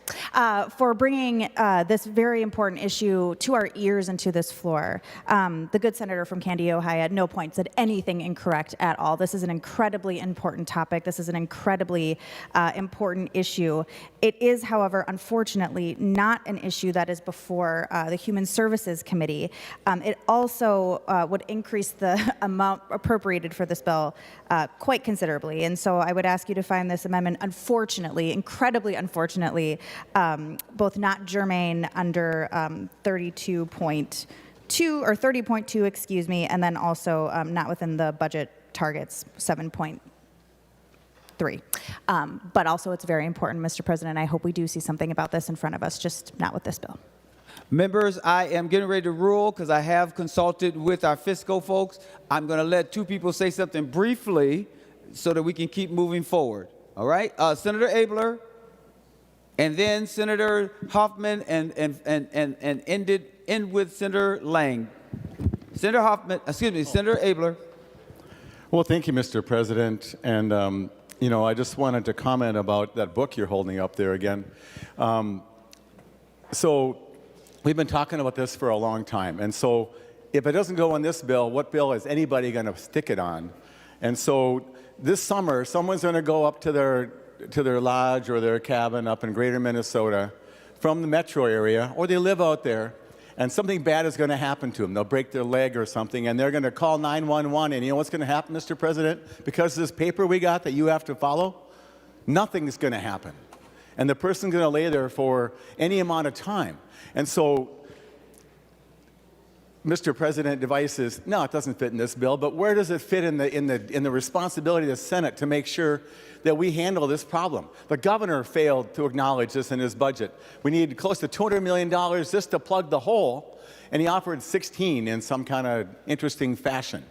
For bringing this very important issue to our ears and to this floor. The good senator from Candy-Yohai at no point said anything incorrect at all. This is an incredibly important topic. This is an incredibly important issue. It is, however, unfortunately, not an issue that is before the Human Services Committee. It also would increase the amount appropriated for this bill quite considerably. And so I would ask you to find this amendment, unfortunately, incredibly unfortunately, both not germane under 32.2 or 30.2, excuse me, and then also not within the budget targets 7.3. But also it's very important, Mr. President. I hope we do see something about this in front of us, just not with this bill. Members, I am getting ready to rule because I have consulted with our fiscal folks. I'm going to let two people say something briefly so that we can keep moving forward. All right? Senator Abler, and then Senator Hoffman, and end with Senator Lang. Senator Hoffman, excuse me, Senator Abler. Well, thank you, Mr. President. And, I just wanted to comment about that book you're holding up there again. So we've been talking about this for a long time. And so if it doesn't go on this bill, what bill is anybody going to stick it on? And so this summer, someone's going to go up to their lodge or their cabin up in greater Minnesota from the metro area, or they live out there, and something bad is going to happen to them. They'll break their leg or something, and they're going to call 911, and you know what's going to happen, Mr. President? Because of this paper we got that you have to follow, nothing's going to happen. And the person's going to lay there for any amount of time. And so, Mr. President, devices, no, it doesn't fit in this bill, but where does it fit in the responsibility of the Senate to make sure that we handle this problem? The governor failed to acknowledge this in his budget. We need close to $200 million just to plug the hole, and he offered 16 in some kind of interesting fashion.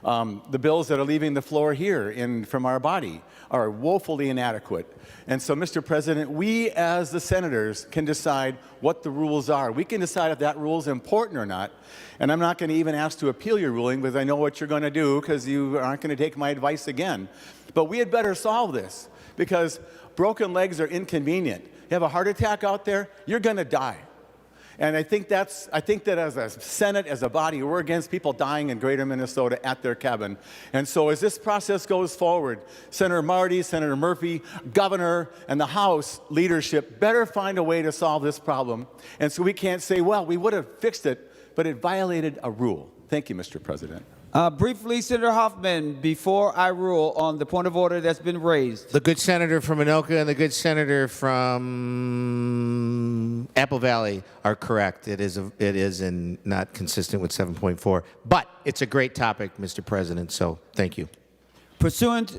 The bills that are leaving the floor here from our body are woefully inadequate. And so, Mr. President, we as the senators can decide what the rules are. We can decide if that rule is important or not. And I'm not going to even ask to appeal your ruling because I know what you're going to do because you aren't going to take my advice again. But we had better solve this because broken legs are inconvenient. You have a heart attack out there, you're going to die. And I think that as a Senate, as a body, we're against people dying in greater Minnesota at their cabin. And so as this process goes forward, Senator Marty, Senator Murphy, Governor, and the House leadership better find a way to solve this problem. And so we can't say, well, we would have fixed it, but it violated a rule. Thank you, Mr. President. Briefly, Senator Hoffman, before I rule on the point of order that's been raised. The good senator from Anoka and the good senator from Apple Valley are correct. It is not consistent with 7.4, but it's a great topic, Mr. President. So thank you. Pursuant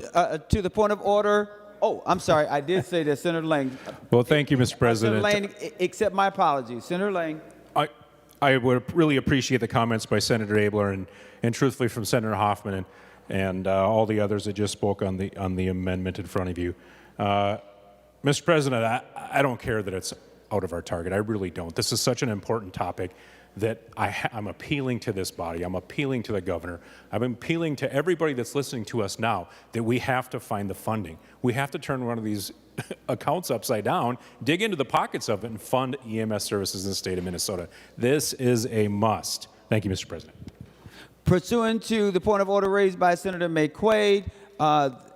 to the point of order. Oh, I'm sorry. I did say that, Senator Lang. Well, thank you, Mr. President. Senator Lang, accept my apologies. Senator Lang. I would really appreciate the comments by Senator Abler and truthfully from Senator Hoffman and all the others that just spoke on the amendment in front of you. Mr. President, I don't care that it's out of our target. I really don't. This is such an important topic that I'm appealing to this body. I'm appealing to the governor. I'm appealing to everybody that's listening to us now that we have to find the funding. We have to turn one of these accounts upside down, dig into the pockets of it, and fund EMS services in the state of Minnesota. This is a must. Thank you, Mr. President. Pursuant to the point of order raised by Senator McQuaid,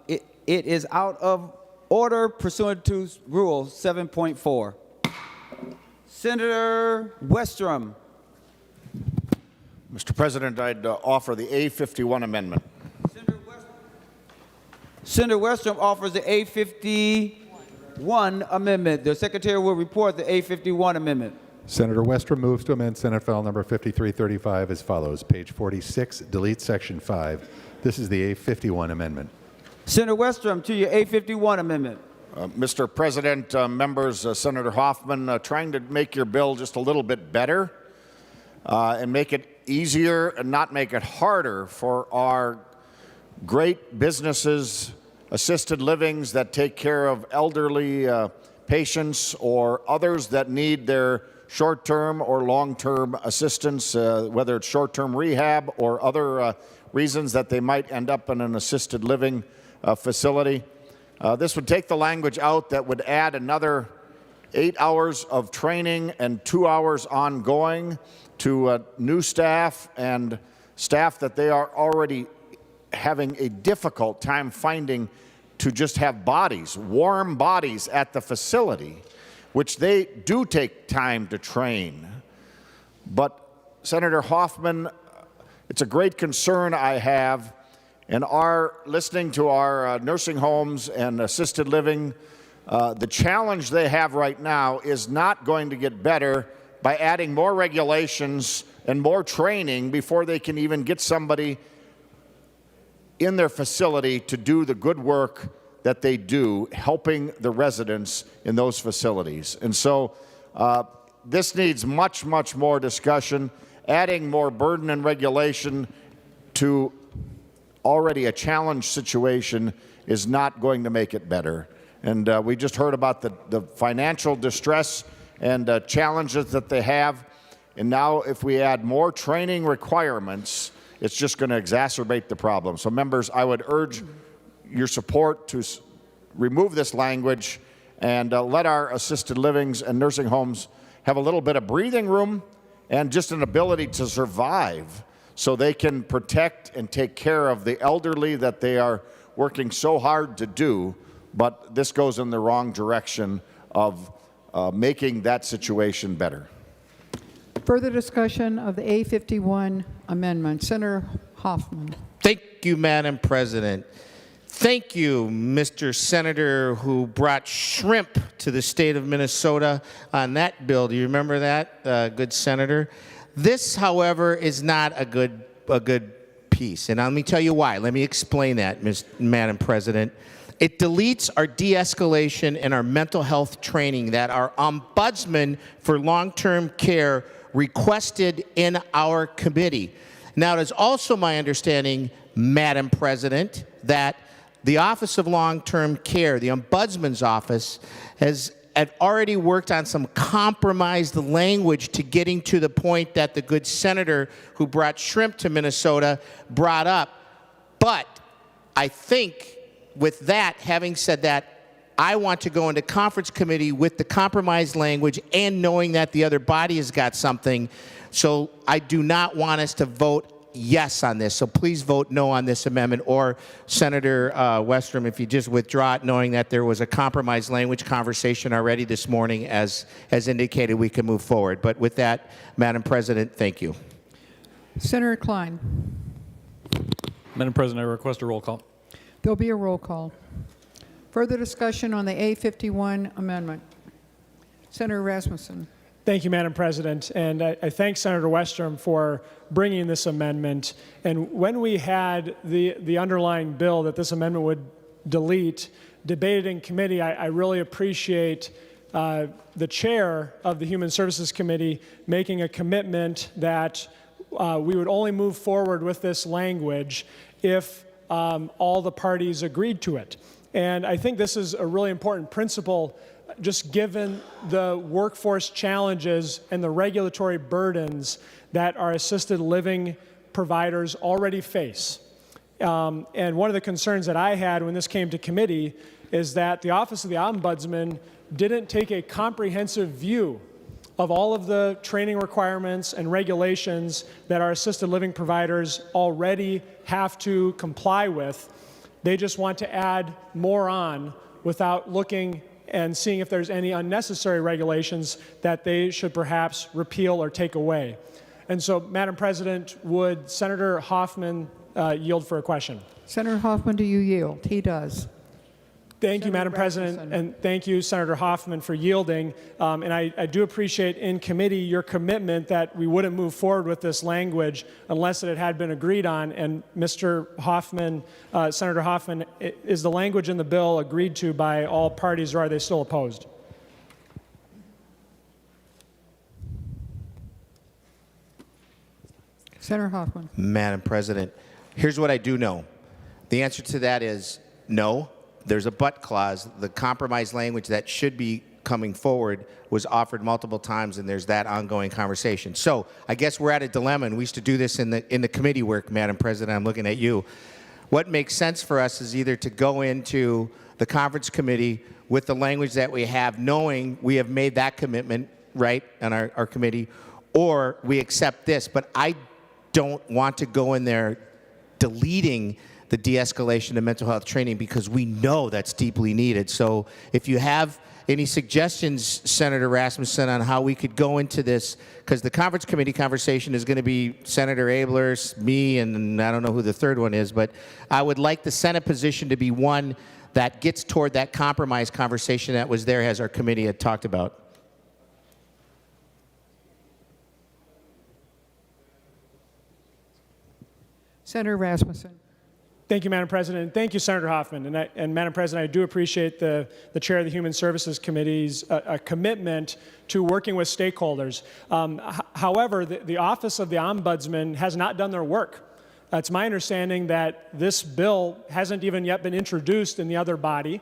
it is out of order pursuant to Rule 7.4. Senator Westrom. Mr. President, I'd offer the A51 amendment. Senator Westrom offers the A51 amendment. The Secretary will report the A51 amendment. Senator Westrom moves to amend Senate File Number 5335 as follows. Page 46, delete Section 5. This is the A51 amendment. Senator Westrom to your A51 amendment. Mr. President, members, Senator Hoffman, trying to make your bill just a little bit better and make it easier and not make it harder for our great businesses, assisted livings that take care of elderly patients or others that need their short-term or long-term assistance, whether it's short-term rehab or other reasons that they might end up in an assisted living facility. This would take the language out that would add another 8 hours of training and 2 hours ongoing to new staff and staff that they are already having a difficult time finding to just have bodies, warm bodies at the facility, which they do take time to train. But Senator Hoffman, it's a great concern I have in our listening to our nursing homes and assisted living. The challenge they have right now is not going to get better by adding more regulations and more training before they can even get somebody in their facility to do the good work that they do, helping the residents in those facilities. And so this needs much, much more discussion. Adding more burden and regulation to already a challenged situation is not going to make it better. And we just heard about the financial distress and challenges that they have. And now if we add more training requirements, it's just going to exacerbate the problem. So members, I would urge your support to remove this language and let our assisted livings and nursing homes have a little bit of breathing room and just an ability to survive so they can protect and take care of the elderly that they are working so hard to do. But this goes in the wrong direction of making that situation better. Further discussion of the A51 amendment. Senator Hoffman. Thank you, Madam President. Thank you, Mr. Senator, who brought shrimp to the state of Minnesota on that bill. Do you remember that, good senator? This, however, is not a good piece, and let me tell you why. Let me explain that, Madam President. It deletes our de-escalation and our mental health training that our ombudsman for long-term care requested in our committee. Now, it is also my understanding, Madam President, that the Office of Long-Term Care, the Ombudsman's Office, has already worked on some compromised language to getting to the point that the good senator who brought shrimp to Minnesota brought up. But I think with that, having said that, I want to go into conference committee with the compromise language and knowing that the other body has got something. So I do not want us to vote yes on this. So please vote no on this amendment. Or Senator Westrom, if you just withdraw it, knowing that there was a compromise language conversation already this morning, as indicated, we can move forward. But with that, Madam President, thank you. Senator Klein. Madam President, I request a roll call. There'll be a roll call. Further discussion on the A51 amendment. Senator Rasmussen. Thank you, Madam President. And I thank Senator Westrom for bringing this amendment. And when we had the underlying bill that this amendment would delete debated in committee, I really appreciate the chair of the Human Services Committee making a commitment that we would only move forward with this language if all the parties agreed to it. And I think this is a really important principle, just given the workforce challenges and the regulatory burdens that our assisted living providers already face. And one of the concerns that I had when this came to committee is that the Office of the Ombudsman didn't take a comprehensive view of all of the training requirements and regulations that our assisted living providers already have to comply with. They just want to add more on without looking and seeing if there's any unnecessary regulations that they should perhaps repeal or take away. And so, Madam President, would Senator Hoffman yield for a question? Senator Hoffman, do you yield? He does. Thank you, Madam President, and thank you, Senator Hoffman, for yielding. And I do appreciate in committee your commitment that we wouldn't move forward with this language unless it had been agreed on. And Mr. Hoffman, Senator Hoffman, is the language in the bill agreed to by all parties, or are they still opposed? Senator Hoffman. Madam President, here's what I do know. The answer to that is no. There's a but clause. The compromise language that should be coming forward was offered multiple times, and there's that ongoing conversation. So I guess we're at a dilemma, and we used to do this in the committee work, Madam President. I'm looking at you. What makes sense for us is either to go into the conference committee with the language that we have, knowing we have made that commitment, right, on our committee, or we accept this. But I don't want to go in there deleting the de-escalation of mental health training, because we know that's deeply needed. So if you have any suggestions, Senator Rasmussen, on how we could go into this, because the conference committee conversation is going to be Senator Abler, me, and I don't know who the third one is, but I would like the Senate position to be one that gets toward that compromise conversation that was there, as our committee had talked about. Senator Rasmussen. Thank you, Madam President. And thank you, Senator Hoffman. And Madam President, I do appreciate the chair of the Human Services Committee's commitment to working with stakeholders. However, the Office of the Ombudsman has not done their work. It's my understanding that this bill hasn't even yet been introduced in the other body,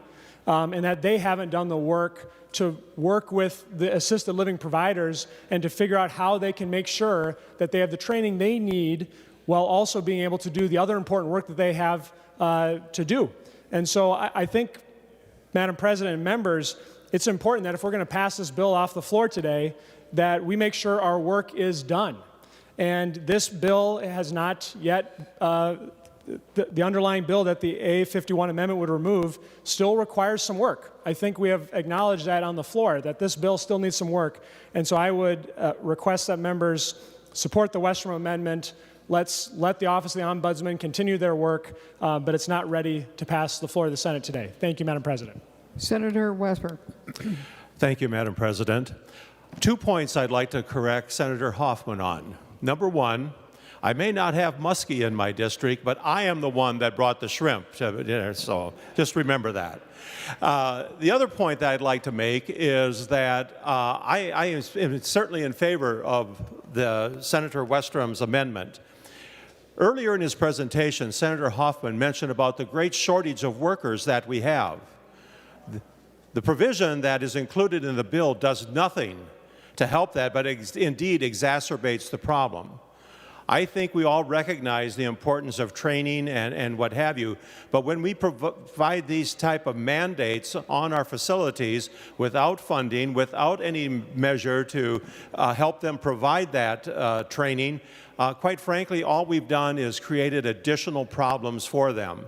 and that they haven't done the work to work with the assisted living providers and to figure out how they can make sure that they have the training they need while also being able to do the other important work that they have to do. And so I think, Madam President and members, it's important that if we're going to pass this bill off the floor today, that we make sure our work is done. And this bill has not yet, the underlying bill that the A51 amendment would remove still requires some work. I think we have acknowledged that on the floor, that this bill still needs some work. And so I would request that members support the Westrom amendment. Let's let the Office of the Ombudsman continue their work, but it's not ready to pass the floor of the Senate today. Thank you, Madam President. Senator Westbrook. Thank you, Madam President. 2 points I'd like to correct Senator Hoffman on. Number one, I may not have muskie in my district, but I am the one that brought the shrimp to dinner, so just remember that. The other point that I'd like to make is that I am certainly in favor of the Senator Westrom's amendment. Earlier in his presentation, Senator Hoffman mentioned about the great shortage of workers that we have. The provision that is included in the bill does nothing to help that, but indeed exacerbates the problem. I think we all recognize the importance of training and what have you, but when we provide these type of mandates on our facilities without funding, without any measure to help them provide that training, quite frankly, all we've done is created additional problems for them.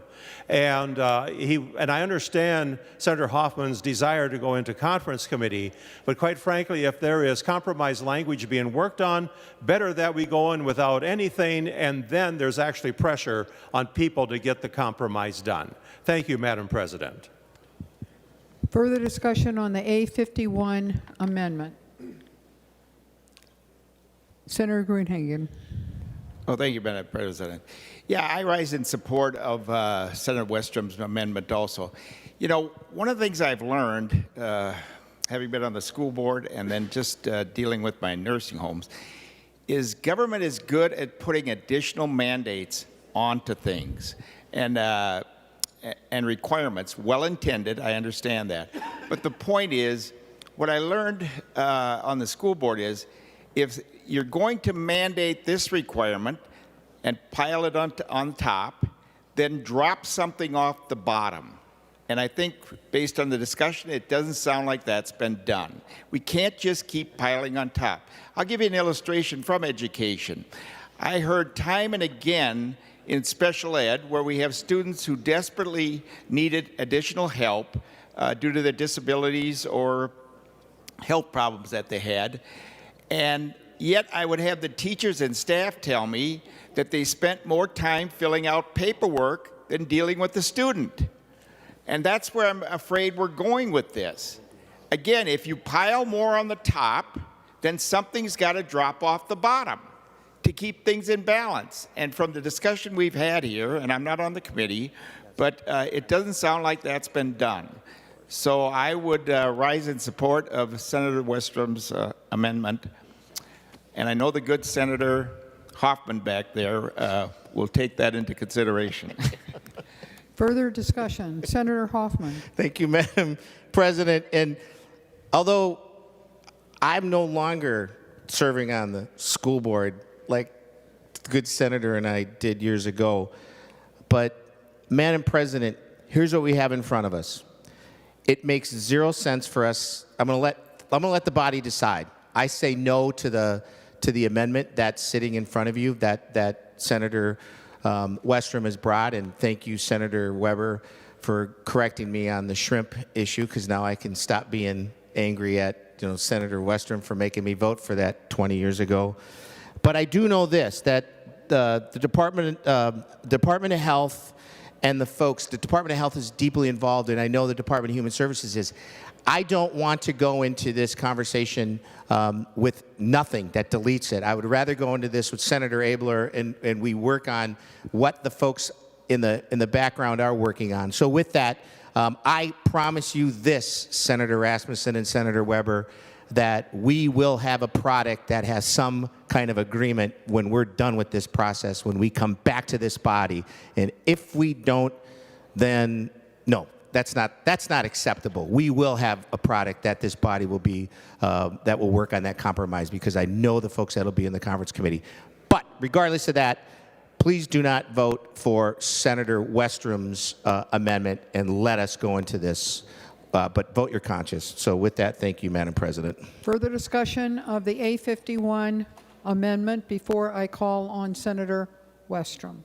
And I understand Senator Hoffman's desire to go into conference committee, but quite frankly, if there is compromise language being worked on, better that we go in without anything, and then there's actually pressure on people to get the compromise done. Thank you, Madam President. Further discussion on the A51 amendment. Senator Greenhagen. Oh, thank you, Madam President. Yeah, I rise in support of Senator Westrum's amendment also. You know, one of the things I've learned, having been on the school board and then just dealing with my nursing homes, is government is good at putting additional mandates onto things and requirements. Well intended, I understand that. But the point is, what I learned on the school board is, if you're going to mandate this requirement and pile it on top, then drop something off the bottom. And I think based on the discussion, it doesn't sound like that's been done. We can't just keep piling on top. I'll give you an illustration from education. I heard time and again in special ed where we have students who desperately needed additional help due to their disabilities or health problems that they had. And yet I would have the teachers and staff tell me that they spent more time filling out paperwork than dealing with the student. And that's where I'm afraid we're going with this. Again, if you pile more on the top, then something's got to drop off the bottom to keep things in balance. And from the discussion we've had here, and I'm not on the committee, but it doesn't sound like that's been done. So I would rise in support of Senator Westrum's amendment. And I know the good Senator Hoffman back there will take that into consideration. Further discussion. Senator Hoffman. Thank you, Madam President. And although I'm no longer serving on the school board like the good senator and I did years ago, but Madam President, here's what we have in front of us. It makes zero sense for us. I'm going to let the body decide. I say no to the amendment that's sitting in front of you that Senator Westrum has brought, and thank you, Senator Weber, for correcting me on the shrimp issue, because now I can stop being angry at Senator Westrum for making me vote for that 20 years ago. But I do know this, that the Department of Health and the Department of Health is deeply involved, and I know the Department of Human Services is. I don't want to go into this conversation with nothing that deletes it. I would rather go into this with Senator Abler and we work on what the folks in the background are working on. So with that, I promise you this, Senator Rasmussen and Senator Weber, that we will have a product that has some kind of agreement when we're done with this process, when we come back to this body. And if we don't, then no. That's not acceptable. We will have a product that this body will be, that will work on that compromise, because I know the folks that will be in the conference committee. But regardless of that, please do not vote for Senator Westrum's amendment and let us go into this, but vote your conscience. So with that, thank you, Madam President. Further discussion of the A51 amendment before I call on Senator Westrum.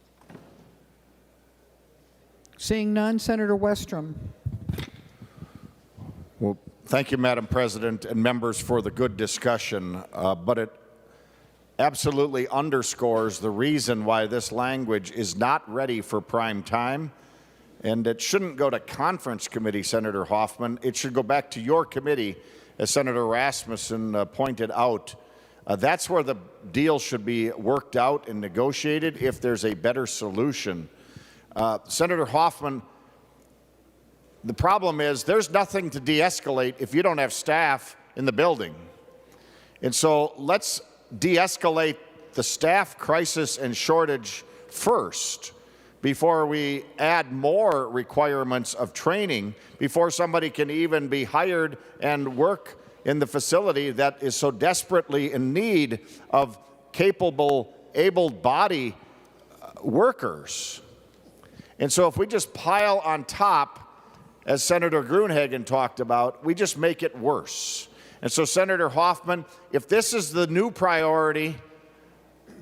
Seeing none, Senator Westrum. Well, thank you, Madam President, and members for the good discussion. But it absolutely underscores the reason why this language is not ready for prime time. And it shouldn't go to conference committee, Senator Hoffman. It should go back to your committee, as Senator Rasmussen pointed out. That's where the deal should be worked out and negotiated if there's a better solution. Senator Hoffman, the problem is there's nothing to de-escalate if you don't have staff in the building. And so let's de-escalate the staff crisis and shortage first before we add more requirements of training, before somebody can even be hired and work in the facility that is so desperately in need of capable able body workers. And so if we just pile on top, as Senator Gruenhagen talked about, we just make it worse. And so, Senator Hoffman, if this is the new priority,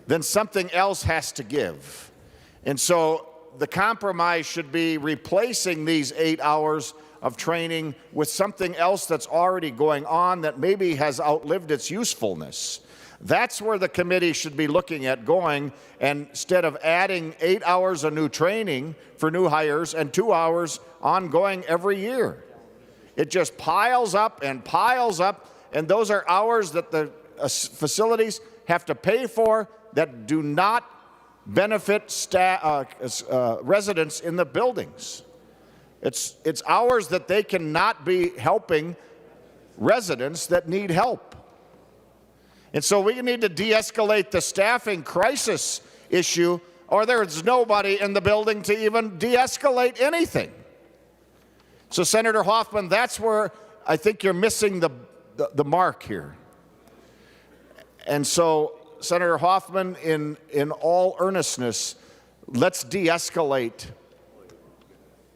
then something else has to give. And so the compromise should be replacing these 8 hours of training with something else that's already going on that maybe has outlived its usefulness. That's where the committee should be looking at going, and instead of adding 8 hours of new training for new hires and 2 hours ongoing every year. It just piles up, and those are hours that the facilities have to pay for that do not benefit residents in the buildings. It's hours that they cannot be helping residents that need help. And so we need to de-escalate the staffing crisis issue, or there's nobody in the building to even de-escalate anything. So, Senator Hoffman, that's where I think you're missing the mark here. And so, Senator Hoffman, in all earnestness, let's de-escalate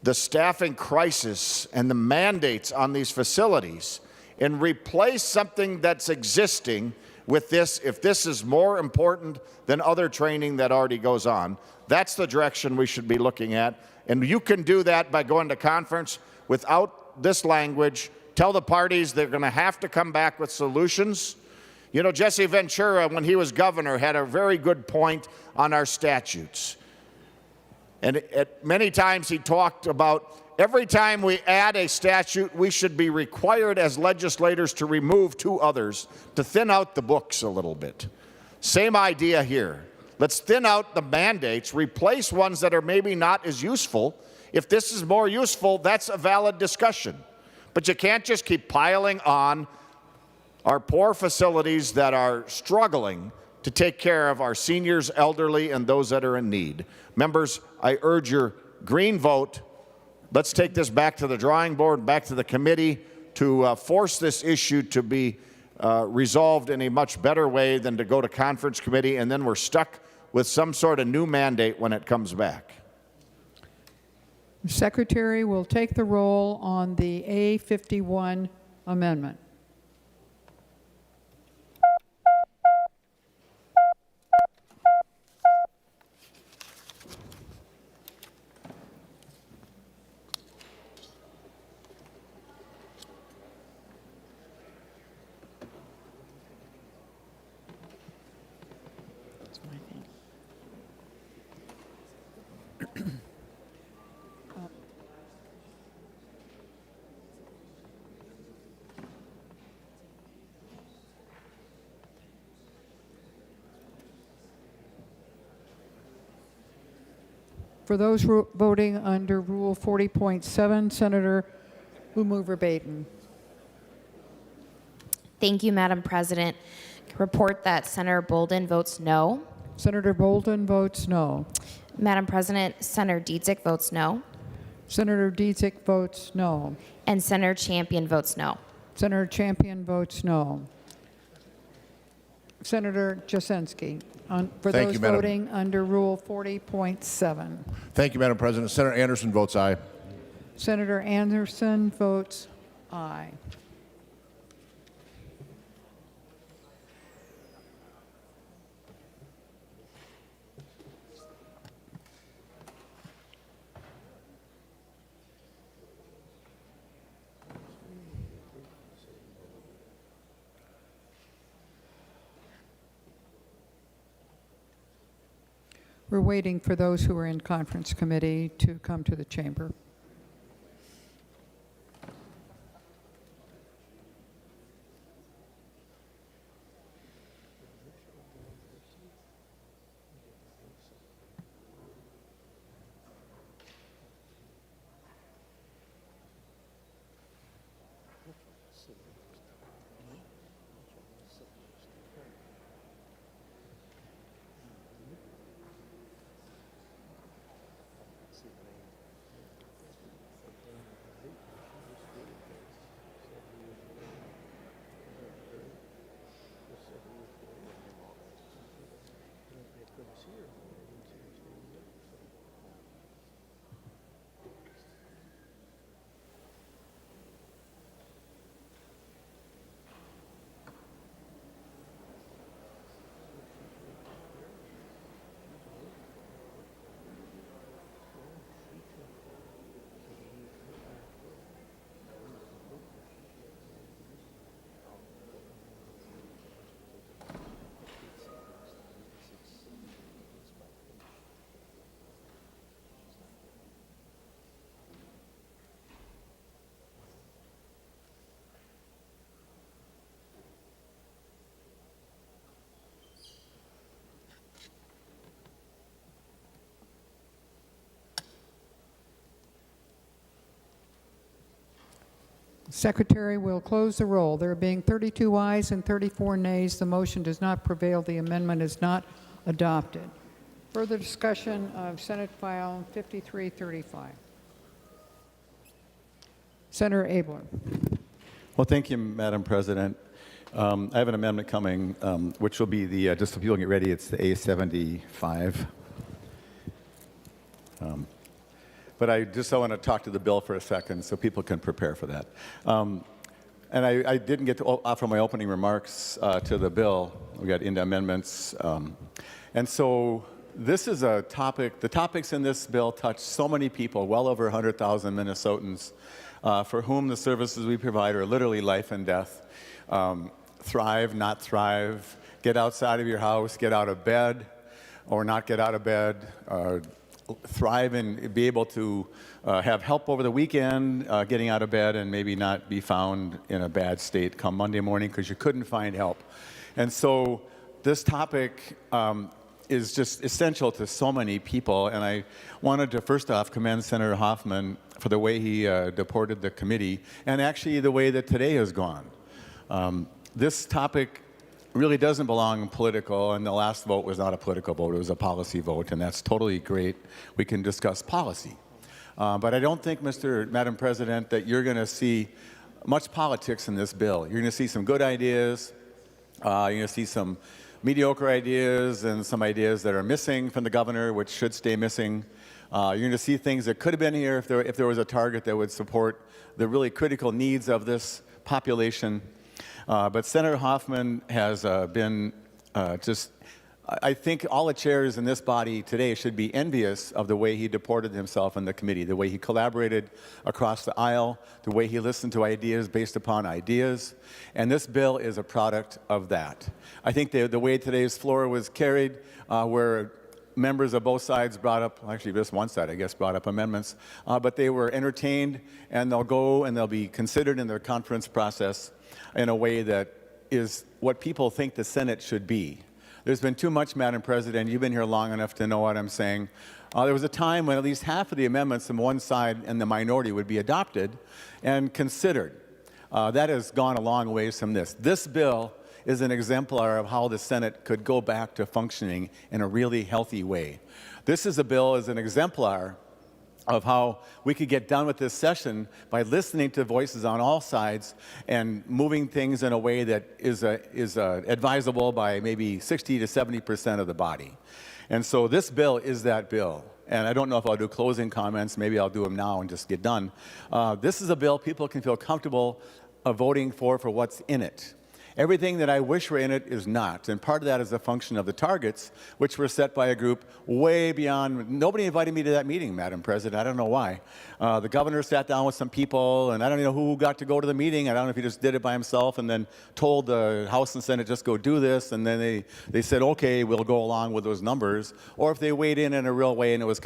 the staffing crisis and the mandates on these facilities and replace something that's existing with this. If this is more important than other training that already goes on, that's the direction we should be looking at. And you can do that by going to conference without this language. Tell the parties they're going to have to come back with solutions. You know, Jesse Ventura, when he was governor, had a very good point on our statutes. And many times he talked about every time we add a statute, we should be required as legislators to remove 2 others to thin out the books a little bit. Same idea here. Let's thin out the mandates, replace ones that are maybe not as useful. If this is more useful, that's a valid discussion. But you can't just keep piling on our poor facilities that are struggling to take care of our seniors, elderly, and those that are in need. Members, I urge your green vote. Let's take this back to the drawing board, back to the committee to force this issue to be resolved in a much better way than to go to conference committee, and then we're stuck with some sort of new mandate when it comes back. The Secretary will take the roll on the A51 amendment. For those voting under Rule 40.7, Senator Blumenauer-Baten. Thank you, Madam President. Report that Senator Bolden votes no. Senator Bolden votes no. Madam President, Senator Dietzick votes no. Senator Dietzick votes no. And Senator Champion votes no. Senator Champion votes no. Senator Jasinski, for those voting under Rule 40.7. Thank you, Madam President. Senator Anderson votes aye. Senator Anderson votes aye. We're waiting for those who are in conference committee to come to the chamber. Secretary will close the roll. There being 32 ayes and 34 nays, the motion does not prevail. The amendment is not adopted. Further discussion of Senate File 5335. Senator Abler. Well, thank you, Madam President. I have an amendment coming, which will be the, just so people get ready, it's the A75. But I want to talk to the bill for a second so people can prepare for that. And I didn't get to offer my opening remarks to the bill. We got into amendments. And so this is a topic, the topics in this bill touch so many people, well over 100,000 Minnesotans, for whom the services we provide are literally life and death. Thrive, not thrive, get outside of your house, get out of bed, or not get out of bed, thrive and be able to have help over the weekend, getting out of bed, and maybe not be found in a bad state come Monday morning because you couldn't find help. And so this topic is just essential to so many people, and I wanted to first off commend Senator Hoffman for the way he deported the committee, and actually the way that today has gone. This topic really doesn't belong political, and the last vote was not a political vote, it was a policy vote, and that's totally great. We can discuss policy. But I don't think, Madam President, that you're going to see much politics in this bill. You're going to see some good ideas, you're going to see some mediocre ideas and some ideas that are missing from the governor, which should stay missing. You're going to see things that could have been here if there was a target that would support the really critical needs of this population. But Senator Hoffman has been I think all the chairs in this body today should be envious of the way he deported himself in the committee, the way he collaborated across the aisle, the way he listened to ideas based upon ideas. And this bill is a product of that. I think the way today's floor was carried, where members of both sides brought up, actually just one side, I guess, brought up amendments, but they were entertained, and they'll go and they'll be considered in their conference process in a way that is what people think the Senate should be. There's been too much, Madam President. You've been here long enough to know what I'm saying. There was a time when at least half of the amendments from one side and the minority would be adopted and considered. That has gone a long ways from this. This bill is an exemplar of how the Senate could go back to functioning in a really healthy way. This is a bill as an exemplar of how we could get done with this session by listening to voices on all sides and moving things in a way that is advisable by maybe 60 to 70% of the body. And so this bill is that bill. And I don't know if I'll do closing comments. Maybe I'll do them now and just get done. This is a bill people can feel comfortable voting for what's in it. Everything that I wish were in it is not, and part of that is a function of the targets, which were set by a group way beyond. Nobody invited me to that meeting, Madam President. I don't know why. The governor sat down with some people, and I don't know who got to go to the meeting. I don't know if he just did it by himself and then told the House and Senate just go do this, and then they said, okay, we'll go along with those numbers, or if they weighed in a real way and there was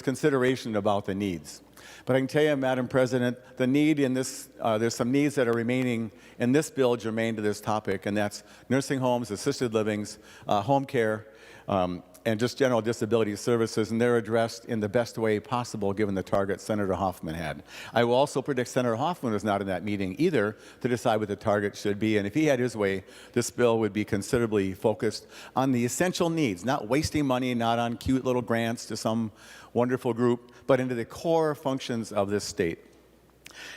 consideration about the needs. But I can tell you, Madam President, the need in this, there's some needs that are remaining in this bill germane to this topic, and that's nursing homes, assisted livings, home care, and just general disability services, and they're addressed in the best way possible given the target Senator Hoffman had. I will also predict Senator Hoffman was not in that meeting either to decide what the target should be, and if he had his way, this bill would be considerably focused on the essential needs, not wasting money, not on cute little grants to some wonderful group, but into the core functions of this state.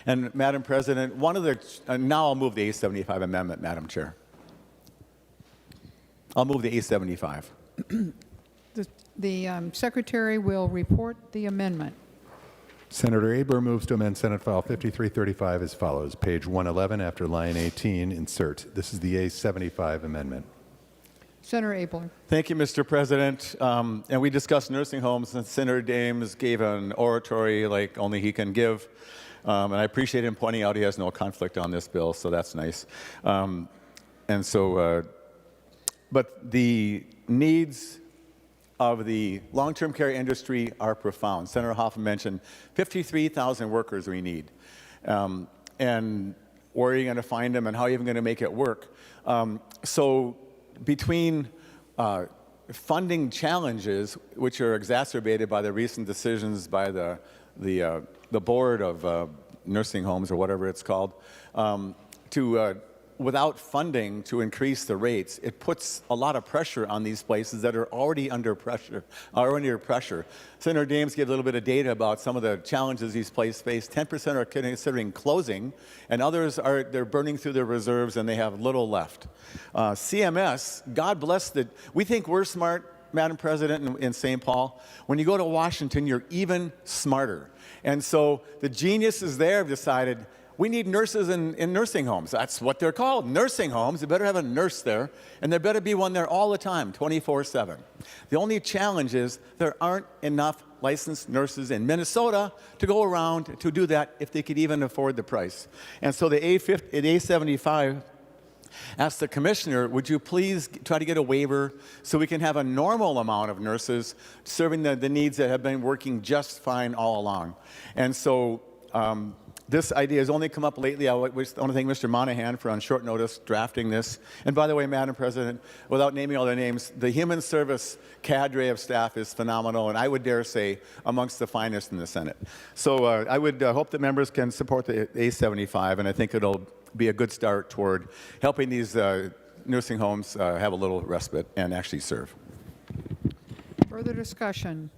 And Madam President, now I'll move the A75 amendment, Madam Chair. I'll move the A75. The Secretary will report the amendment. Senator Abler moves to amend Senate File 5335 as follows. Page 111 after line 18, insert. This is the A75 amendment. Senator Abler. Thank you, Mr. President. And we discussed nursing homes, and Senator Dames gave an oratory like only he can give. And I appreciate him pointing out he has no conflict on this bill, so that's nice. But the needs of the long-term care industry are profound. Senator Hoffman mentioned 53,000 workers we need. And where are you going to find them, and how are you even going to make it work? So between funding challenges, which are exacerbated by the recent decisions by the board of nursing homes or whatever it's called, without funding to increase the rates, it puts a lot of pressure on these places that are already under pressure. Senator Dames gave a little bit of data about some of the challenges these places face. 10% are considering closing, and others they're burning through their reserves and they have little left. CMS, God bless we think we're smart, Madam President, in St. Paul. When you go to Washington, you're even smarter. And so the geniuses there have decided, we need nurses in nursing homes. That's what they're called, nursing homes. You better have a nurse there, and there better be one there all the time, 24/7. The only challenge is there aren't enough licensed nurses in Minnesota to go around to do that if they could even afford the price. And so the A75 asked the commissioner, would you please try to get a waiver so we can have a normal amount of nurses serving the needs that have been working just fine all along. And so this idea has only come up lately. I want to thank Mr. Monahan for on short notice drafting this. And by the way, Madam President, without naming all their names, the human service cadre of staff is phenomenal, and I would dare say amongst the finest in the Senate. So I would hope that members can support the A75, and I think it'll be a good start toward helping these nursing homes have a little respite and actually serve. Further discussion.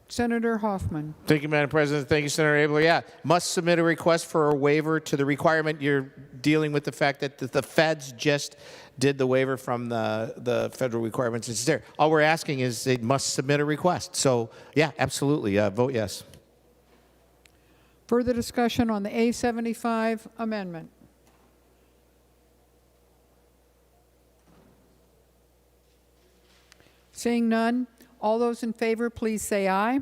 Senator Hoffman. Thank you, Madam President. Thank you, Senator Abler. Yeah, must submit a request for a waiver to the requirement. You're dealing with the fact that the feds just did the waiver from the federal requirements. It's there. All we're asking is they must submit a request. So, yeah, absolutely. Vote yes. Further discussion on the A75 amendment. Seeing none, all those in favor, please say aye.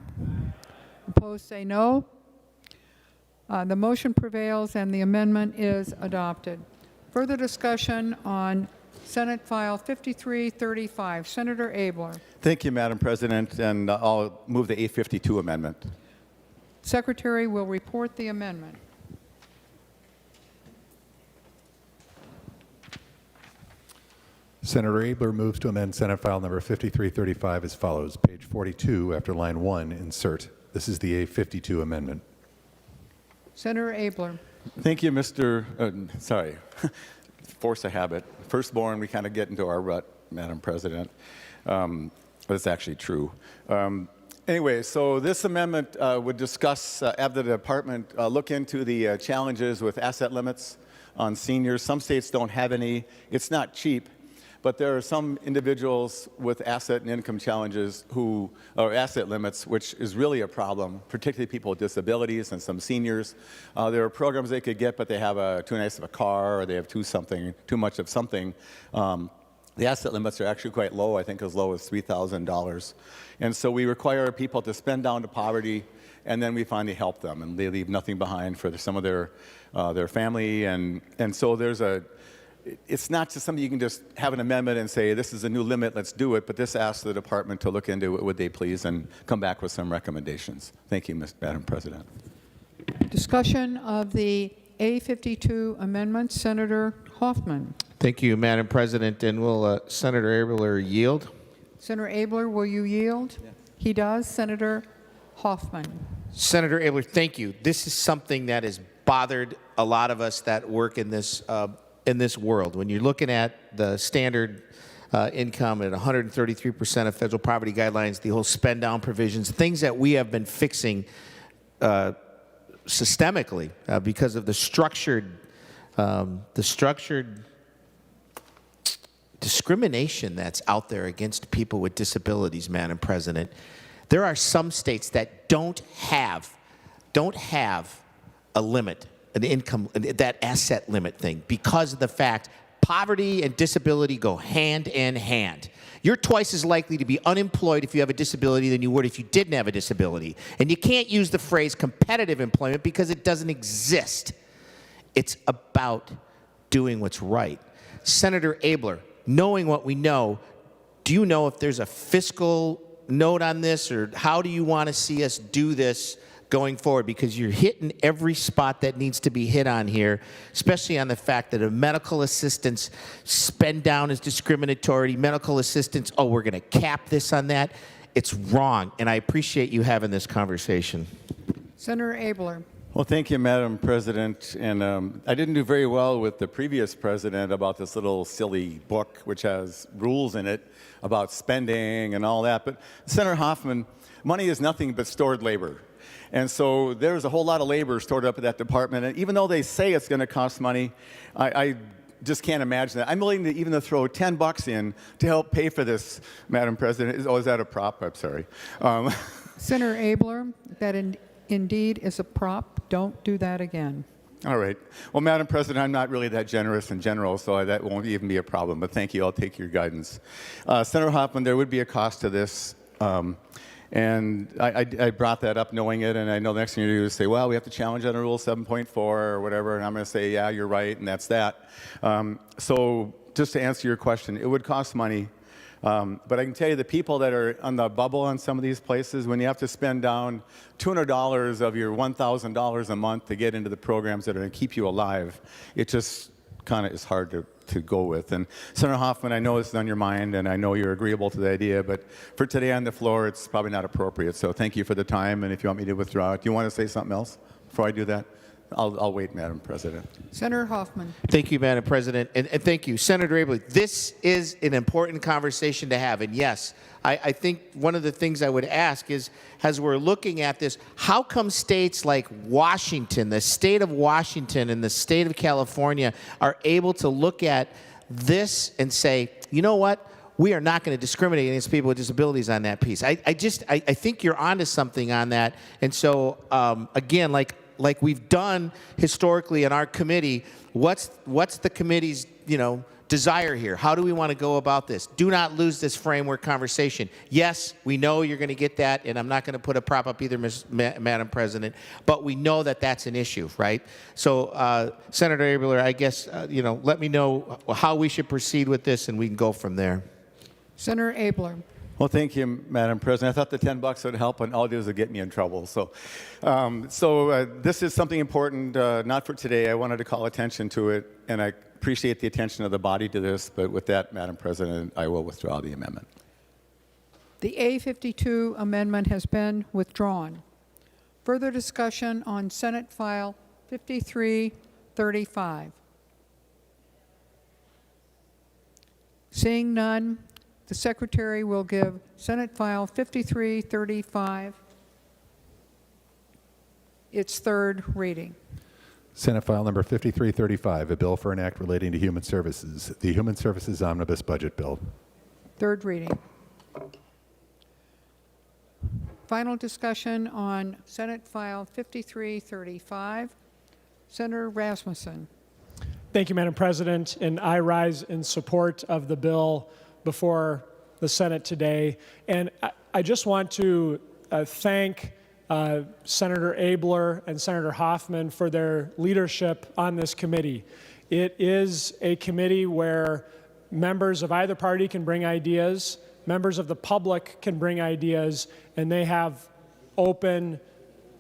Opposed, say no. The motion prevails and the amendment is adopted. Further discussion on Senate File 5335. Senator Abler. Thank you, Madam President, and I'll move the A52 amendment. Secretary will report the amendment. Senator Abler moves to amend Senate File number 5335 as follows. Page 42, after line 1, insert. This is the A52 amendment. Senator Abler. Thank you, Mr. Sorry, force a habit. Firstborn, we kind of get into our rut, Madam President. But it's actually true. Anyway, so this amendment would discuss, have the department look into the challenges with asset limits on seniors. Some states don't have any. It's not cheap. But there are some individuals with asset and income challenges or asset limits, which is really a problem, particularly people with disabilities and some seniors. There are programs they could get, but they have too nice of a car or they have too much of something. The asset limits are actually quite low, I think as low as $3,000. And so we require people to spend down to poverty, and then we finally help them, and they leave nothing behind for some of their family. And so it's not just something you can just have an amendment and say, this is a new limit, let's do it, but this asks the department to look into it, would they please, and come back with some recommendations. Thank you, Madam President. Discussion of the A52 amendment. Senator Hoffman. Thank you, Madam President. And will Senator Abler yield? Senator Abler, will you yield? Yeah. He does. Senator Hoffman. Senator Abler, thank you. This is something that has bothered a lot of us that work in this world. When you're looking at the standard income at 133% of federal poverty guidelines, the whole spend down provisions, things that we have been fixing systemically because of the structured discrimination that's out there against people with disabilities, Madam President. There are some states that don't have a limit, an income, that asset limit thing, because of the fact poverty and disability go hand in hand. You're twice as likely to be unemployed if you have a disability than you would if you didn't have a disability. And you can't use the phrase competitive employment because it doesn't exist. It's about doing what's right. Senator Abler, knowing what we know, do you know if there's a fiscal note on this, or how do you want to see us do this going forward? Because you're hitting every spot that needs to be hit on here, especially on the fact that a medical assistance spend down is discriminatory. Medical assistance, oh, we're going to cap this on that. It's wrong, and I appreciate you having this conversation. Senator Abler. Well, thank you, Madam President. And I didn't do very well with the previous president about this little silly book, which has rules in it about spending and all that. But Senator Hoffman, money is nothing but stored labor. And so there's a whole lot of labor stored up at that department. And even though they say it's going to cost money, I just can't imagine that. I'm willing to even throw $10 in to help pay for this, Madam President. Oh, is that a prop? I'm sorry. Senator Abler, that indeed is a prop. Don't do that again. All right. Well, Madam President, I'm not really that generous in general, so that won't even be a problem. But thank you. I'll take your guidance. Senator Hoffman, there would be a cost to this. And I brought that up knowing it, and I know the next thing you do is say, well, we have to challenge under Rule 7.4 or whatever, and I'm going to say, yeah, you're right, and that's that. So just to answer your question, it would cost money. But I can tell you the people that are on the bubble on some of these places, when you have to spend down $200 of your $1,000 a month to get into the programs that are going to keep you alive, it just kind of is hard to go with. And Senator Hoffman, I know this is on your mind, and I know you're agreeable to the idea, but for today on the floor, it's probably not appropriate. So thank you for the time, and if you want me to withdraw it. Do you want to say something else before I do that? I'll wait, Madam President. Senator Hoffman. Thank you, Madam President. And thank you, Senator Abler. This is an important conversation to have. And yes, I think one of the things I would ask is, as we're looking at this, how come states like Washington, the state of Washington and the state of California are able to look at this and say, you know what? We are not going to discriminate against people with disabilities on that piece. I think you're onto something on that. And so, again, like we've done historically in our committee, what's the committee's desire here? How do we want to go about this? Do not lose this framework conversation. Yes, we know you're going to get that, and I'm not going to put a prop up either, Madam President, but we know that that's an issue, right? So, Senator Abler, I guess let me know how we should proceed with this, and we can go from there. Senator Abler. Well, thank you, Madam President. I thought the $10 would help, and all it does is get me in trouble. So, this is something important, not for today. I wanted to call attention to it, and I appreciate the attention of the body to this. But with that, Madam President, I will withdraw the amendment. The A52 amendment has been withdrawn. Further discussion on Senate File 5335. Seeing none, the Secretary will give Senate File 5335 its third reading. Senate File Number 5335, a bill for an act relating to human services, the Human Services Omnibus Budget Bill. Third reading. Final discussion on Senate File 5335. Senator Rasmussen. Thank you, Madam President, and I rise in support of the bill before the Senate today. And I just want to thank Senator Abler and Senator Hoffman for their leadership on this committee. It is a committee where members of either party can bring ideas, members of the public can bring ideas, and they have open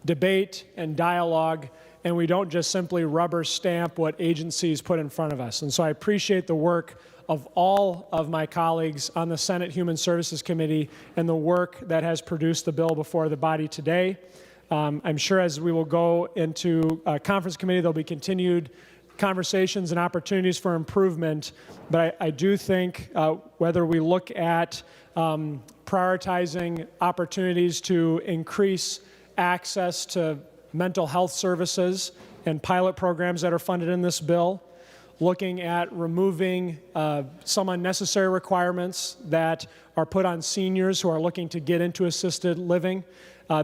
debate and dialogue, and we don't just simply rubber stamp what agencies put in front of us. And so I appreciate the work of all of my colleagues on the Senate Human Services Committee and the work that has produced the bill before the body today. I'm sure as we will go into conference committee, there'll be continued conversations and opportunities for improvement. But I do think whether we look at prioritizing opportunities to increase access to mental health services and pilot programs that are funded in this bill, looking at removing some unnecessary requirements that are put on seniors who are looking to get into assisted living.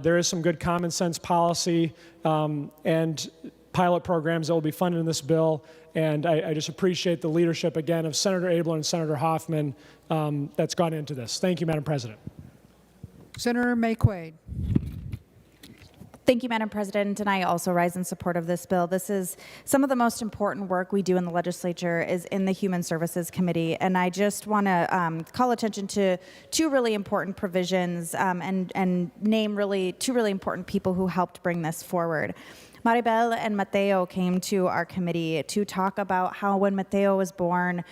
There is some good common sense policy and pilot programs that will be funded in this bill, and I just appreciate the leadership again of Senator Abler and Senator Hoffman that's gone into this. Thank you, Madam President. Senator McEwen. Thank you, Madam President, and I also rise in support of this bill. This is some of the most important work we do in the legislature is in the Human Services Committee, and I just want to call attention to two really important provisions and name two really important people who helped bring this forward. Maribel and Mateo came to our committee to talk about how when Mateo was born,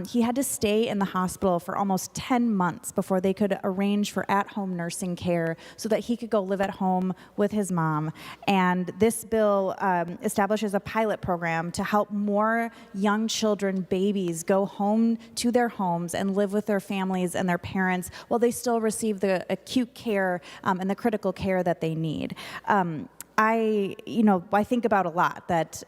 he had to stay in the hospital for almost 10 months before they could arrange for at-home nursing care so that he could go live at home with his mom. And this bill establishes a pilot program to help more young children, babies, go home to their homes and live with their families and their parents while they still receive the acute care and the critical care that they need. I think about a lot that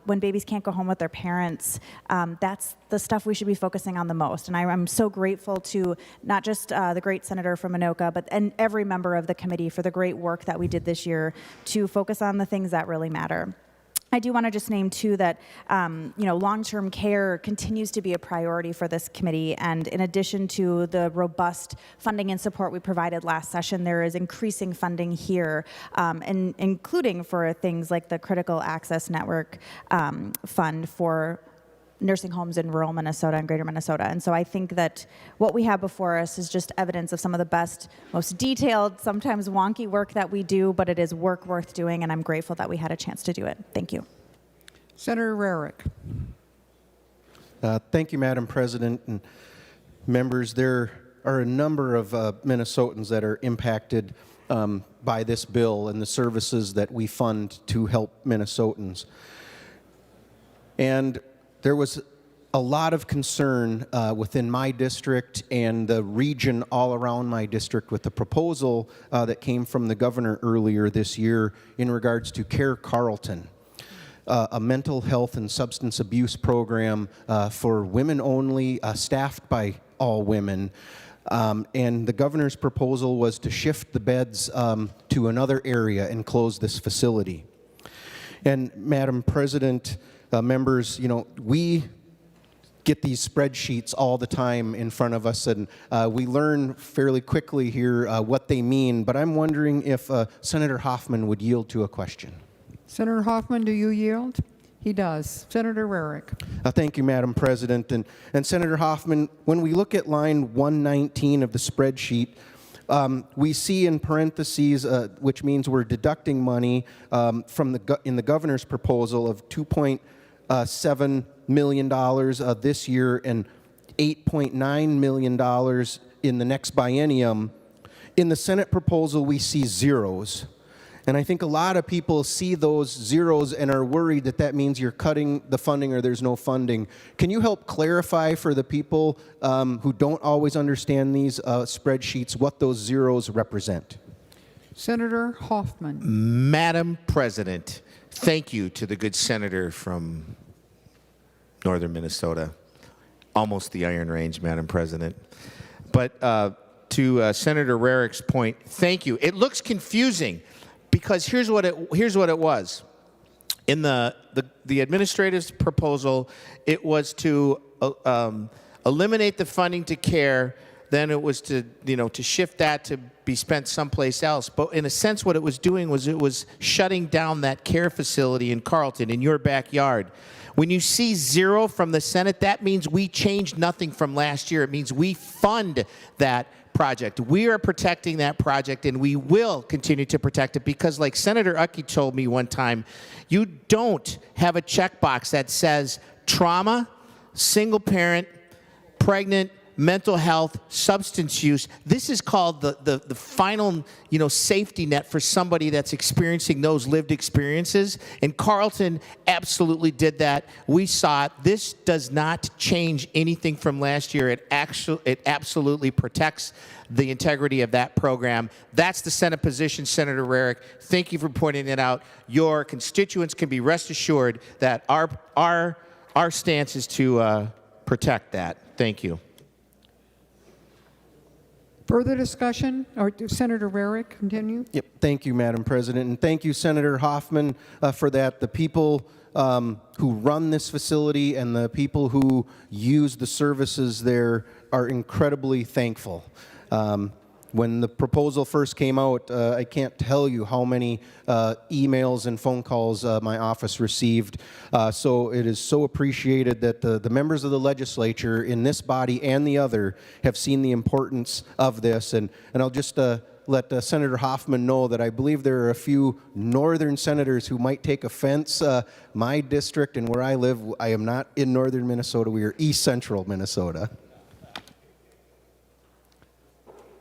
when babies can't go home with their parents, that's the stuff we should be focusing on the most. And I'm so grateful to not just the great senator from Anoka, and every member of the committee for the great work that we did this year to focus on the things that really matter. I do want to just name, too, that long-term care continues to be a priority for this committee, and in addition to the robust funding and support we provided last session, there is increasing funding here, and including for things like the Critical Access Network fund for nursing homes in rural Minnesota and greater Minnesota. And so I think that what we have before us is just evidence of some of the best, most detailed, sometimes wonky work that we do, but it is work worth doing, and I'm grateful that we had a chance to do it. Thank you. Senator Rarick. Thank you, Madam President and members. There are a number of Minnesotans that are impacted by this bill and the services that we fund to help Minnesotans. And there was a lot of concern within my district and the region all around my district with the proposal that came from the governor earlier this year in regards to Care Carleton, a mental health and substance abuse program for women only, staffed by all women. And the governor's proposal was to shift the beds to another area and close this facility. And Madam President, members, we get these spreadsheets all the time in front of us, and we learn fairly quickly here what they mean, but I'm wondering if Senator Hoffman would yield to a question. Senator Hoffman, do you yield? He does. Senator Rarick. Thank you, Madam President. And Senator Hoffman, when we look at line 119 of the spreadsheet, we see in parentheses, which means we're deducting money from in the governor's proposal of $2.7 million this year and $8.9 million in the next biennium. In the Senate proposal, we see zeros. And I think a lot of people see those zeros and are worried that that means you're cutting the funding or there's no funding. Can you help clarify for the people who don't always understand these spreadsheets what those zeros represent? Senator Hoffman. Madam President, thank you to the good senator from northern Minnesota. Almost the Iron Range, Madam President. But to Senator Rarick's point, thank you. It looks confusing because here's what it was. In the administrative proposal, it was to eliminate the funding to care. Then it was to shift that to be spent someplace else. But in a sense, what it was doing was it was shutting down that care facility in Carleton, in your backyard. When you see zero from the Senate, that means we changed nothing from last year. It means we fund that project. We are protecting that project, and we will continue to protect it because, like Senator Uckey told me one time, you don't have a checkbox that says trauma, single parent, pregnant, mental health, substance use. This is called the final, safety net for somebody that's experiencing those lived experiences. And Carleton absolutely did that. We saw it. This does not change anything from last year. It absolutely protects the integrity of that program. That's the Senate position, Senator Rarick. Thank you for pointing it out. Your constituents can be rest assured that our stance is to protect that. Thank you. Further discussion? Or Senator Rarick, continue. Yep. Thank you, Madam President, and thank you, Senator Hoffman, for that. The people who run this facility and the people who use the services there are incredibly thankful. When the proposal first came out, I can't tell you how many emails and phone calls my office received. So it is so appreciated that the members of the legislature in this body and the other have seen the importance of this. And I'll just let Senator Hoffman know that I believe there are a few northern senators who might take offense. My district and where I live, I am not in northern Minnesota. We are east central Minnesota.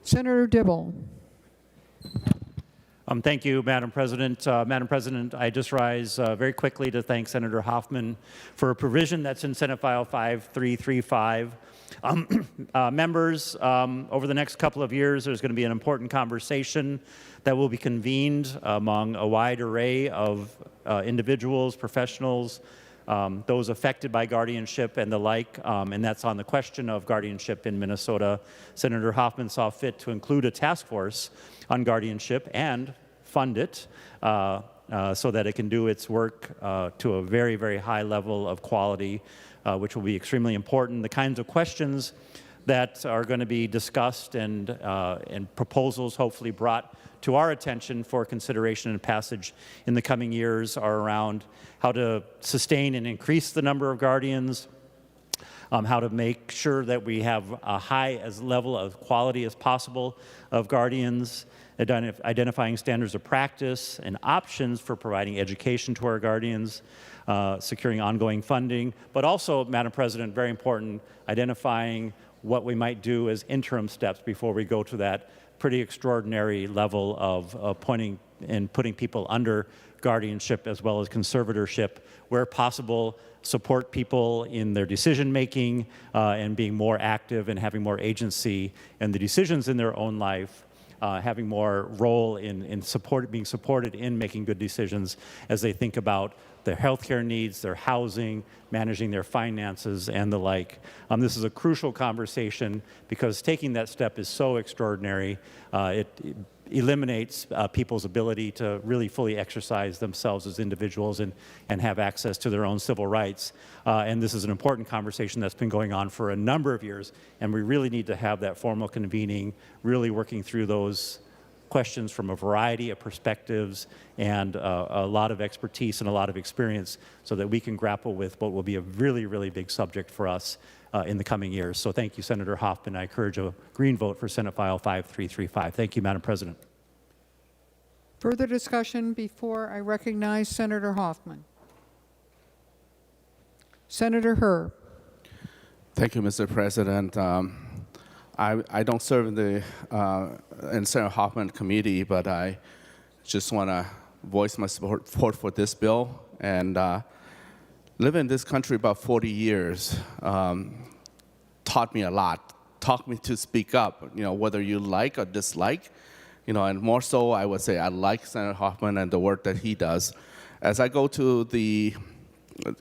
Senator Dibble. Thank you, Madam President. Madam President, I just rise very quickly to thank Senator Hoffman for a provision that's in Senate File 5335. Members, over the next couple of years, there's going to be an important conversation that will be convened among a wide array of individuals, professionals, those affected by guardianship and the like, and that's on the question of guardianship in Minnesota. Senator Hoffman saw fit to include a task force on guardianship and fund it so that it can do its work to a very, very high level of quality, which will be extremely important. The kinds of questions that are going to be discussed and proposals hopefully brought to our attention for consideration and passage in the coming years are around how to sustain and increase the number of guardians, how to make sure that we have a high level of quality as possible of guardians, identifying standards of practice and options for providing education to our guardians, securing ongoing funding, but also, Madam President, very important, identifying what we might do as interim steps before we go to that pretty extraordinary level of appointing and putting people under guardianship as well as conservatorship. Where possible, support people in their decision making and being more active and having more agency in the decisions in their own life. Having more role in being supported in making good decisions as they think about their healthcare needs, their housing, managing their finances, and the like. This is a crucial conversation because taking that step is so extraordinary. It eliminates people's ability to really fully exercise themselves as individuals and have access to their own civil rights. And this is an important conversation that's been going on for a number of years, and we really need to have that formal convening, really working through those questions from a variety of perspectives and a lot of expertise and a lot of experience so that we can grapple with what will be a really, really big subject for us in the coming years. So thank you, Senator Hoffman. I encourage a green vote for Senate File 5335. Thank you, Madam President. Further discussion before I recognize Senator Hoffman. Senator Herb. Thank you, Mr. President. I don't serve in the in Senator Hoffman committee, but I just want to voice my support for this bill. And living in this country about 40 years taught me a lot, taught me to speak up, whether you like or dislike, and more so I would say I like Senator Hoffman and the work that he does. As I go to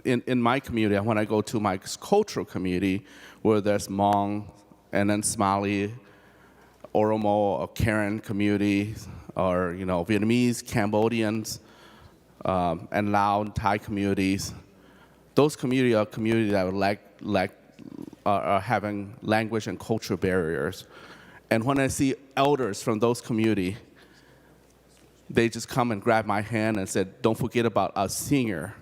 in my community, when I go to my cultural community where there's Hmong, and then Somali, Oromo, or Karen community, or Vietnamese, Cambodians, and Lao and Thai communities. Those communities are communities that are having language and cultural barriers. And when I see elders from those communities, they just come and grab my hand and said, "Don't forget about us senior.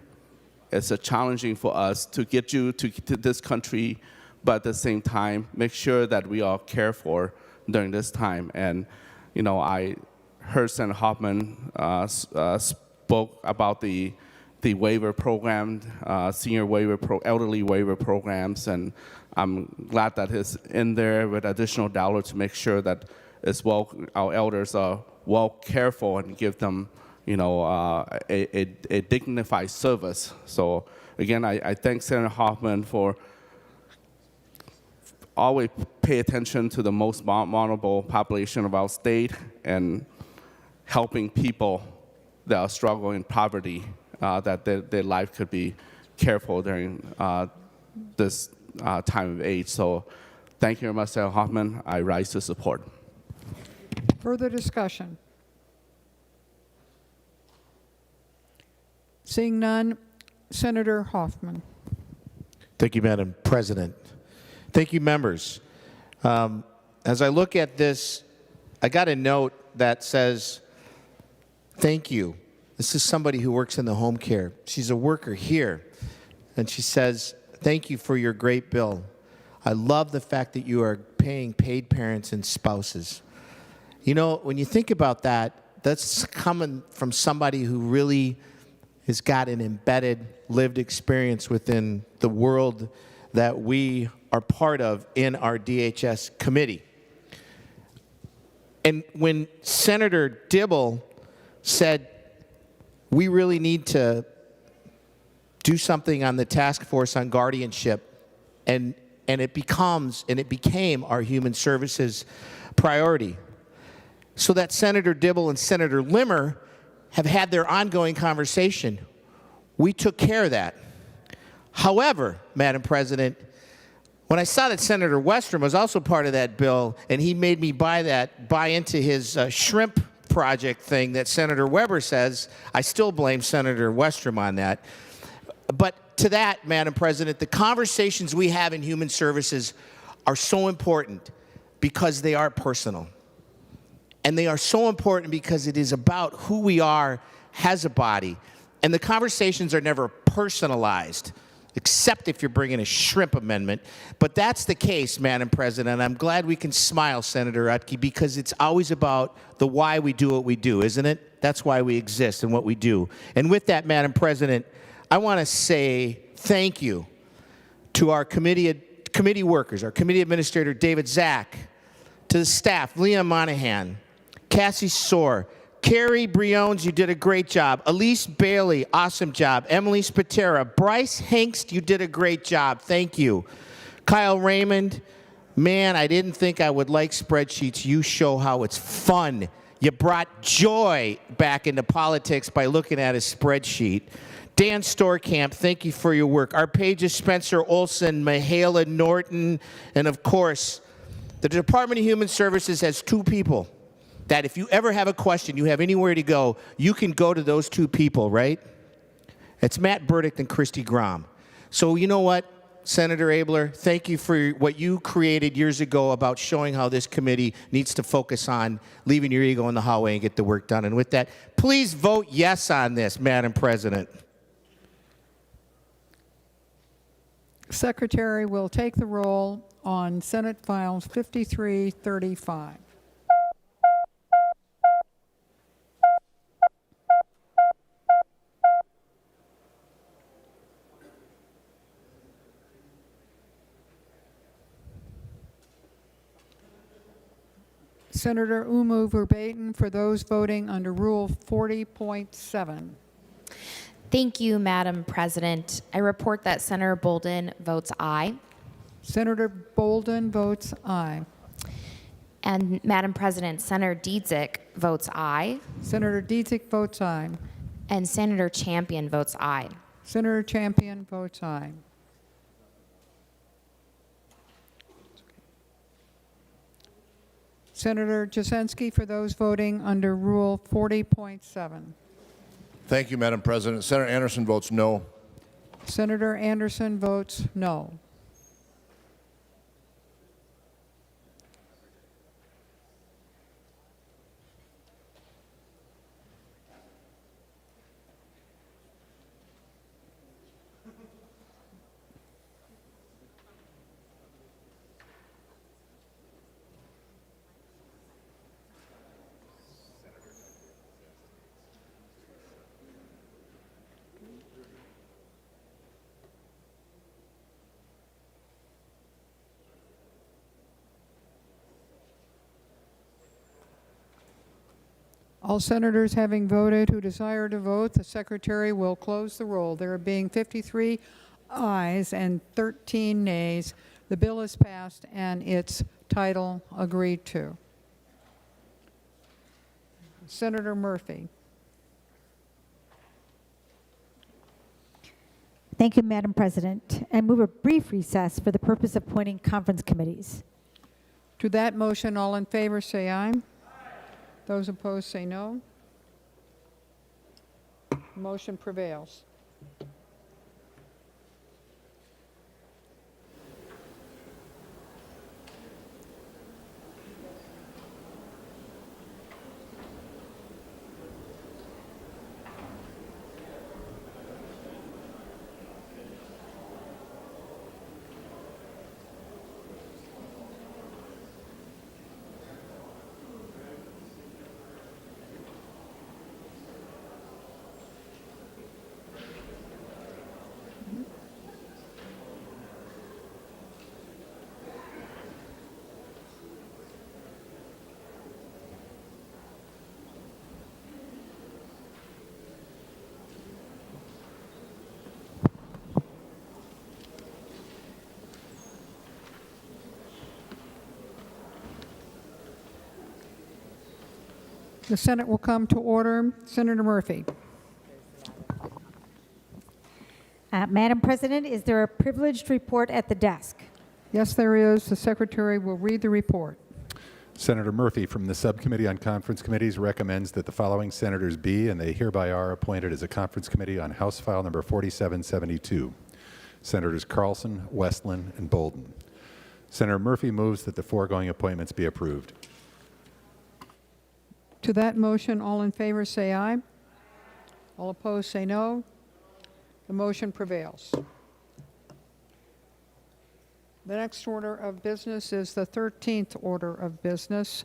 It's challenging for us to get you to this country, but at the same time, make sure that we are cared for during this time." And, I heard Senator Hoffman spoke about the waiver program, senior waiver, elderly waiver programs, and I'm glad that it's in there with additional dollars to make sure that our elders are well cared for and give them, a dignified service. So again, I thank Senator Hoffman for always pay attention to the most vulnerable population of our state and helping people that are struggling in poverty, that their life could be cared for during this time of age. So thank you very much, Senator Hoffman. I rise to support. Further discussion? Seeing none, Senator Hoffman. Thank you, Madam President. Thank you, members. As I look at this, I got a note that says, "Thank you." This is somebody who works in the home care. She's a worker here. And she says, "Thank you for your great bill. I love the fact that you are paying paid parents and spouses. You know, when you think about that, that's coming from somebody who really has got an embedded, lived experience within the world that we are part of in our DHS committee. And when Senator Dibble said, we really need to do something on the task force on guardianship, and it became our human services priority. So that Senator Dibble and Senator Limmer have had their ongoing conversation. We took care of that. However, Madam President, when I saw that Senator Westrom was also part of that bill, and he made me buy into his shrimp project thing that Senator Weber says, I still blame Senator Westrom on that. But to that, Madam President, the conversations we have in human services are so important because they are personal. And they are so important because it is about who we are as a body. And the conversations are never personalized, except if you're bringing a shrimp amendment. But that's the case, Madam President. I'm glad we can smile, Senator Utke, because it's always about the why we do what we do, isn't it? That's why we exist and what we do. And with that, Madam President, I want to say thank you to our committee workers, our committee administrator, David Zach, to the staff, Leah Monahan, Cassie Soar, Carrie Briones, you did a great job. Elise Bailey, awesome job. Emily Spatera, Bryce Hengst, you did a great job. Thank you. Kyle Raymond, man, I didn't think I would like spreadsheets. You show how it's fun. You brought joy back into politics by looking at a spreadsheet. Dan Storkamp, thank you for your work. Arpegia Spencer Olson, Mahala Norton, and of course, the Department of Human Services has two people that if you ever have a question, you have anywhere to go, you can go to those two people, right? It's Matt Burdick and Christy Grom. So you know what, Senator Abler, thank you for what you created years ago about showing how this committee needs to focus on leaving your ego in the hallway and get the work done. And with that, please vote yes on this, Madam President. Secretary will take the roll on Senate Files 5335. Senator Umu Verbatim for those voting under Rule 40.7. Thank you, Madam President. I report that Senator Bolden votes aye. Senator Bolden votes aye. And Madam President, Senator Dietzick votes aye. Senator Dietzick votes aye. And Senator Champion votes aye. Senator Champion votes aye. Senator Jasinski for those voting under Rule 40.7. Thank you, Madam President. Senator Anderson votes no. Senator Anderson votes no. All senators having voted who desire to vote, the Secretary will close the roll. There being 53 ayes and 13 nays, the bill is passed and its title agreed to. Senator Murphy. Thank you, Madam President. I move a brief recess for the purpose of appointing conference committees. To that motion, all in favor say aye. Those opposed say no. Motion prevails. The Senate will come to order. Senator Murphy. Madam President, is there a privileged report at the desk? Yes, there is. The Secretary will read the report. Senator Murphy from the Subcommittee on Conference Committees recommends that the following senators be, and they hereby are, appointed as a conference committee on House File number 4772. Senators Carlson, Westland, and Bolden. Senator Murphy moves that the foregoing appointments be approved. To that motion, all in favor say aye. All opposed say no. The motion prevails. The next order of business is the 13th order of business.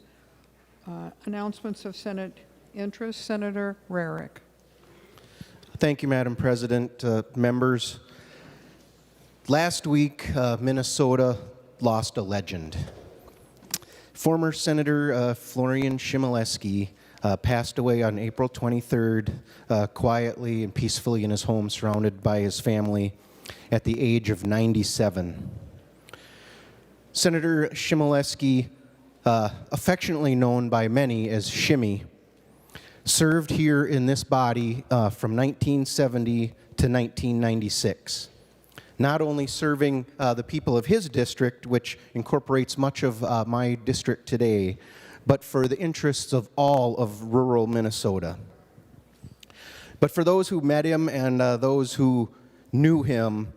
Announcements of Senate interest. Senator Rarick. Thank you, Madam President. Members, last week, Minnesota lost a legend. Former Senator Florian Chmielewski passed away on April 23rd, quietly and peacefully in his home, surrounded by his family, at the age of 97. Senator Chmielewski, affectionately known by many as Shimmy, served here in this body from 1970 to 1996. Not only serving the people of his district, which incorporates much of my district today, but for the interests of all of rural Minnesota. But for those who met him and those who knew him,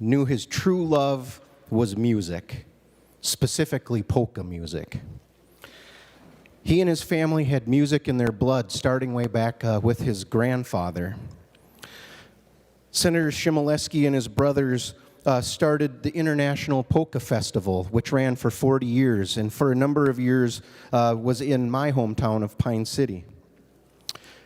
knew his true love was music, specifically polka music. He and his family had music in their blood, starting way back with his grandfather. Senator Chmielewski and his brothers started the International Polka Festival, which ran for 40 years, and for a number of years was in my hometown of Pine City.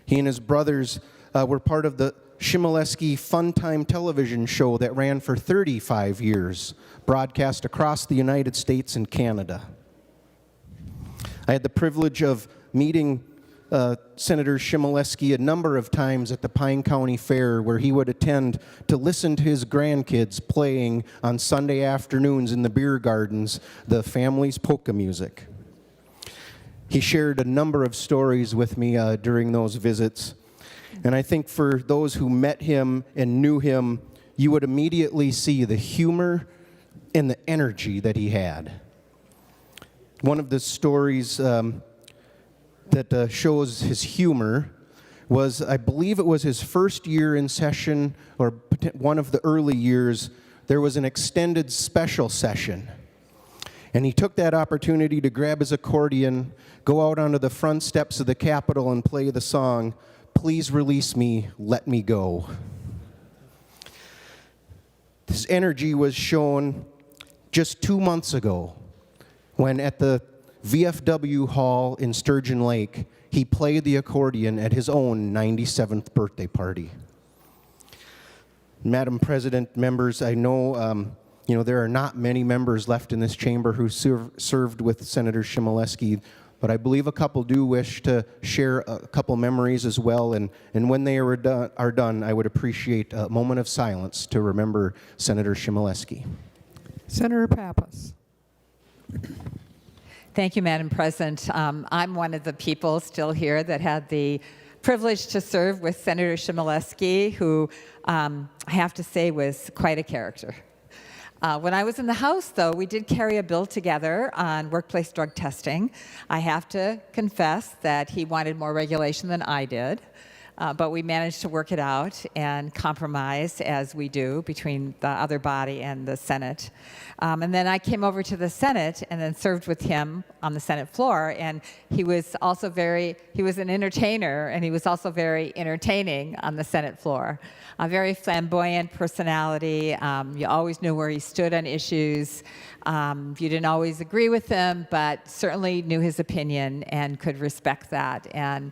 He and his brothers were part of the Chmielewski Fun Time television show that ran for 35 years, broadcast across the United States and Canada. I had the privilege of meeting Senator Chmielewski a number of times at the Pine County Fair, where he would attend to listen to his grandkids playing on Sunday afternoons in the beer gardens the family's polka music. He shared a number of stories with me during those visits, and I think for those who met him and knew him, you would immediately see the humor and the energy that he had. One of the stories that shows his humor was, I believe it was his first year in session, or one of the early years, there was an extended special session. And he took that opportunity to grab his accordion, go out onto the front steps of the Capitol and play the song, "Please Release Me, Let Me Go." His energy was shown just 2 months ago, when at the VFW Hall in Sturgeon Lake, he played the accordion at his own 97th birthday party. Madam President, members, I know there are not many members left in this chamber who served with Senator Chmielewski, but I believe a couple do wish to share a couple memories as well, and when they are done, I would appreciate a moment of silence to remember Senator Chmielewski. Senator Pappas. Thank you, Madam President. I'm one of the people still here that had the privilege to serve with Senator Chmielewski, who I have to say was quite a character. When I was in the House, though, we did carry a bill together on workplace drug testing. I have to confess that he wanted more regulation than I did. But we managed to work it out and compromise, as we do, between the other body and the Senate. And then I came over to the Senate and then served with him on the Senate floor. And he was also he was an entertainer, and he was also very entertaining on the Senate floor. A very flamboyant personality. You always knew where he stood on issues. You didn't always agree with him, but certainly knew his opinion and could respect that. And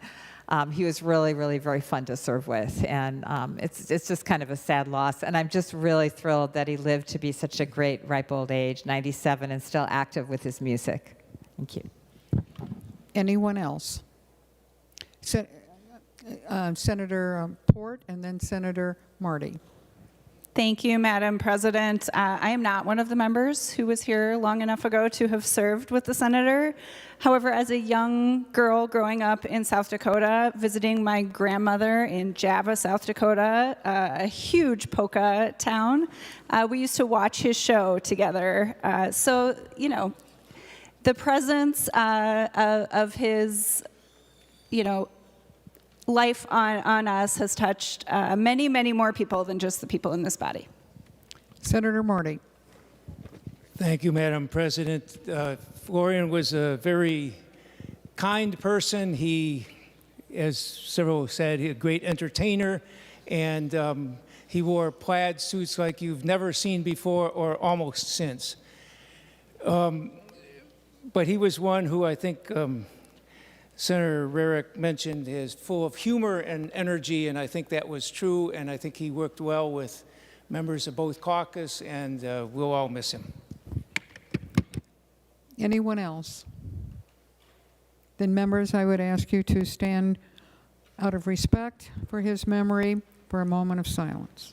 he was really, really very fun to serve with, and it's just kind of a sad loss. And I'm just really thrilled that he lived to be such a great, ripe old age, 97, and still active with his music. Thank you. Anyone else? Senator Port, and then Senator Marty. Thank you, Madam President. I am not one of the members who was here long enough ago to have served with the senator. However, as a young girl growing up in South Dakota, visiting my grandmother in Java, South Dakota, a huge polka town, we used to watch his show together. So, you know, the presence of his, you know, life on us has touched many, many more people than just the people in this body. Senator Marty. Thank you, Madam President. Florian was a very kind person. He, as several said, a great entertainer, and he wore plaid suits like you've never seen before or almost since. But he was one who I think Senator Rarick mentioned is full of humor and energy, and I think that was true, and I think he worked well with members of both caucus, and we'll all miss him. Anyone else? Then members, I would ask you to stand out of respect for his memory for a moment of silence.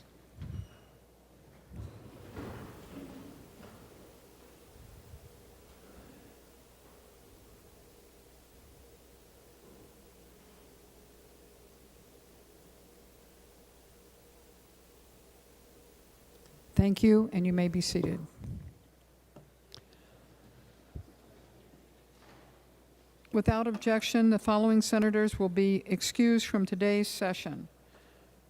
Thank you, and you may be seated. Without objection, the following senators will be excused from today's session.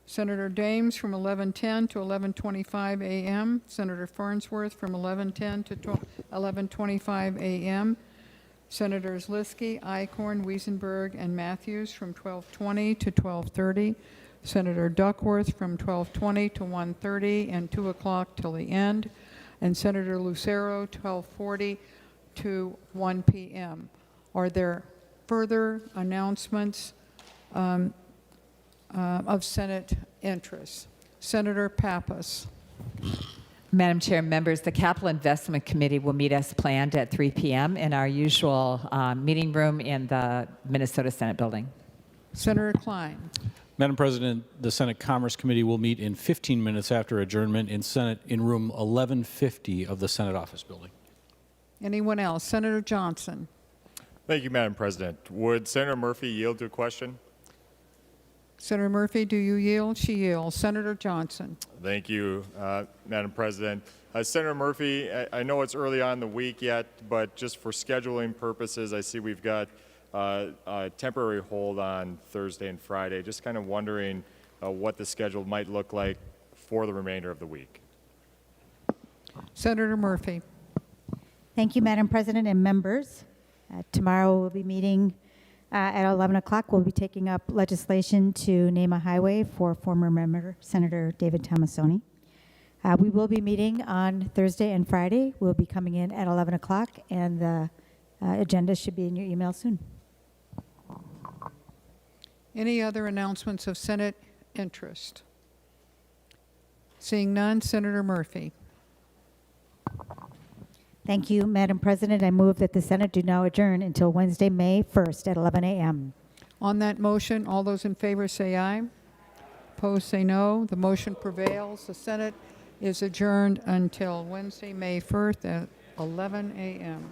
Senator Dames from 11:10 to 11:25 a.m., Senator Farnsworth from 11:10 to 11:25 a.m., Senators Liskey, Eichhorn, Wiesenberg, and Matthews from 12:20 to 12:30, Senator Duckworth from 12:20 to 1:30 and 2 o'clock till the end, and Senator Lucero 12:40 to 1 p.m. Are there further announcements of Senate interest? Senator Pappas. Madam Chair, members, the Capital Investment Committee will meet as planned at 3 p.m. in our usual meeting room in the Minnesota Senate building. Senator Klein. Madam President, the Senate Commerce Committee will meet in 15 minutes after adjournment in room 1150 of the Senate Office Building. Anyone else? Senator Johnson. Thank you, Madam President. Would Senator Murphy yield to a question? Senator Murphy, do you yield? She yields. Senator Johnson. Thank you, Madam President. Senator Murphy, I know it's early on in the week yet, but just for scheduling purposes, I see we've got a temporary hold on Thursday and Friday. Just kind of wondering what the schedule might look like for the remainder of the week. Senator Murphy. Thank you, Madam President and members. Tomorrow we'll be meeting at 11 o'clock. We'll be taking up legislation to name a highway for former member Senator David Tomassoni. We will be meeting on Thursday and Friday. We'll be coming in at 11 o'clock, and the agenda should be in your email soon. Any other announcements of Senate interest? Seeing none, Senator Murphy. Thank you, Madam President. I move that the Senate do now adjourn until Wednesday, May 1st at 11 a.m. On that motion, all those in favor say aye. Opposed say no. The motion prevails. The Senate is adjourned until Wednesday, May 1st at 11 a.m.